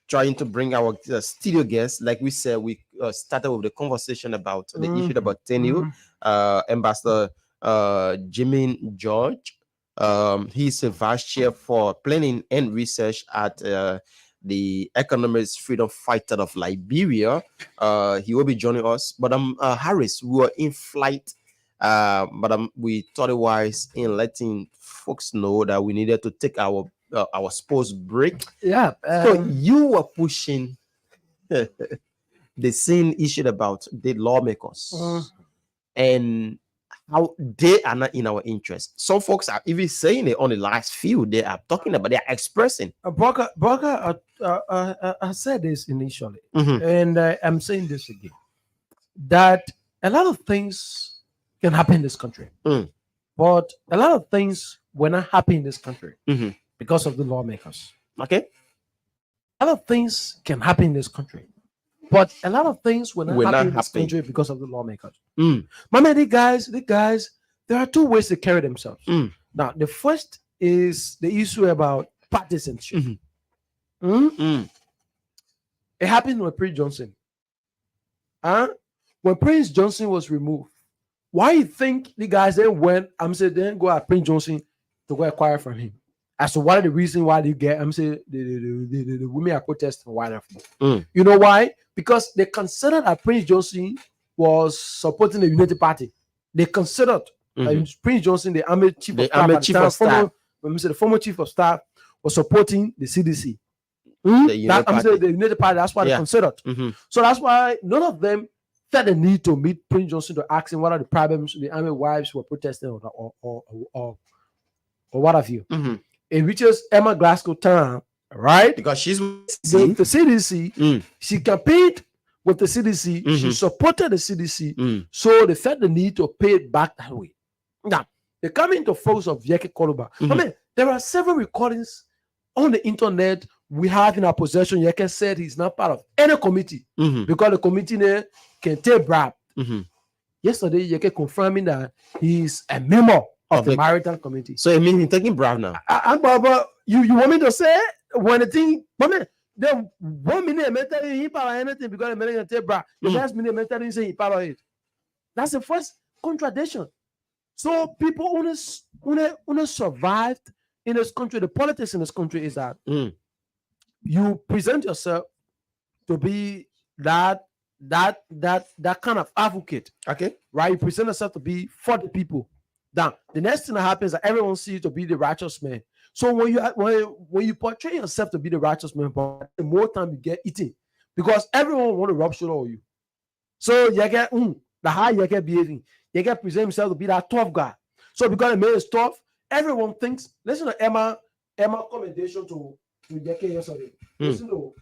trying to bring our studio guests. Like we said, we started with the conversation about the issue about tenure. Ambassador Jimmy George. He's a vice chair for planning and research at the Economic Freedom Fighter of Liberia. He will be joining us. But Harris, we were in flight, but we thought it wise in letting folks know that we needed to take our sports break. Yeah. So you were pushing the same issue about the lawmakers and how they are not in our interest. Some folks are even saying it on the last few. They are talking about, they are expressing. Broker, I said this initially, and I'm saying this again, that a lot of things can happen in this country, but a lot of things were not happy in this country because of the lawmakers. Okay, a lot of things can happen in this country, but a lot of things were not happy in this country because of the lawmakers. My man, the guys, there are two ways to carry themselves. Now, the first is the issue about partisanship. It happened with Prince Johnson. When Prince Johnson was removed, why you think the guys then went, then go at Prince Johnson to go acquire from him? As to what are the reason why they get, the women are protesting why not? You know why? Because they considered that Prince Johnson was supporting the Unity Party. They considered Prince Johnson, the army chief of staff, the former chief of staff, was supporting the CDC. The Unity Party. That's why they considered. So that's why none of them felt the need to meet Prince Johnson to ask him what are the problems the army wives were protesting or what have you. It reaches Emma Glasgow town, right? Because she's the CDC. She campaigned with the CDC. She supported the CDC. So they felt the need to pay it back that way. Now, they come into force of Yeke Koluba. I mean, there are several recordings on the internet we have in our possession. Yeke said he's not part of any committee because the committee there can take bribe. Yesterday, Yeke confirming that he's a member of the maritime committee. So it means he's taking bribe now. But you want me to say when the thing, then 1 minute mentally he part of anything because the man take bribe. The last minute mentally say he part of it. That's the first contradiction. So people only survived in this country. The politics in this country is that you present yourself to be that kind of advocate. Okay, right? You present yourself to be for the people. Now, the next thing that happens is that everyone sees you to be the righteous man. So when you portray yourself to be the righteous man, but the more time you get eaten, because everyone want to rub shoulder on you. So you get the high you get behaving, you get present himself to be that tough guy. So because the man is tough, everyone thinks. Listen to Emma commendation to Yeke yesterday. Listen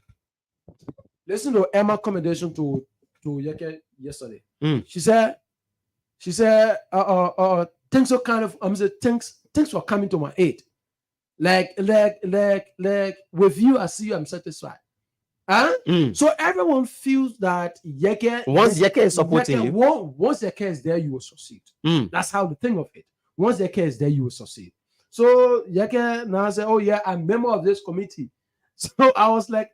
to Emma commendation to Yeke yesterday. She said, thanks for kind of thanks for coming to my aid. Like with you, I see you, I'm satisfied. So everyone feels that Yeke, once Yeke is supporting you, once Yeke is there, you will succeed. That's how the thing of it. Once Yeke is there, you will succeed. So Yeke now say, oh yeah, I'm a member of this committee. So I was like,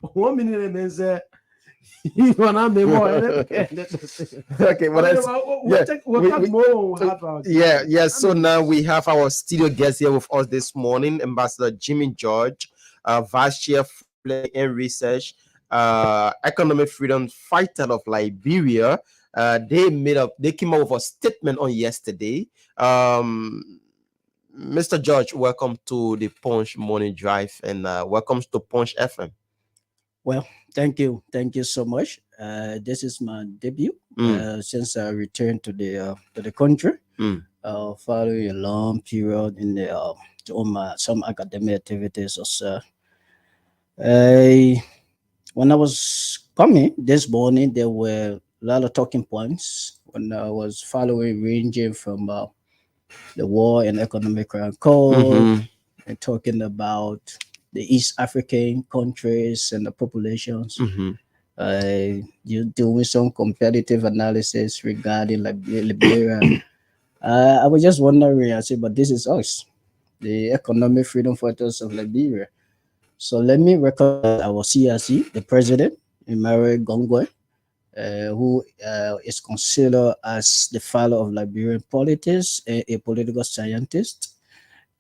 1 minute and then say, you are not member. Okay, well, so now we have our studio guest here with us this morning, Ambassador Jimmy George, Vice Chair and Research, Economic Freedom Fighter of Liberia. They came up with a statement on yesterday. Mr. George, welcome to the Punch Morning Drive and welcome to Punch FM. Well, thank you so much. This is my debut since I returned to the country, following a long period in the to some academic activities also. When I was coming this morning, there were a lot of talking points when I was following, ranging from the war and economic code, and talking about the East African countries and the populations. You doing some competitive analysis regarding Liberia. I was just wondering, I said, but this is us, the Economic Freedom Fighters of Liberia. So let me recognize our CRC, the president, Emmanuel Gongwe, who is considered as the father of Liberian politics, a political scientist.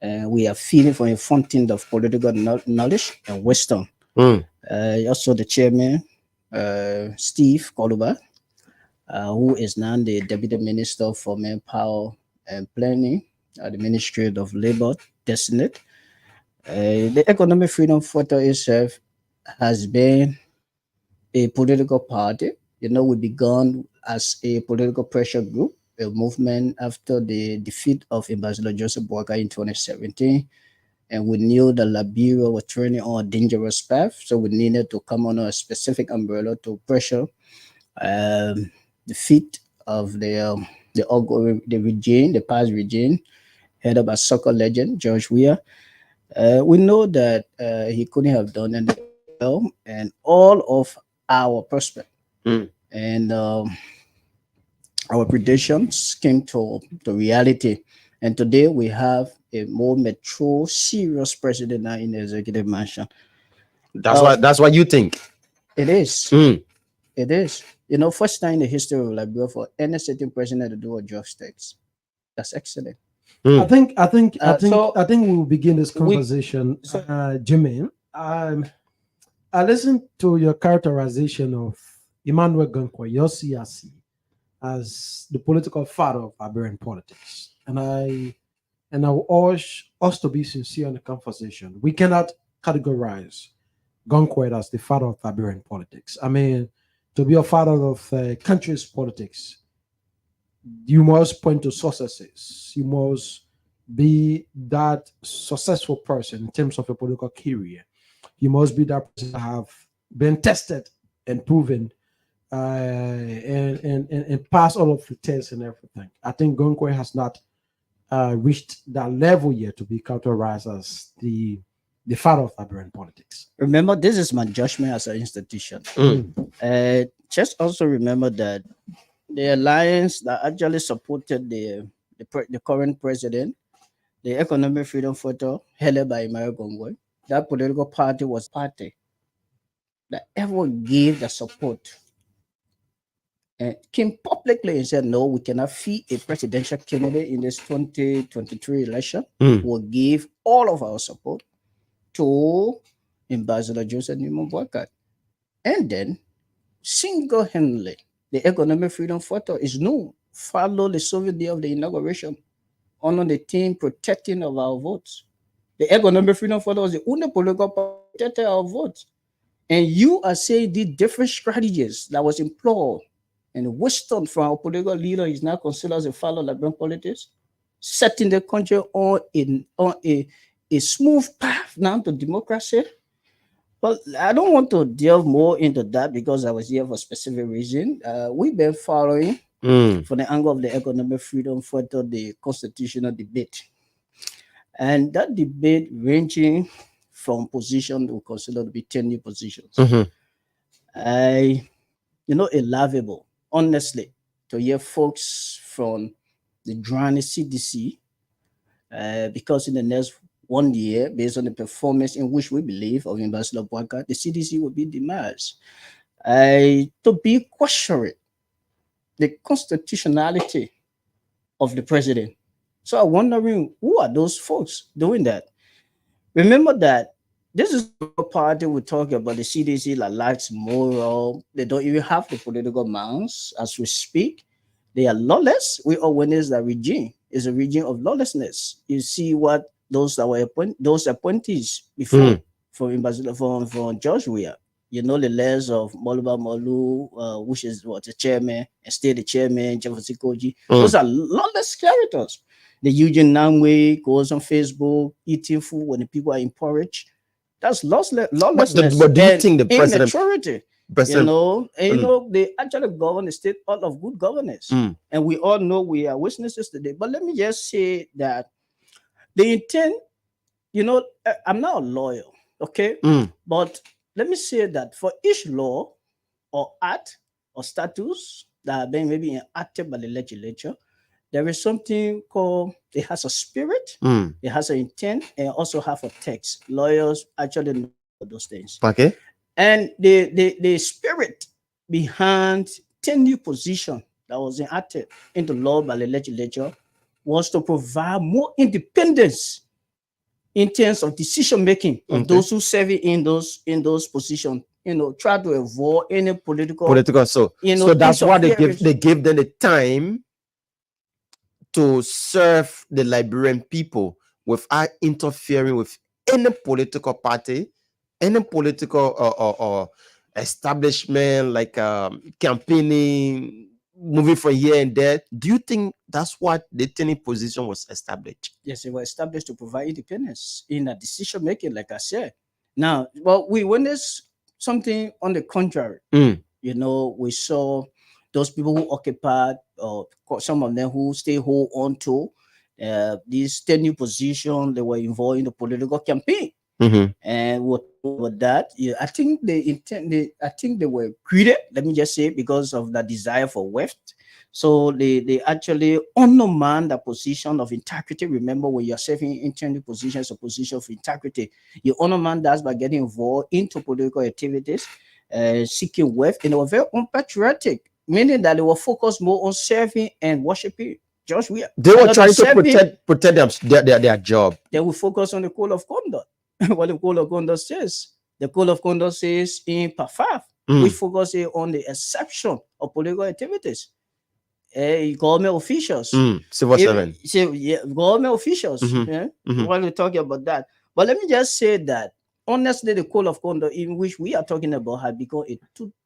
We are feeding from a fountain of political knowledge and wisdom. Also the chairman, Steve Koluba, who is now the Deputy Minister for Manpower and Planning at the Ministry of Labor, Designate. The Economic Freedom Fighter itself has been a political party. You know, we began as a political pressure group, a movement after the defeat of Ambassador Joseph Boakai in 2017. And we knew that Liberia was turning on a dangerous path. So we needed to come under a specific umbrella to pressure the defeat of the regime, the past regime, headed by soccer legend George Weah. We know that he couldn't have done anything well, and all of our prospects and our predictions came to reality. And today we have a more mature, serious president now in the executive mansion. That's what you think. It is. It is. You know, first time in the history of Liberia for any sitting president to do a job stakes. That's excellent. I think So we will begin this conversation, Jimmy. I listened to your characterization of Emmanuel Gongwe, your CRC, as the political father of Liberian politics, and I will urge us to be sincere in the conversation. We cannot categorize Gongwe as the father of Liberian politics. I mean, to be a father of a country's politics, you must point to successes. You must be that successful person in terms of a political career. You must be that person that have been tested and proven and pass all of the tests and everything. I think Gongwe has not reached that level yet to be categorized as the father of Liberian politics. Remember, this is my judgment as an institution. Just also remember that the alliance that actually supported the current president, the Economic Freedom Fighter, headed by Emmanuel Gongwe, that political party was party that ever gave the support and came publicly and said, no, we cannot feed a presidential candidate in this 2023 election. We'll give all of our support to Ambassador Joseph Newman Boakai. And then, single-handedly, the Economic Freedom Fighter is known, follow the Soviet day of the inauguration, on the team protecting of our votes. The Economic Freedom Fighter was the only political party protecting our votes. And you are saying the different strategies that was employed and wisdom from our political leader is now considered as a father of Liberian politics, setting the country on a smooth path now to democracy. Well, I don't want to delve more into that because I was here for a specific reason. We've been following from the angle of the Economic Freedom Fighter, the constitutional debate. And that debate ranging from position we consider to be 10 new positions. Laughable, honestly, to hear folks from the drowning CDC, because in the next 1 year, based on the performance in which we believe of Ambassador Boakai, the CDC will be demised. To be questioning the constitutionality of the president. So I'm wondering, who are those folks doing that? Remember that this is a party we talk about, the CDC that lacks moral. They don't even have the political minds as we speak. They are lawless. We all witness that regime is a regime of lawlessness. You see what those that were those appointees before from George Weah. You know the layers of Moluba Molu, which is the chairman, and still the chairman, Jefferson Koji. Those are lawless characters. The Eugene Namwe goes on Facebook eating food when the people are in porridge. That's lawlessness. But do you think the president, immaturity? You know, they actually govern the state out of good governance. And we all know we are witnesses today. But let me just say that the intent, you know, I'm not a lawyer, okay? But let me say that for each law or act or statutes that have been maybe enacted by the legislature, there is something called, it has a spirit, it has an intent, and also have a text. Lawyers actually know those things. Okay. And the spirit behind 10 new positions that was enacted into law by the legislature was to provide more independence in terms of decision making of those who serve in those positions. You know, try to avoid any political. So, so that's why they give them the time to serve the Liberian people without interfering with any political party, any political or establishment, like campaigning, moving from here and there. Do you think that's what the 10 position was established? Yes, it was established to provide independence in a decision making, like I said. Now, well, we witnessed something on the contrary. You know, we saw those people who occupied, some of them who hold on to these 10 new positions. They were involved in the political campaign. And what that, I think I think they were greedy, let me just say, because of the desire for wealth. So they actually undermine the position of integrity. Remember, when you're serving in 10 positions, a position of integrity, you undermine that by getting involved into political activities, seeking wealth, and they were very unpatriotic, meaning that they were focused more on serving and worshiping. They were trying to protect their job. They will focus on the code of conduct. What the code of conduct says. The code of conduct says in part 5, we focus on the exception of political activities. Government officials, civil servant. Government officials. While we're talking about that, but let me just say that honestly, the code of conduct in which we are talking about has become a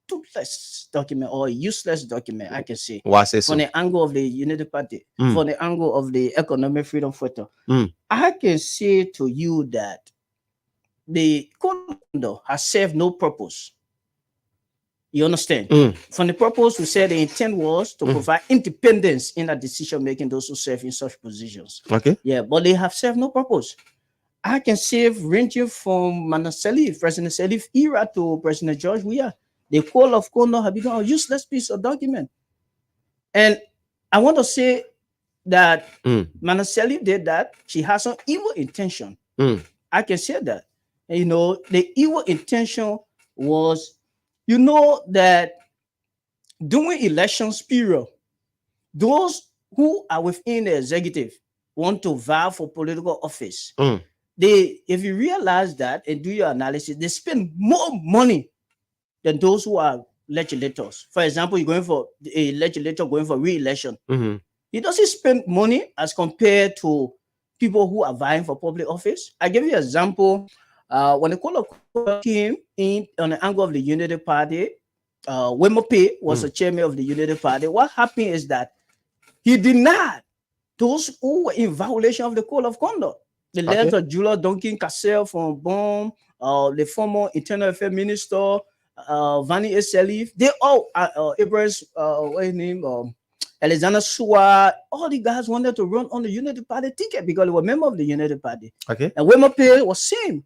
toothless document or a useless document. I can say from the angle of the Unity Party, from the angle of the Economic Freedom Fighter. I can say to you that the code of conduct has served no purpose. You understand? From the purpose, we said the intent was to provide independence in the decision making those who serve in such positions. Okay. Yeah, but they have served no purpose. I can say ranging from President Salif era to President George Weah, the code of conduct has become a useless piece of document. And I want to say that Salif did that. She has some evil intention. I can say that. You know, the evil intention was, you know, that during elections period, those who are within the executive want to vie for political office. If you realize that and do your analysis, they spend more money than those who are legislators. For example, you're going for a legislator going for re-election. He doesn't spend money as compared to people who are vying for public office. I give you an example. When the call of conduct came in on the angle of the Unity Party, Wemope was the chairman of the Unity Party. What happened is that he denied those who were in violation of the code of conduct. The letter of Julia Duncan Cassell from BOM, the former Internal Affairs Minister, Vani Salif, they all, Abrams, what's his name, Alexander Suwa, all the guys wanted to run on the Unity Party ticket because they were members of the Unity Party. And Wemope was saying,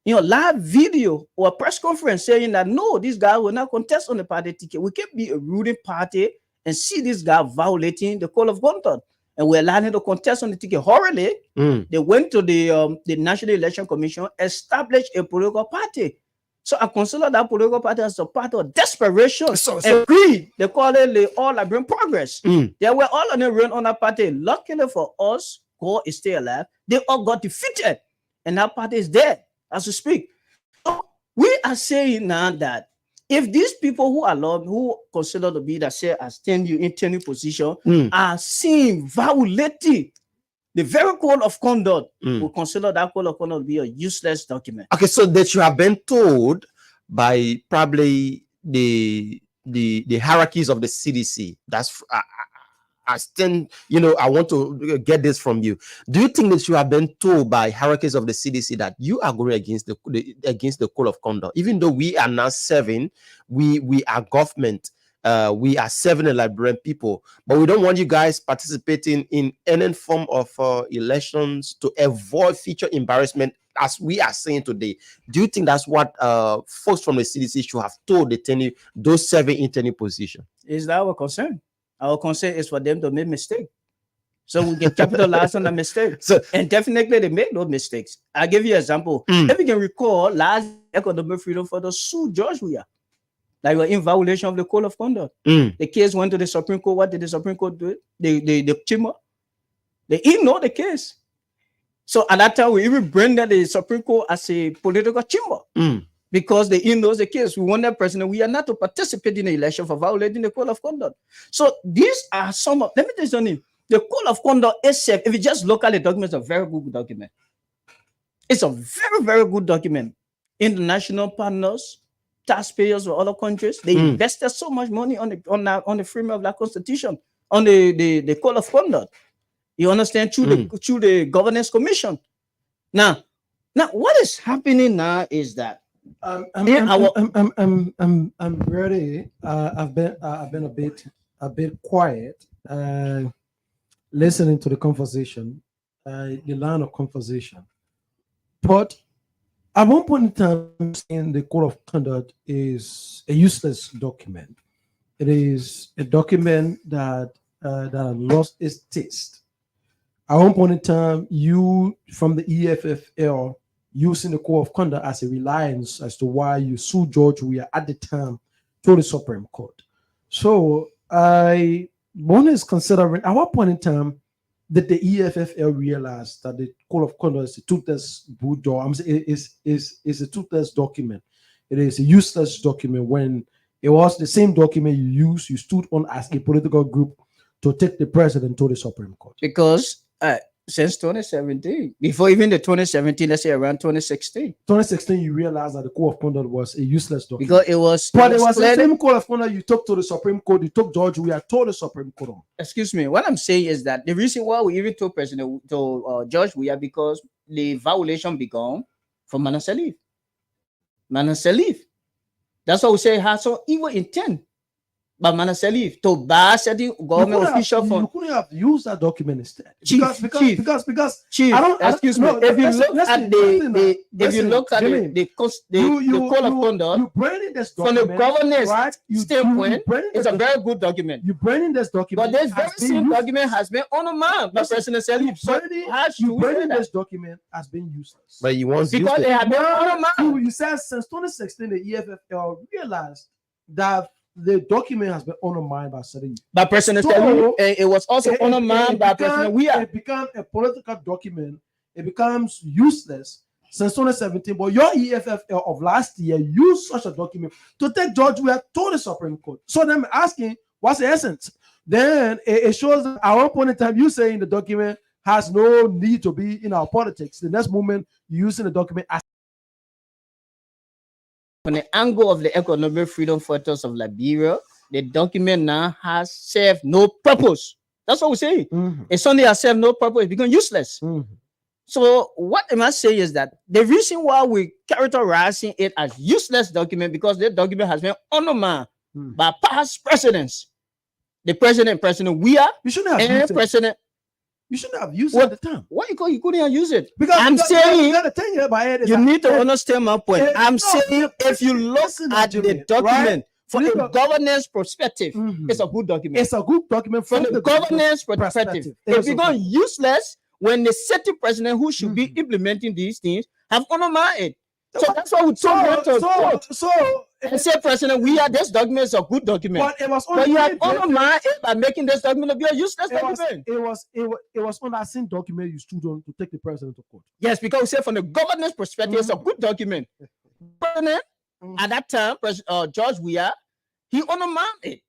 you know, live video or a press conference saying that no, this guy will not contest on the party ticket. We can't be a ruling party and see this guy violating the code of conduct. And we're allowing him to contest on the ticket. Horribly, they went to the National Election Commission, established a political party. So I consider that political party as a part of desperation and greed. They call it the All Liberian Progress. They were all on the run on that party. Luckily for us, God is still alive. They all got defeated, and that party is dead as we speak. So we are saying now that if these people who are loved, who consider to be that say as 10 in 10 position are seen violating the very code of conduct, we consider that code of conduct to be a useless document. Okay, so that you have been told by probably the hierarchies of the CDC. That's stand, I want to get this from you. Do you think that you have been told by hierarchies of the CDC that you are going against the code of conduct, even though we are now serving, we are government, we are serving the Liberian people, but we don't want you guys participating in any form of elections to avoid future embarrassment, as we are saying today? Do you think that's what folks from the CDC should have told those serving in any position? Is that our concern? Our concern is for them to make mistakes, so we can capitalize on the mistakes. And definitely they make no mistakes. I'll give you an example. If you can recall, last Economic Freedom Fighter sued George Weah, like in violation of the code of conduct. The case went to the Supreme Court. What did the Supreme Court do? The chamber, they ignored the case. So at that time, we even branded the Supreme Court as a political chamber. Because they ignored the case. We want that President Weah not to participate in the election for violating the code of conduct. So these are some of, let me tell you something. The code of conduct itself, if you just look at the document, it's a very good document. It's a very, very good document. International partners, taxpayers of other countries, they invested so much money on the framework of that constitution, on the code of conduct. You understand? Through the governance commission. Now what is happening now is that I'm ready. I've been a bit quiet, listening to the conversation, the line of conversation. But at one point in time, saying the code of conduct is a useless document. It is a document that lost its taste. At one point in time, you from the EFFL using the code of conduct as a reliance as to why you sued George Weah at the time to the Supreme Court. So one is considering at what point in time did the EFFL realize that the code of conduct is a toothless bulldog? Is a toothless document. It is a useless document when it was the same document you stood on as a political group to take the president to the Supreme Court. Because since 2017, before even the 2017, let's say around 2016. 2016, you realized that the code of conduct was a useless document. Because it was the same code of conduct you took to the Supreme Court, you took George Weah to the Supreme Court on. Excuse me, what I'm saying is that the reason why we even took George Weah, because the violation began from Manasseh Leaf. That's why we say it has some evil intent. But Manasseh Leaf to buy certain government official you couldn't have used that document instead. Chief, Excuse me. If you look at the code of conduct from the governance standpoint, it's a very good document. You bringing this document, but this very same document has been undermined by President Salif. So you bringing this document has been useless. But you want because they have been undermined. You said since 2016 the EFFL realized that the document has been undermined by Sadiq. By President Salif, it was also undermined by President Weah. It became a political document. It becomes useless since 2017. But your EFFL of last year used such a document to take George Weah to the Supreme Court. So then I'm asking, what's the essence? Then it shows that at one point in time, you saying the document has no need to be in our politics. The next moment, you're using the document as from the angle of the economic freedom fighters of Liberia, the document now has served no purpose. That's what we say. It's something that served no purpose. It becomes useless. So what I must say is that the reason why we characterizing it as useless document because the document has been undermined by past presidents. The President Weah, you shouldn't have and President. You shouldn't have used it at the time. Why you couldn't have used it? Because I'm saying you need to understand my point. I'm saying if you look at the document from the governance perspective, it's a good document. It's a good document from the governance perspective. It becomes useless when the sitting president who should be implementing these things have undermined it. So that's why we told them to and say, President, this document is a good document. But you have undermined it by making this document to be a useless document. It was on that same document you stood on to take the president to court. Yes, because we say from the governance perspective, it's a good document. President, at that time, George Weah, he undermined it.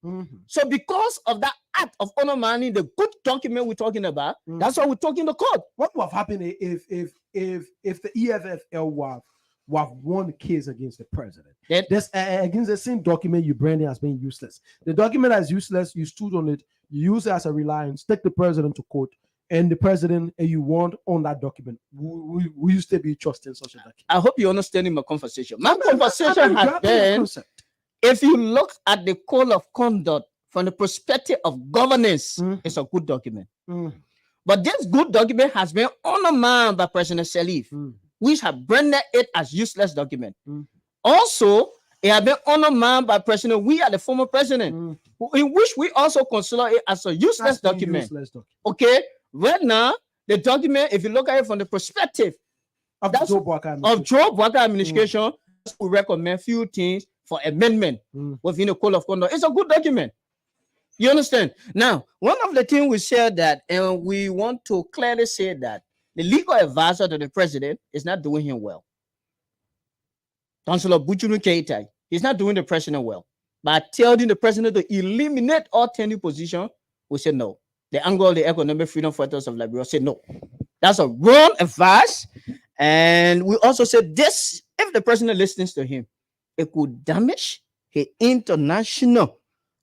So because of that act of undermining the good document we're talking about, that's why we're talking the court. What would have happened if the EFFL have won the case against the president? This against the same document you branded as being useless. The document as useless, you stood on it You use it as a reliance. Take the president to court, and the president and you want on that document. Will you still be trusting such a document? I hope you're understanding my conversation. My conversation has been, if you look at the code of conduct from the perspective of governance, it's a good document. But this good document has been undermined by President Sirleaf, which have branded it as useless document. Also, it has been undermined by President Weah, the former president, in which we also consider it as a useless document. Okay, right now, the document, if you look at it from the perspective of Joe Boakai administration, we recommend few things for amendment within the code of conduct. It's a good document. You understand? Now, one of the things we said that, and we want to clearly say that the legal advisor to the president is not doing him well. Councillor Buchunu Keita, he's not doing the president well. By telling the president to eliminate all tenure position, we say no. The angle of the Economic Freedom Fighters of Liberia said no. That's a wrong advice. And we also said this, if the president listens to him, it could damage his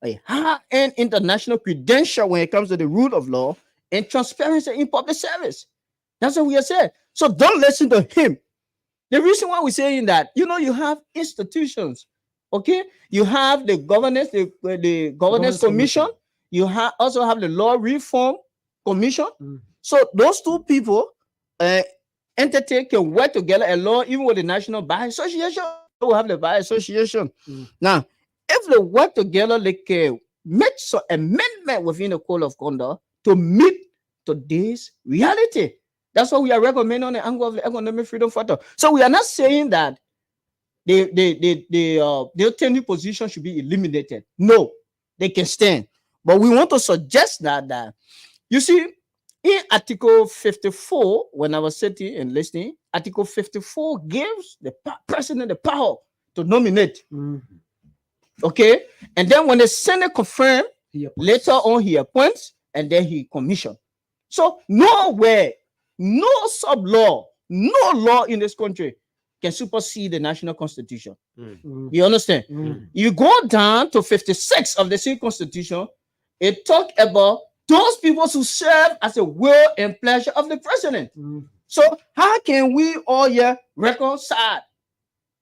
a high-end international credential when it comes to the rule of law and transparency in public service. That's what we have said. So don't listen to him. The reason why we're saying that, you have institutions, okay? You have the governance, the governance commission. You also have the law reform commission. So those two people, entity can work together along, even with the National Bar Association. We have the Bar Association. Now, if they work together, they can make some amendment within the code of conduct to meet today's reality. That's what we are recommending on the angle of the Economic Freedom Factor. So we are not saying that the tenure position should be eliminated. No, they can stand. But we want to suggest that you see, in Article 54, when I was sitting and listening, Article 54 gives the president the power to nominate. Okay, and then when the Senate confirms, later on he appoints and then he commissions. So nowhere, no sub-law, no law in this country can supersede the national constitution. You understand? You go down to 56 of the same constitution, it talks about those people who serve as a will and pleasure of the president. So how can we all here reconcile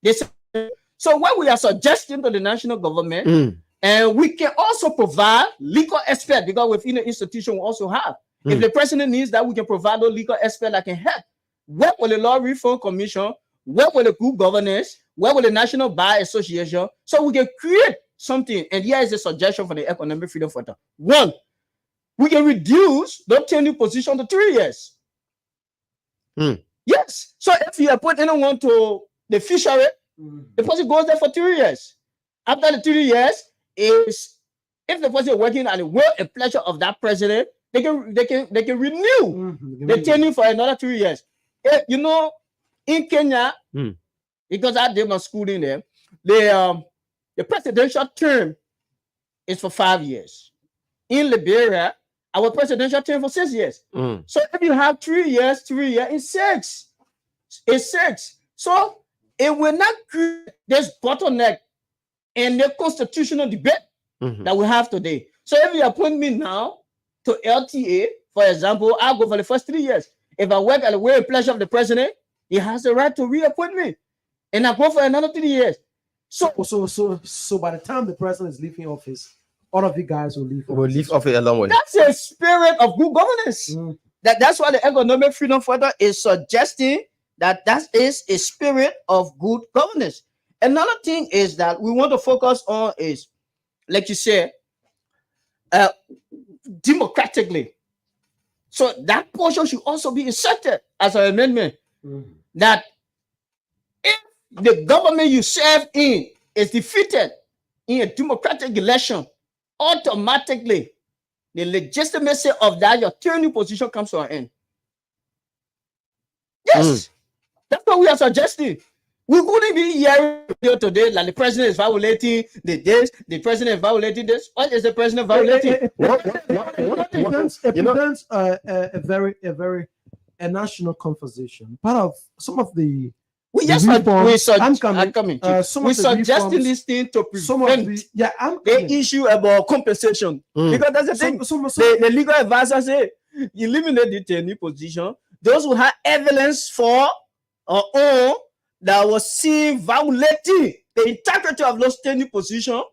this? So what we are suggesting to the national government, and we can also provide legal experts, because within the institution we also have. If the president needs that, we can provide those legal experts that can help. Work with the Law Reform Commission, work with the good governance, work with the National Bar Association, so we can create something. And here is a suggestion for the Economic Freedom Factor. One, we can reduce the tenure position to 3 years. Yes. So if you appoint anyone to the fishery, the person goes there for 3 years. After the 3 years, if the person is working at the will and pleasure of that president, they can renew the tenure for another 3 years. In Kenya, because I did my schooling there, the presidential term is for 5 years. In Liberia, our presidential term for 6 years. So if you have 3 years, it's six. It's six. So it will not create this bottleneck in the constitutional debate that we have today. So if you appoint me now to LTA, for example, I'll go for the first 3 years. If I work at the will and pleasure of the president, he has the right to reappoint me. And I go for another 3 years. So by the time the president is leaving office, all of you guys will leave. We'll leave office along with. That's a spirit of good governance. That's why the Economic Freedom Fighter is suggesting that is a spirit of good governance. Another thing is that we want to focus on is, like you said, democratically. So that portion should also be inserted as an amendment. That if the government you serve in is defeated in a democratic election, automatically the legitimacy of that your tenure position comes to an end. Yes, that's what we are suggesting. We couldn't be here today like the president is violating the president is violating this. What is the president violating? It presents a national conversation. Part of some of the We just I'm coming. coming. Some We of the suggesting reforms- this thing to some of prevent the issue about compensation. Because that's the thing. The legal advisor say eliminate the tenure position. Those who have evidence for or own that was seen violating the integrity of those tenure position,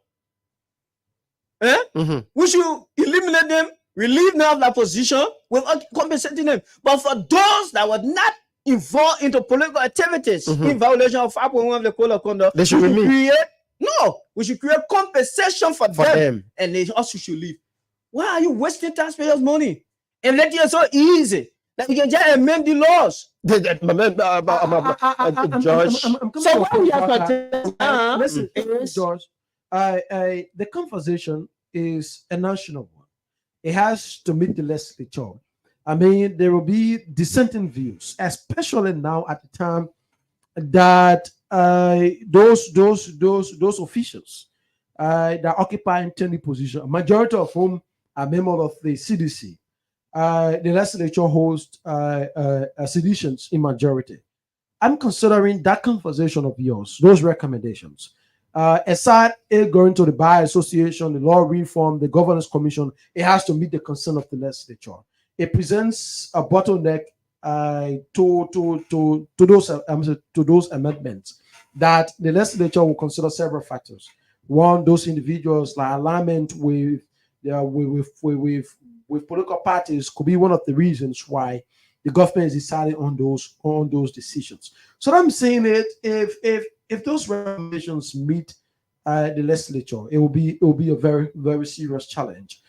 we should eliminate them, relieve them of that position without compensating them. But for those that were not involved into political activities in violation of 5.1 of the Code of Conduct, They should remain. we should create compensation for them, and they also should leave. Why are you wasting taxpayers' money and letting it so easy that we can just amend the laws? George. So why we have to listen, George? The conversation is a national one. It has to meet the legislature. I mean, there will be dissenting views, especially now at the time that those officials that occupy tenure position, a majority of whom are members of the CDC. The legislature hosts seditions in majority. I'm considering that conversation of yours, those recommendations. Aside it going to the Bar Association, the Law Reform, the Governance Commission, it has to meet the concern of the legislature. It presents a bottleneck to those amendments that the legislature will consider several factors. One, those individuals' alignment with political parties could be one of the reasons why the government is deciding on those decisions. So I'm saying that if those recommendations meet the legislature, it will be a very, very serious challenge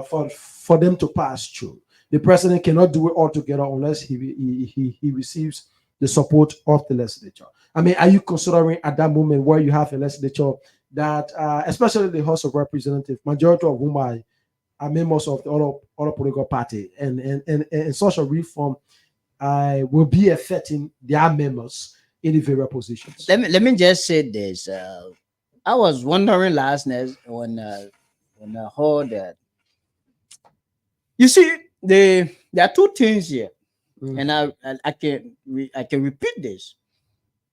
for them to pass through. The president cannot do it altogether unless he receives the support of the legislature. I mean, are you considering at that moment where you have a legislature that, especially the House of Representatives, majority of whom are members of the other political party, and such a reform will be affecting their members in the various positions? Let me just say this. I was wondering last night when I heard that. You see, there are two things here, and I can repeat this.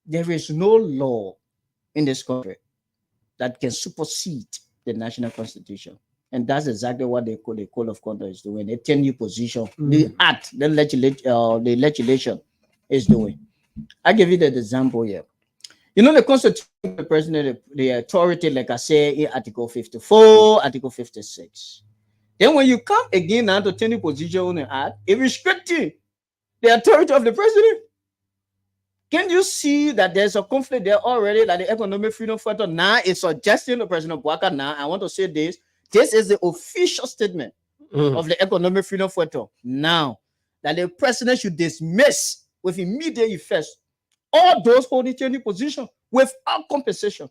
There is no law in this country that can supersede the national constitution, and that's exactly what the Code of Conduct is doing. A tenure position, the legislation is doing. I give you the example here. You know, the Constitution, the president, the authority, like I say, in Article 54, Article 56. Then when you come again now to tenure position on the act, it restricting the authority of the president. Can you see that there's a conflict there already? That the Economic Freedom Fighter now is suggesting to President Bouaka now, I want to say this. This is the official statement of the Economic Freedom Fighter now, that the president should dismiss with immediate effect all those holding tenure position without compensation.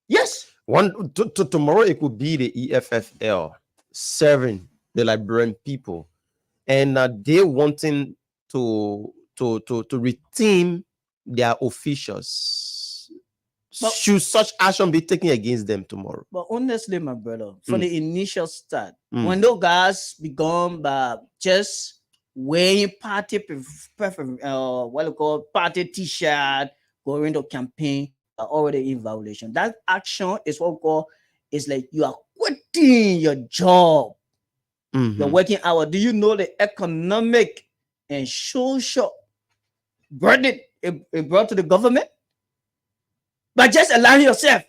Yes. Tomorrow it could be the EFFL serving the Liberian people, and they wanting to retain their officials. Should such action be taken against them tomorrow? But honestly, my brother, for the initial start, when those guys become just wearing party party t-shirt, going to campaign, are already in violation. That action is what we call, is like you are quitting your job, your working hour. Do you know the economic and social burden it brought to the government? But just allowing yourself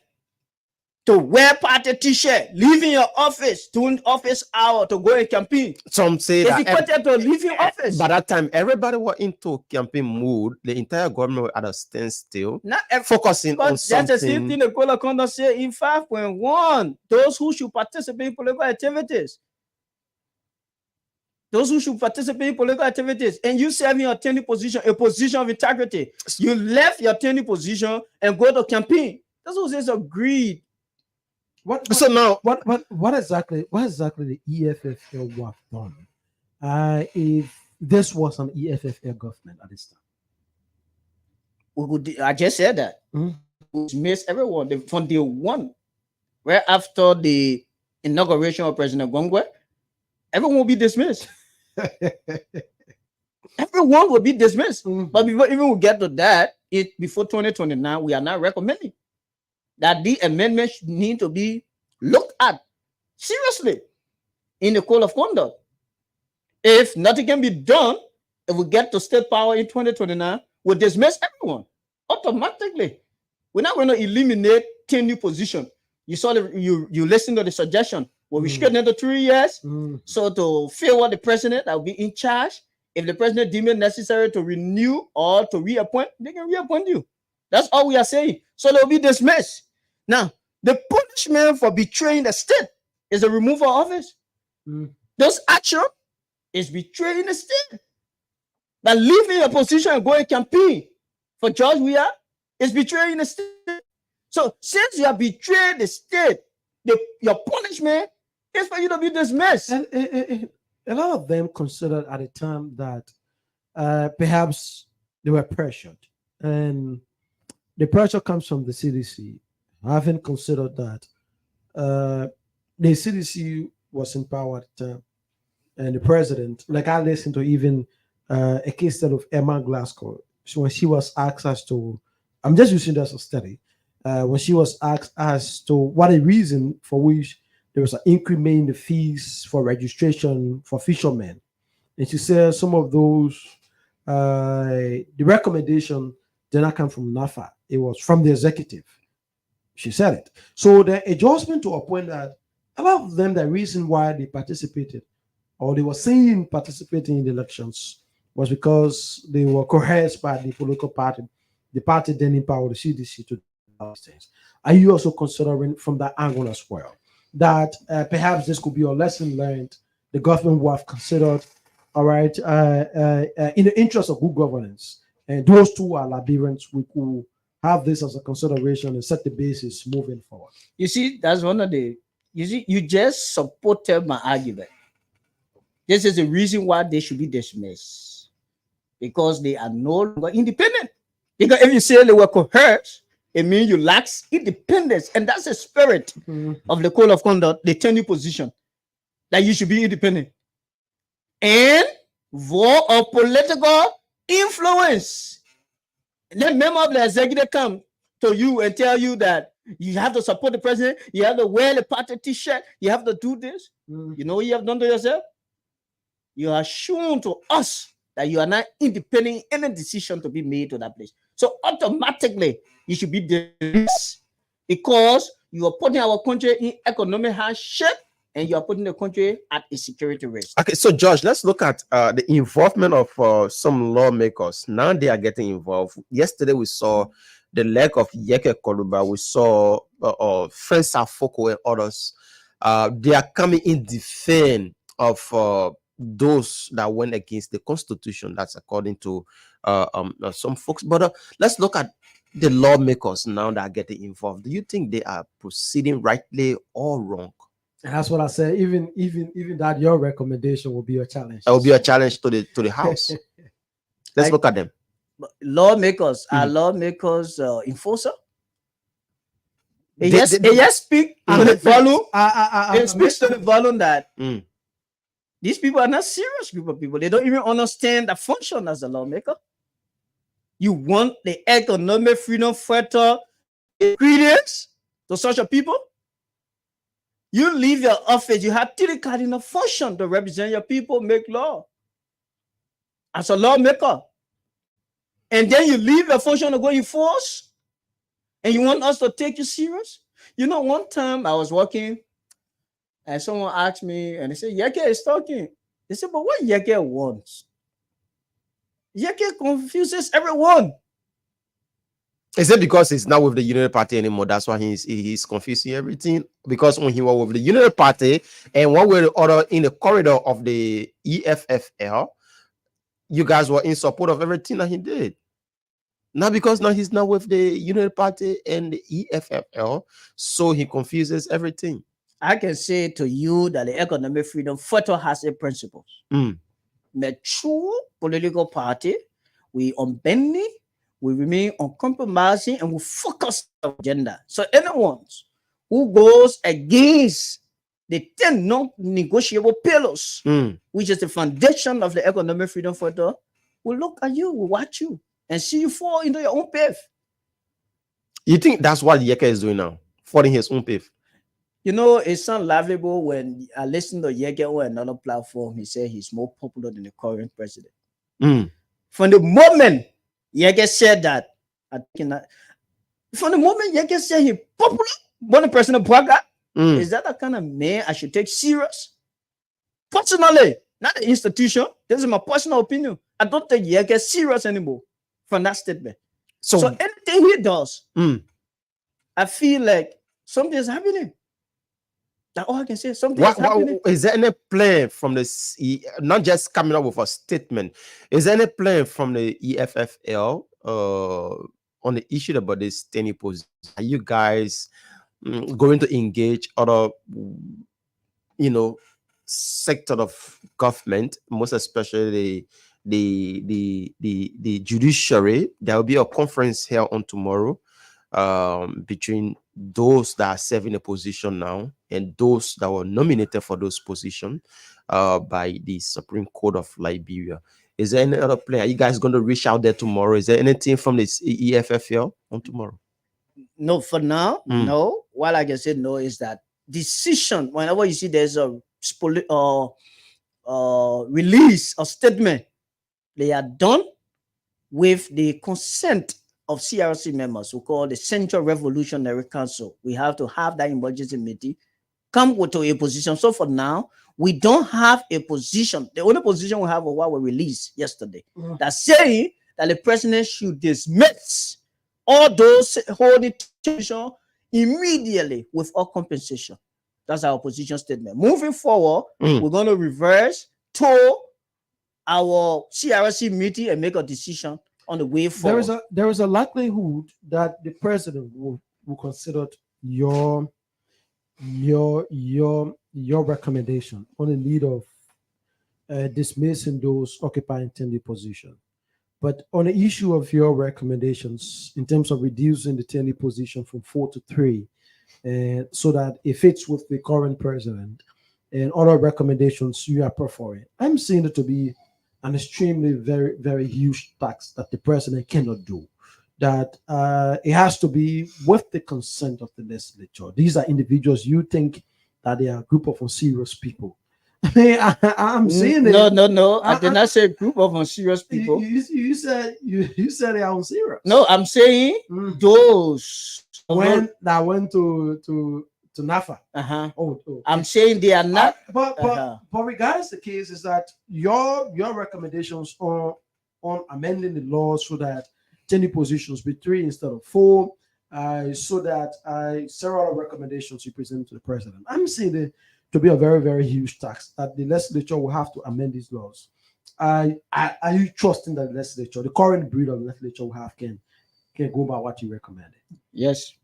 to wear party t-shirt, leaving your office, doing office hour to go and campaign. Some say it's equated to leaving office. By that time, everybody was into campaign mood. The entire government was at a standstill, focusing on something. That's the same thing the Code of Conduct say in 5.1. Those who should participate in political activities. Those who should participate in political activities, and you serving your tenure position, a position of integrity. You left your tenure position and go to campaign. That's what says agreed. What exactly the EFFL would have done if this was an EFFL government at this time? I just said that. Dismiss everyone from day one, right after the inauguration of President Gongwe. Everyone will be dismissed. Everyone will be dismissed. But before even we get to that, it before 2029, we are now recommending that the amendments need to be looked at seriously in the code of conduct. If nothing can be done, if we get to state power in 2029, we'll dismiss everyone automatically. We're not going to eliminate 10 new positions. You saw you listened to the suggestion. We'll restrict it to 3 years. So to favor the president that will be in charge, if the president deems it necessary to renew or to reappoint, they can reappoint you. That's all we are saying. So they'll be dismissed. Now, the punishment for betraying the state is a removal of office. Those action is betraying the state. But leaving your position and going campaign for George Weah is betraying the state. So since you have betrayed the state, your punishment is for you to be dismissed. And a lot of them considered at the time that perhaps they were pressured. And the pressure comes from the CDC. I haven't considered that the CDC was in power at the time. And the president, like I listened to even a case study of Emma Glasgow. So when she was asked as to, I'm just using that as a study, when she was asked as to what a reason for which there was an increment in the fees for registration for fishermen. And she said some of those, the recommendation did not come from NAFA. It was from the executive. She said it. So the adjustment to a point that a lot of them, the reason why they participated or they were seen participating in the elections was because they were coerced by the political party. The party then empowered the CDC to do those things. Are you also considering from that angle as well that perhaps this could be a lesson learned the government will have considered, all right, in the interest of good governance? And those two are labyrinths. We could have this as a consideration and set the basis moving forward. You see, that's one of the, you just supported my argument. This is the reason why they should be dismissed, because they are no longer independent. Because if you say they were coerced, it means you lack independence, and that's the spirit of the code of conduct, the 10 position, that you should be independent and vote of political influence. And then member of the executive come to you and tell you that you have to support the president, you have to wear the party t-shirt, you have to do this. You know what you have done to yourself? You are shown to us that you are not independent in any decision to be made to that place. So automatically, you should be dismissed because you are putting our country in economic hardship and you are putting the country at a security risk. Okay, so George, let's look at the involvement of some lawmakers. Now they are getting involved. Yesterday we saw the leg of Yeke Koluba. We saw Friends Afoko and others. They are coming in defense of those that went against the Constitution. That's according to some folks. But let's look at the lawmakers now that are getting involved. Do you think they are proceeding rightly or wrong? And that's what I said. Even that your recommendation will be a challenge. It will be a challenge to the House. Let's look at them. Lawmakers are lawmakers enforcer. They speak to the volume. It speaks to the volume that these people are not serious group of people. They don't even understand the function as a lawmaker. You want the economic freedom factor ingredients to such a people? You leave your office, you have to cardinal function to represent your people, make law as a lawmaker. And then you leave your function to go enforce, and you want us to take you serious? You know, one time I was working and someone asked me, and they said, Yeke is talking. They said, but what Yeke wants? Yeke confuses everyone. Is it because he's not with the Unity Party anymore? That's why he's confusing everything. Because when he was with the Unity Party and one way or other in the corridor of the EFFL, you guys were in support of everything that he did. Now because now he's not with the Unity Party and the EFFL, so he confuses everything. I can say to you that the economic freedom factor has a principle. The true political party, we unbending, we remain uncompromising, and we focus on the agenda. So anyone who goes against the 10 non-negotiable pillars, which is the foundation of the economic freedom factor, will look at you, will watch you. and see you fall into your own pave. You think that's what Yeke is doing now? Falling his own pave? You know, it sounds laughable when I listen to Yeke on another platform. He said he's more popular than the current president. From the moment Yeke said that, from the moment Yeke said he's popular, when the president Bwaga, is that the kind of man I should take serious? Personally, not the institution. This is my personal opinion. I don't take Yeke serious anymore from that statement. So anything he does, I feel like something is happening. That's all I can say. Something is happening. Is there any plan from the not just coming up with a statement? Is there any plan from the EFFL on the issue about this tenure position? Are you guys going to engage other, sector of government, most especially the judiciary? There will be a conference here on tomorrow between those that are serving a position now and those that were nominated for those positions by the Supreme Court of Liberia. Is there any other plan? Are you guys going to reach out there tomorrow? Is there anything from this EFFL on tomorrow? No, for now, no. What I can say no is that decision, whenever you see there's a release or statement, they are done with the consent of CRC members who call the Central Revolutionary Council. We have to have that emergency meeting, come with a position. So for now, we don't have a position. The only position we have is what we released yesterday. That's saying that the president should dismiss all those holding position immediately with all compensation. That's our position statement. Moving forward, we're going to reverse to our CRC meeting and make a decision on the way forward. There is a likelihood that the president will consider your recommendation on the need of dismissing those occupying tenure position. But on the issue of your recommendations in terms of reducing the tenure position from 4 to 3, so that it fits with the current president and other recommendations you are preferring, I'm seeing it to be an extremely very, very huge tax that the president cannot do. That it has to be with the consent of the legislature. These are individuals you think that they are a group of unserious people. I mean, I'm saying it. No. I did not say a group of unserious people. You said they are unserious. No, I'm saying those that went to NAFA. I'm saying they are not. But regardless, the case is that your recommendations on amending the law so that tenure positions be 3 instead of 4, so that several recommendations you present to the president. I'm seeing it to be a very, very huge tax that the legislature will have to amend these laws. Are you trusting that the legislature, the current breed of the legislature will have can go by what you recommended? Yes,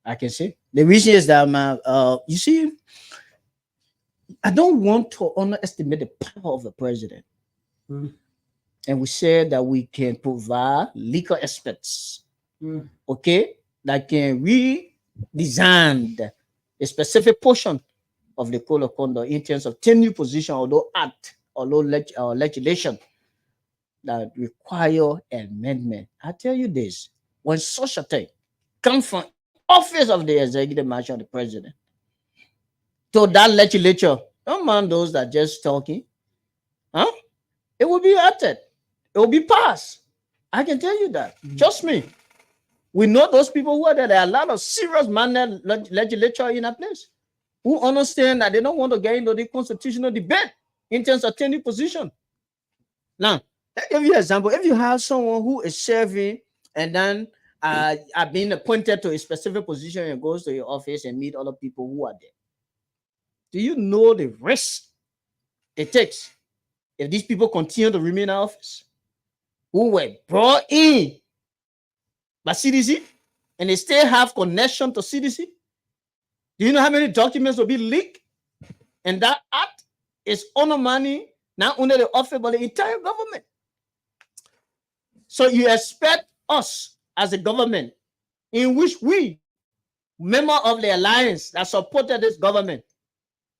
I can see. The reason is that you see, I don't want to underestimate the power of the president. And we said that we can provide legal experts, okay, that can redesign a specific portion of the code of conduct in terms of tenure position, although act, although legislation that require amendment. I tell you this, when such a thing comes from office of the executive branch of the president to that legislature, don't mind those that just talking, it will be acted. It will be passed. I can tell you that. Trust me. We know those people who are there. There are a lot of serious minded legislature in a place who understand that they don't want to get into the constitutional debate in terms of tenure position. Now, I'll give you an example. If you have someone who is serving and then are being appointed to a specific position and goes to your office and meet other people who are there, do you know the risk it takes if these people continue to remain in office, who were brought in by CDC and they still have connection to CDC? Do you know how many documents will be leaked? And that act is undermining not only the office but the entire government. So you expect us as a government in which we, member of the alliance that supported this government,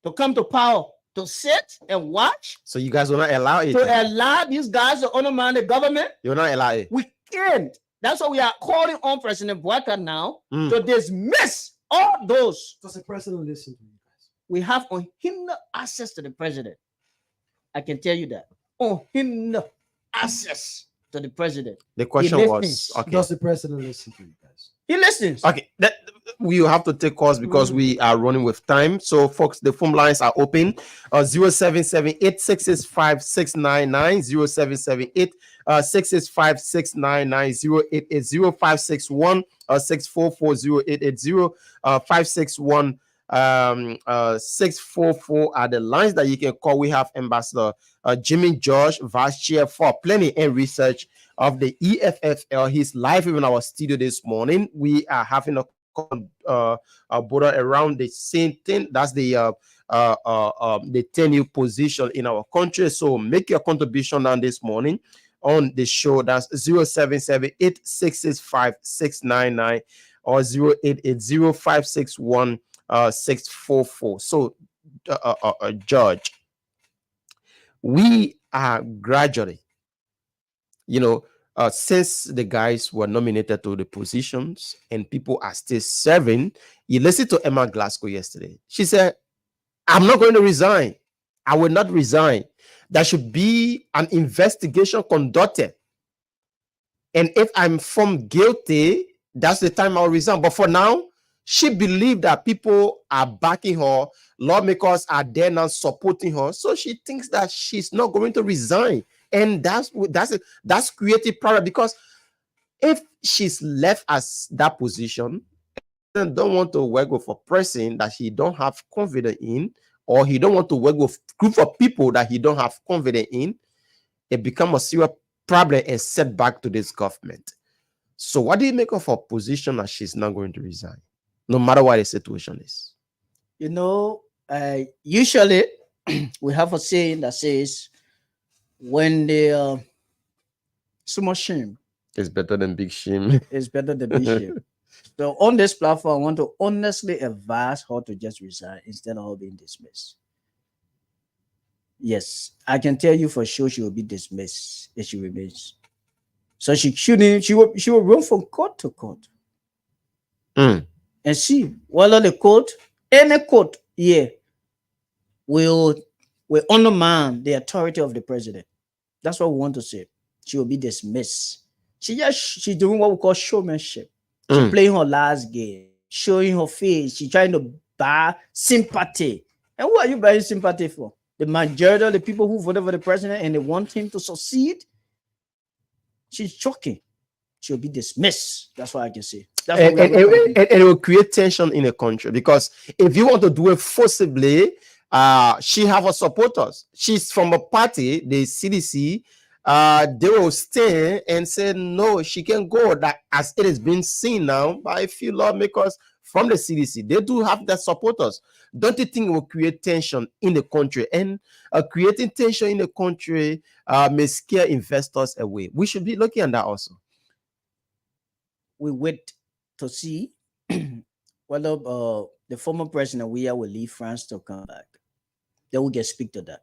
to come to power, to sit and watch. So you guys will not allow it? To allow these guys to undermine the government? You'll not allow it? We can't. That's why we are calling on President Bouaka now Mm. to dismiss all those. Does the president listen to you guys? We have unhindered access to the president. I can tell you that. Unhindered access to the president. The question He was, listens. okay. Does the president listen to you guys? He listens. Okay, we have to take calls because we are running with time. So, folks, the phone lines are open. 0778 665 699 0778 665 699 0880 561 644 0880 561 644 are the lines that you can call. We have Ambassador Jimmy George, Vice Chair for Planning and Research of the EFFL. He's live in our studio this morning. We are having a border around the same thing. That's the 10-year position in our country. So make your contribution on this morning on the show. That's 0778 665 699 or 0880 561 644. So, George, we are gradually, since the guys were nominated to the positions and people are still serving. You listened to Emma Glasgow yesterday. She said, I'm not going to resign. I will not resign. There should be an investigation conducted. And if I'm found guilty, that's the time I'll resign. But for now, she believed that people are backing her, lawmakers are there now supporting her, so she thinks that she's not going to resign, and that's creative problem. Because if she's left as that position and don't want to work with a person that he don't have confidence in, or he don't want to work with a group of people that he don't have confidence in, it becomes a serious problem and setback to this government. So what do you make of her position that she's not going to resign, no matter what the situation is? Usually we have a saying that says, when the small shame is better than big shame. It's better than big shame. So on this platform, I want to honestly advise her to just resign instead of her being dismissed. Yes, I can tell you for sure she will be dismissed if she remains. So she will run from court to court. And see whether the court, any court here, will undermine the authority of the president. That's what we want to say. She will be dismissed. She's doing what we call showmanship. She's playing her last game, showing her face. She's trying to buy sympathy. And who are you buying sympathy for? The majority of the people who voted for the president and they want him to succeed? She's shocking. She'll be dismissed. That's what I can say. And it will create tension in the country, because if you want to do it forcibly, she have her supporters. She's from a party, the CDC. They will stand and say no, she can go. That as it is being seen now by a few lawmakers from the CDC, they do have their supporters. Don't you think it will create tension in the country? And creating tension in the country may scare investors away. We should be looking at that also. We wait to see whether the former president will leave France to come back. They will get speak to that.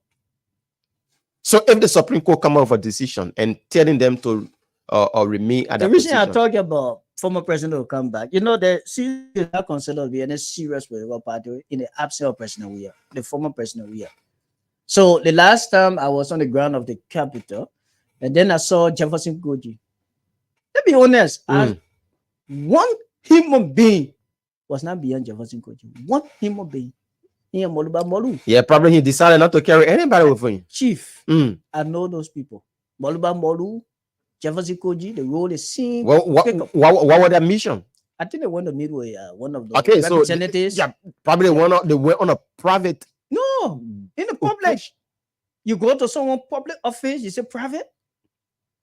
So if the Supreme Court come out with a decision and telling them to remain at the that reason position, I talk about former president will come back, the serious not considered to be any serious political party in the absence of President Weah, the former President Weah. So the last time I was on the ground of the Capitol, and then I saw Jefferson Koji. Let's be honest, as one human being was not beyond Jefferson Koji. One human being. Yeah, probably he decided not to carry anybody with him. Chief, I know those people. Moluba Molu, Jefferson Koji, the role is seen. What was their mission? I think they went to meet with one of the representatives. Yeah, probably they went on a private. No, in the public. You go to someone public office, you say private.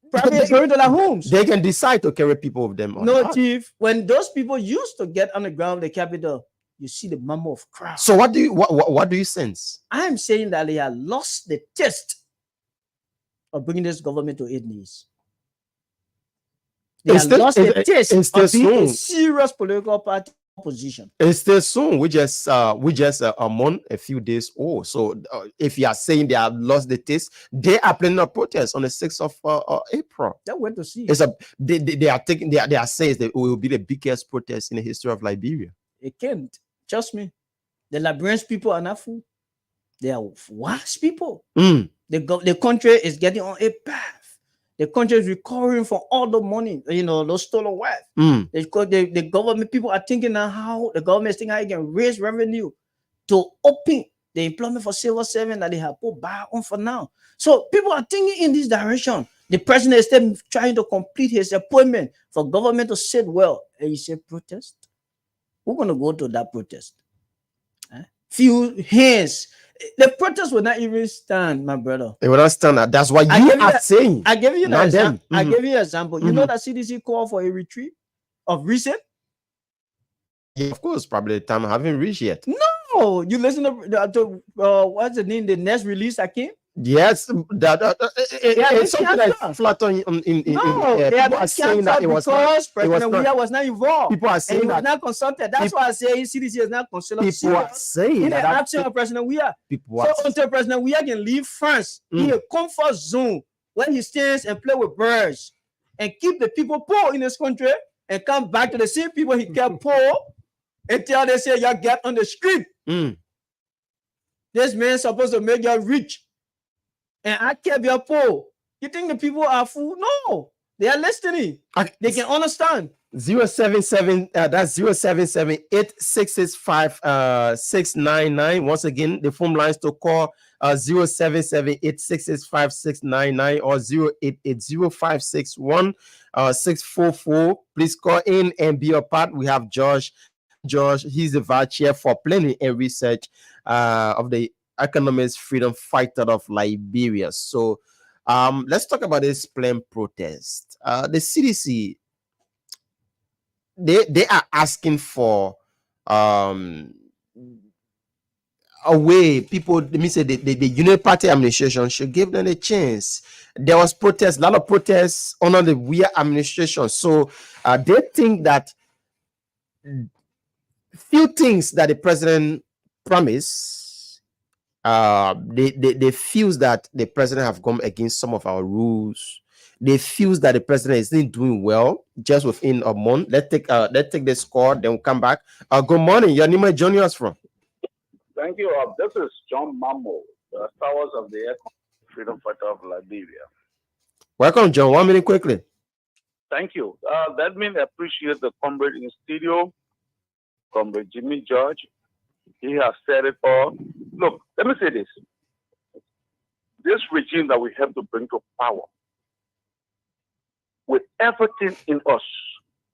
Private going to their homes. They can decide to carry people with them. No, Chief. When those people used to get on the ground of the Capitol, you see the murmur of crowd. So what do you sense? I am saying that they have lost the taste of bringing this government to its knees. They have lost the taste of being a serious political party position. It's still soon. We just a month, a few days old. So if you are saying they have lost the taste, they are planning a protest on the 6th of April. That's what to see. It's they are taking they are saying that it will be the biggest protest in the history of Liberia. It can't. Trust me. The Liberians people are not fool. They are wise people. The country is getting on a path. The country is recovering from all the money, those stolen wealth. The government people are thinking now how the government is thinking how you can raise revenue to open the employment for civil servants that they have put back on for now. So people are thinking in this direction. The president is still trying to complete his appointment for government to sit well. And you say protest? Who's going to go to that protest? Few hands. The protest will not even stand, my brother. They will not stand. That's what you are saying. I give you an example. I give you an example. You know that CDC called for a retreat of recent? Yeah, of course, probably the time I haven't reached yet. No, you listen to what's the name? The next release that came? Yes, it's something that's flat on people are saying that it was President Weah was not involved. People are saying he that was not consulted. That's why I say CDC is not consulted. People are saying in the that action of President Weah. So until President Weah can leave France in a comfort zone where he stands and play with birds and keep the people poor in this country and come back to the same people he kept poor until they say y'all get on the street. This man is supposed to make you rich. And I kept your poor. You think the people are fool? No, they are listening. They can understand. 077 that's 077-8665-699. Once again, the phone lines to call 077-8665-699 or 0880561-644. Please call in and be a part. We have George, he's the vice chair for planning and research of the Economist Freedom Fighter of Liberia. So let's talk about this planned protest. The CDC, they are asking for a way people, let me say the Union Party administration should give them a chance. There was protests, a lot of protests under the Weah administration. So they think that few things that the president promised, they feel that the president have gone against some of our rules. They feel that the president isn't doing well just within a month. Let's take the score, then we'll come back. Good morning. Your name is joining us from? Thank you. This is John Mammo, the Star Wars of the Freedom Fighter of Liberia. Welcome, John. 1 minute quickly. Thank you. Let me appreciate the comrade in studio, Comrade Jimmy George. He has said it all. Look, let me say this. This regime that we have to bring to power, with everything in us,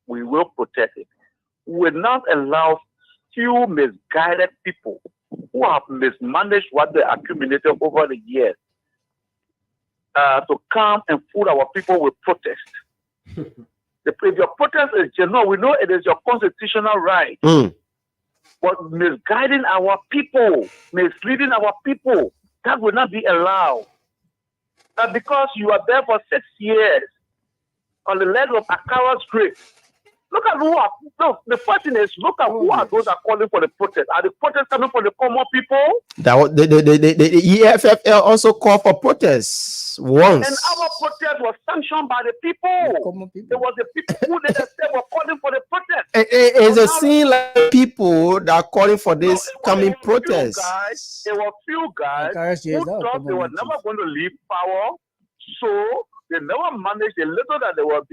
we will protect it. We will not allow few misguided people who have mismanaged what they accumulated over the years to come and fool our people with protest. If your protest is genuine, we know it is your constitutional right. But misguiding our people, misleading our people, that will not be allowed. Because you are there for 6 years on the leg of Akara's grave. Look at who are, look, the first thing is, look at who are those that are calling for the protest. Are the protests coming from the common people? That was, the EFFL also called for protests once. And our protest was sanctioned by the people. It was the people who they were calling for the protest. It's a scene like people that are calling for this coming protest. There were few guys who thought they were never going to leave power. So they never managed the little that they were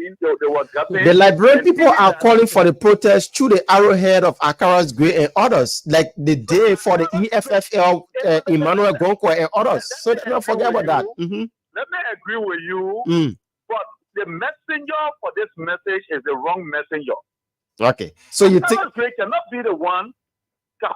getting. The Liberian people are calling for the protest through the arrowhead of Akara's grave and others, like the day for the EFFL, Emmanuel Gonko and others. So don't forget about that. Let me agree with you, but the messenger for this message is the wrong messenger. Okay, so you think Akara's grave cannot be the one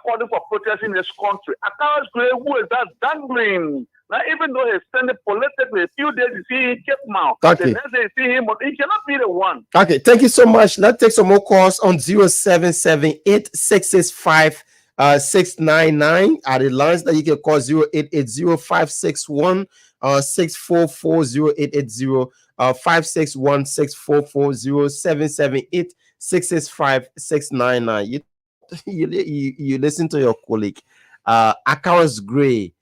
calling for protest in this country. Akara's grave, who is that dangling? Now, even though he's standing politically, a few days you see him keep mouth. Okay. The next day you see him, but he cannot be the one. Okay, thank you so much. Let's take some more calls on 077-8665-699. Are the lines that you can call 0880561-644, 0880561-644, 077-8665-699. you listen to your colleague. Akaros Gray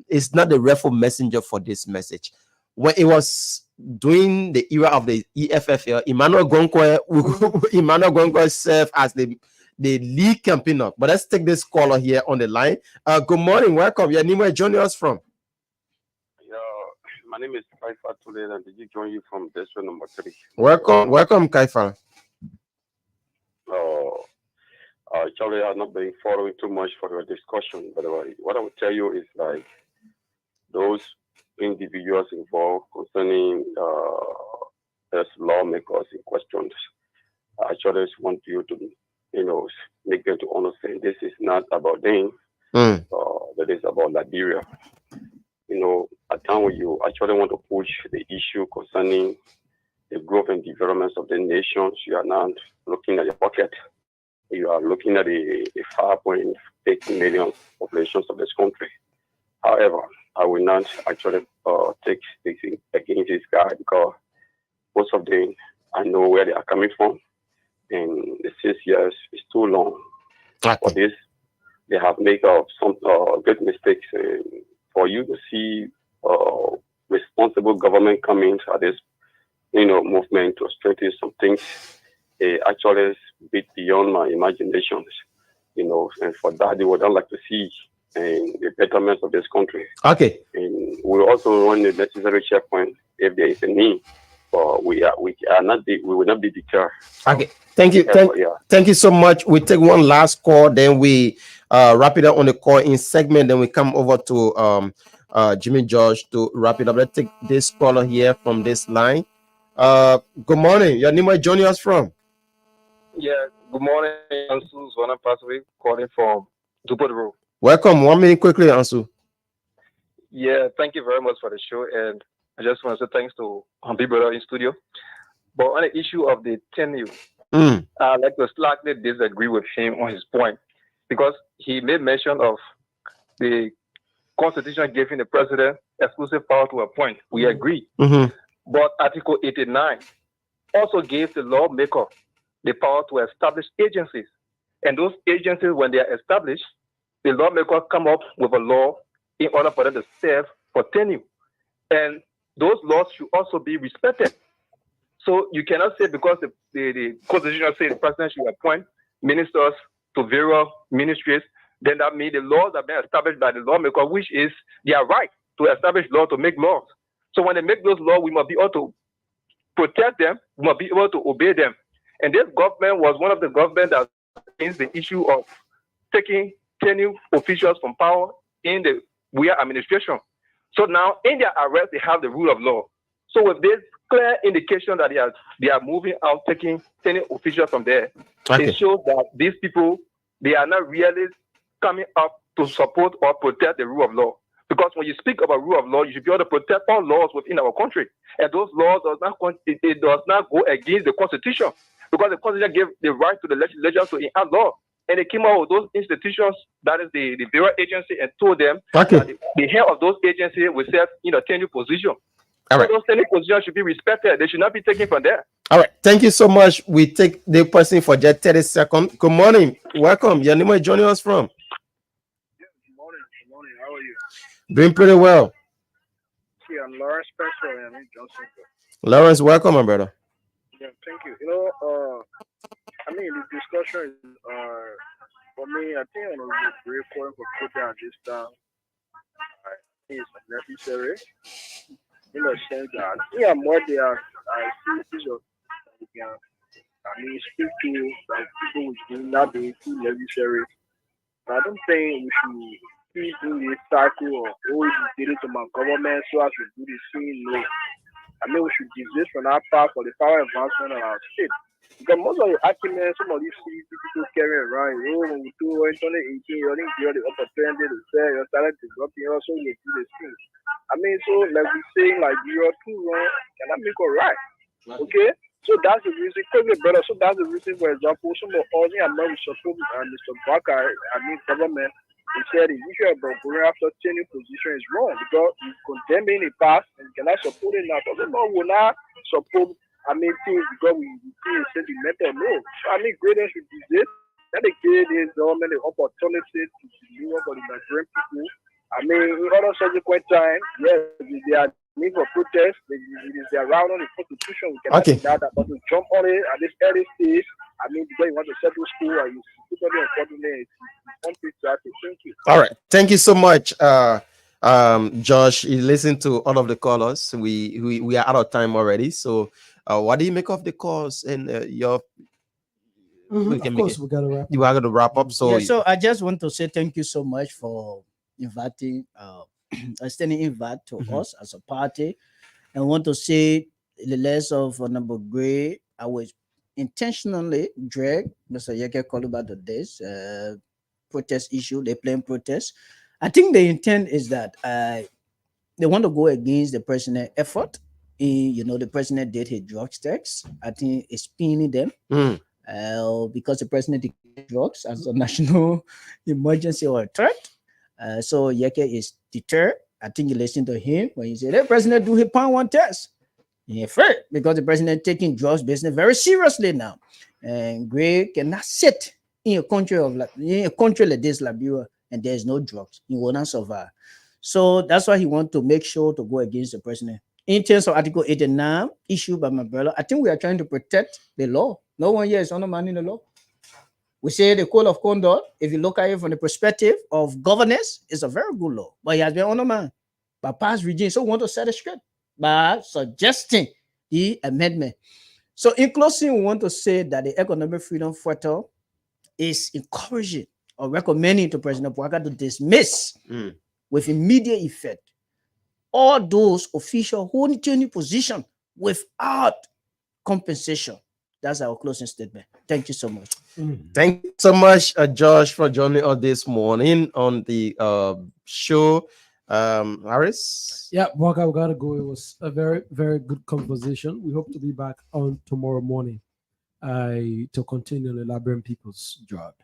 is not the rightful messenger for this message. When it was during the era of the EFFL, Emmanuel Gonkwe served as the lead campaigner. But let's take this caller here on the line. Good morning, welcome. Your name, where joining us from? My name is Kaifa Tule, and did you join you from district number 3? Welcome, Kaifa. Charlie, I've not been following too much for your discussion, but what I would tell you is like those individuals involved concerning as lawmakers in questions. I just want you to, make them to understand this is not about them, that is about Liberia. At time when you actually want to push the issue concerning the growth and developments of the nations, you are not looking at your pocket. You are looking at the 5.8 million populations of this country. However, I will not actually take this against this guy because most of them, I know where they are coming from, and the 6 years is too long for this. They have made some great mistakes. For you to see responsible government coming at this, movement to strengthen some things, it actually is a bit beyond my imaginations, and for that, they would not like to see the betterment of this country. Okay. And we also run the necessary checkpoint if there is a need, but we will not be deterred. Okay. Thank you. Thank you so much. We take one last call, then we wrap it up on the call in segment, then we come over to Jimmy George to wrap it up. Let's take this caller here from this line. Good morning. Your name, where joining us from? Yeah, good morning. Ansu Zwana Passway, calling from Dupont Road. Welcome. 1 minute quickly, Ansu. Yeah, thank you very much for the show. And I just want to say thanks to Big Brother in studio. But on the issue of the tenure, I'd like to slightly disagree with him on his point, because he made mention of the Constitution giving the president exclusive power to appoint. We agree. But Article 89 also gave the lawmaker the power to establish agencies. And those agencies, when they are established, the lawmaker come up with a law in order for them to serve for tenure. And those laws should also be respected. So you cannot say because the Constitution says the president should appoint ministers to various ministries, then that means the laws have been established by the lawmaker, which is their right to establish law, to make laws. So when they make those laws, we must be able to protect them, we must be able to obey them. And this government was one of the governments that is the issue of taking tenure officials from power in the Weah administration. So now in their arrest, they have the rule of law. So with this clear indication that they are moving out, taking tenure officials from there, it shows that these people, they are not really coming up to support or protect the rule of law. Because when you speak about rule of law, you should be able to protect all laws within our country. And those laws does not go against the Constitution, because the Constitution gave the right to the legislature to enact law. And they came out with those institutions, that is the Bureau Agency, and told them that the head of those agencies will serve in a tenure position. All right. So those tenure positions should be respected. They should not be taken from there. All right. Thank you so much. We take the person for just 30 seconds. Good morning. Welcome. Your name, where joining us from? Good morning. How are you? Doing pretty well. Yeah, I'm Lawrence Spencer and I'm in Johnson. Lawrence, welcome, my brother. Yeah, thank you. The discussion is, for me, I think I'm very important for putting at this time. It's necessary in the sense that more there, I see this of speak to like people which do not be too necessary. I don't think we should keep in this cycle of always did it to my government so as to do the same. No. We should give this from our part for the power advancement of our state. Because most of the arguments, some of these people carry around, when we do 2018, you only get the opportunity to say, you started developing, also you do the things. So like we say, like you're too wrong, cannot make it right. Okay? So that's the reason, so that's the reason, for example, some of all the American support and Mr. Barker, government, he said the issue about going after tenure position is wrong because you condemn in the past and cannot support it now. So the law will not support things because we see a sentimental no. So greatness should be this. that they give this government the opportunity to deliver for the Nigerian people. I mean, in other subsequent time, yes, they are need for protest. It is their round on the constitution. We cannot do that, but to jump on it at this early stage, I mean, because you want to settle school and you totally unfortunate, thank you. All right. Thank you so much. Josh, you listen to all of the callers. We are out of time already. So what do you make of the calls and your Of course, we gotta wrap up. You are gonna wrap up. So yeah, so I just want to say thank you so much for inviting extending invite to us as a party. And want to say the less of Honorable Gray, I was intentionally drag Mr. Yeke called about this protest issue, they plan protest. I think the intent is that they want to go against the president effort. The president did his drugs tax. I think it's pinning them because the president declared drugs as a national emergency or a threat. So Yeke is deterred. I think you listen to him when he said the president do his pound one test. He's afraid because the president taking drugs business very seriously now. And Gray cannot sit in a country like this, Liberia, and there's no drugs. He will not survive. So that's why he wants to make sure to go against the president. In terms of Article 89 issued by my brother, I think we are trying to protect the law. No one here is undermining the law. We say the code of conduct, if you look at it from the perspective of governance, it's a very good law, but it has been undermined by past regimes. So we want to set it straight by suggesting the amendment. So in closing, we want to say that the Economic Freedom Portal is encouraging or recommending to President Bouaka to dismiss with immediate effect all those officials holding any position without compensation. That's our closing statement. Thank you so much. Thank you so much, Josh, for joining us this morning on the show. Harris? Yeah, Bouaka, we gotta go. It was a very, very good conversation. We hope to be back on tomorrow morning to continue the Liberian people's job.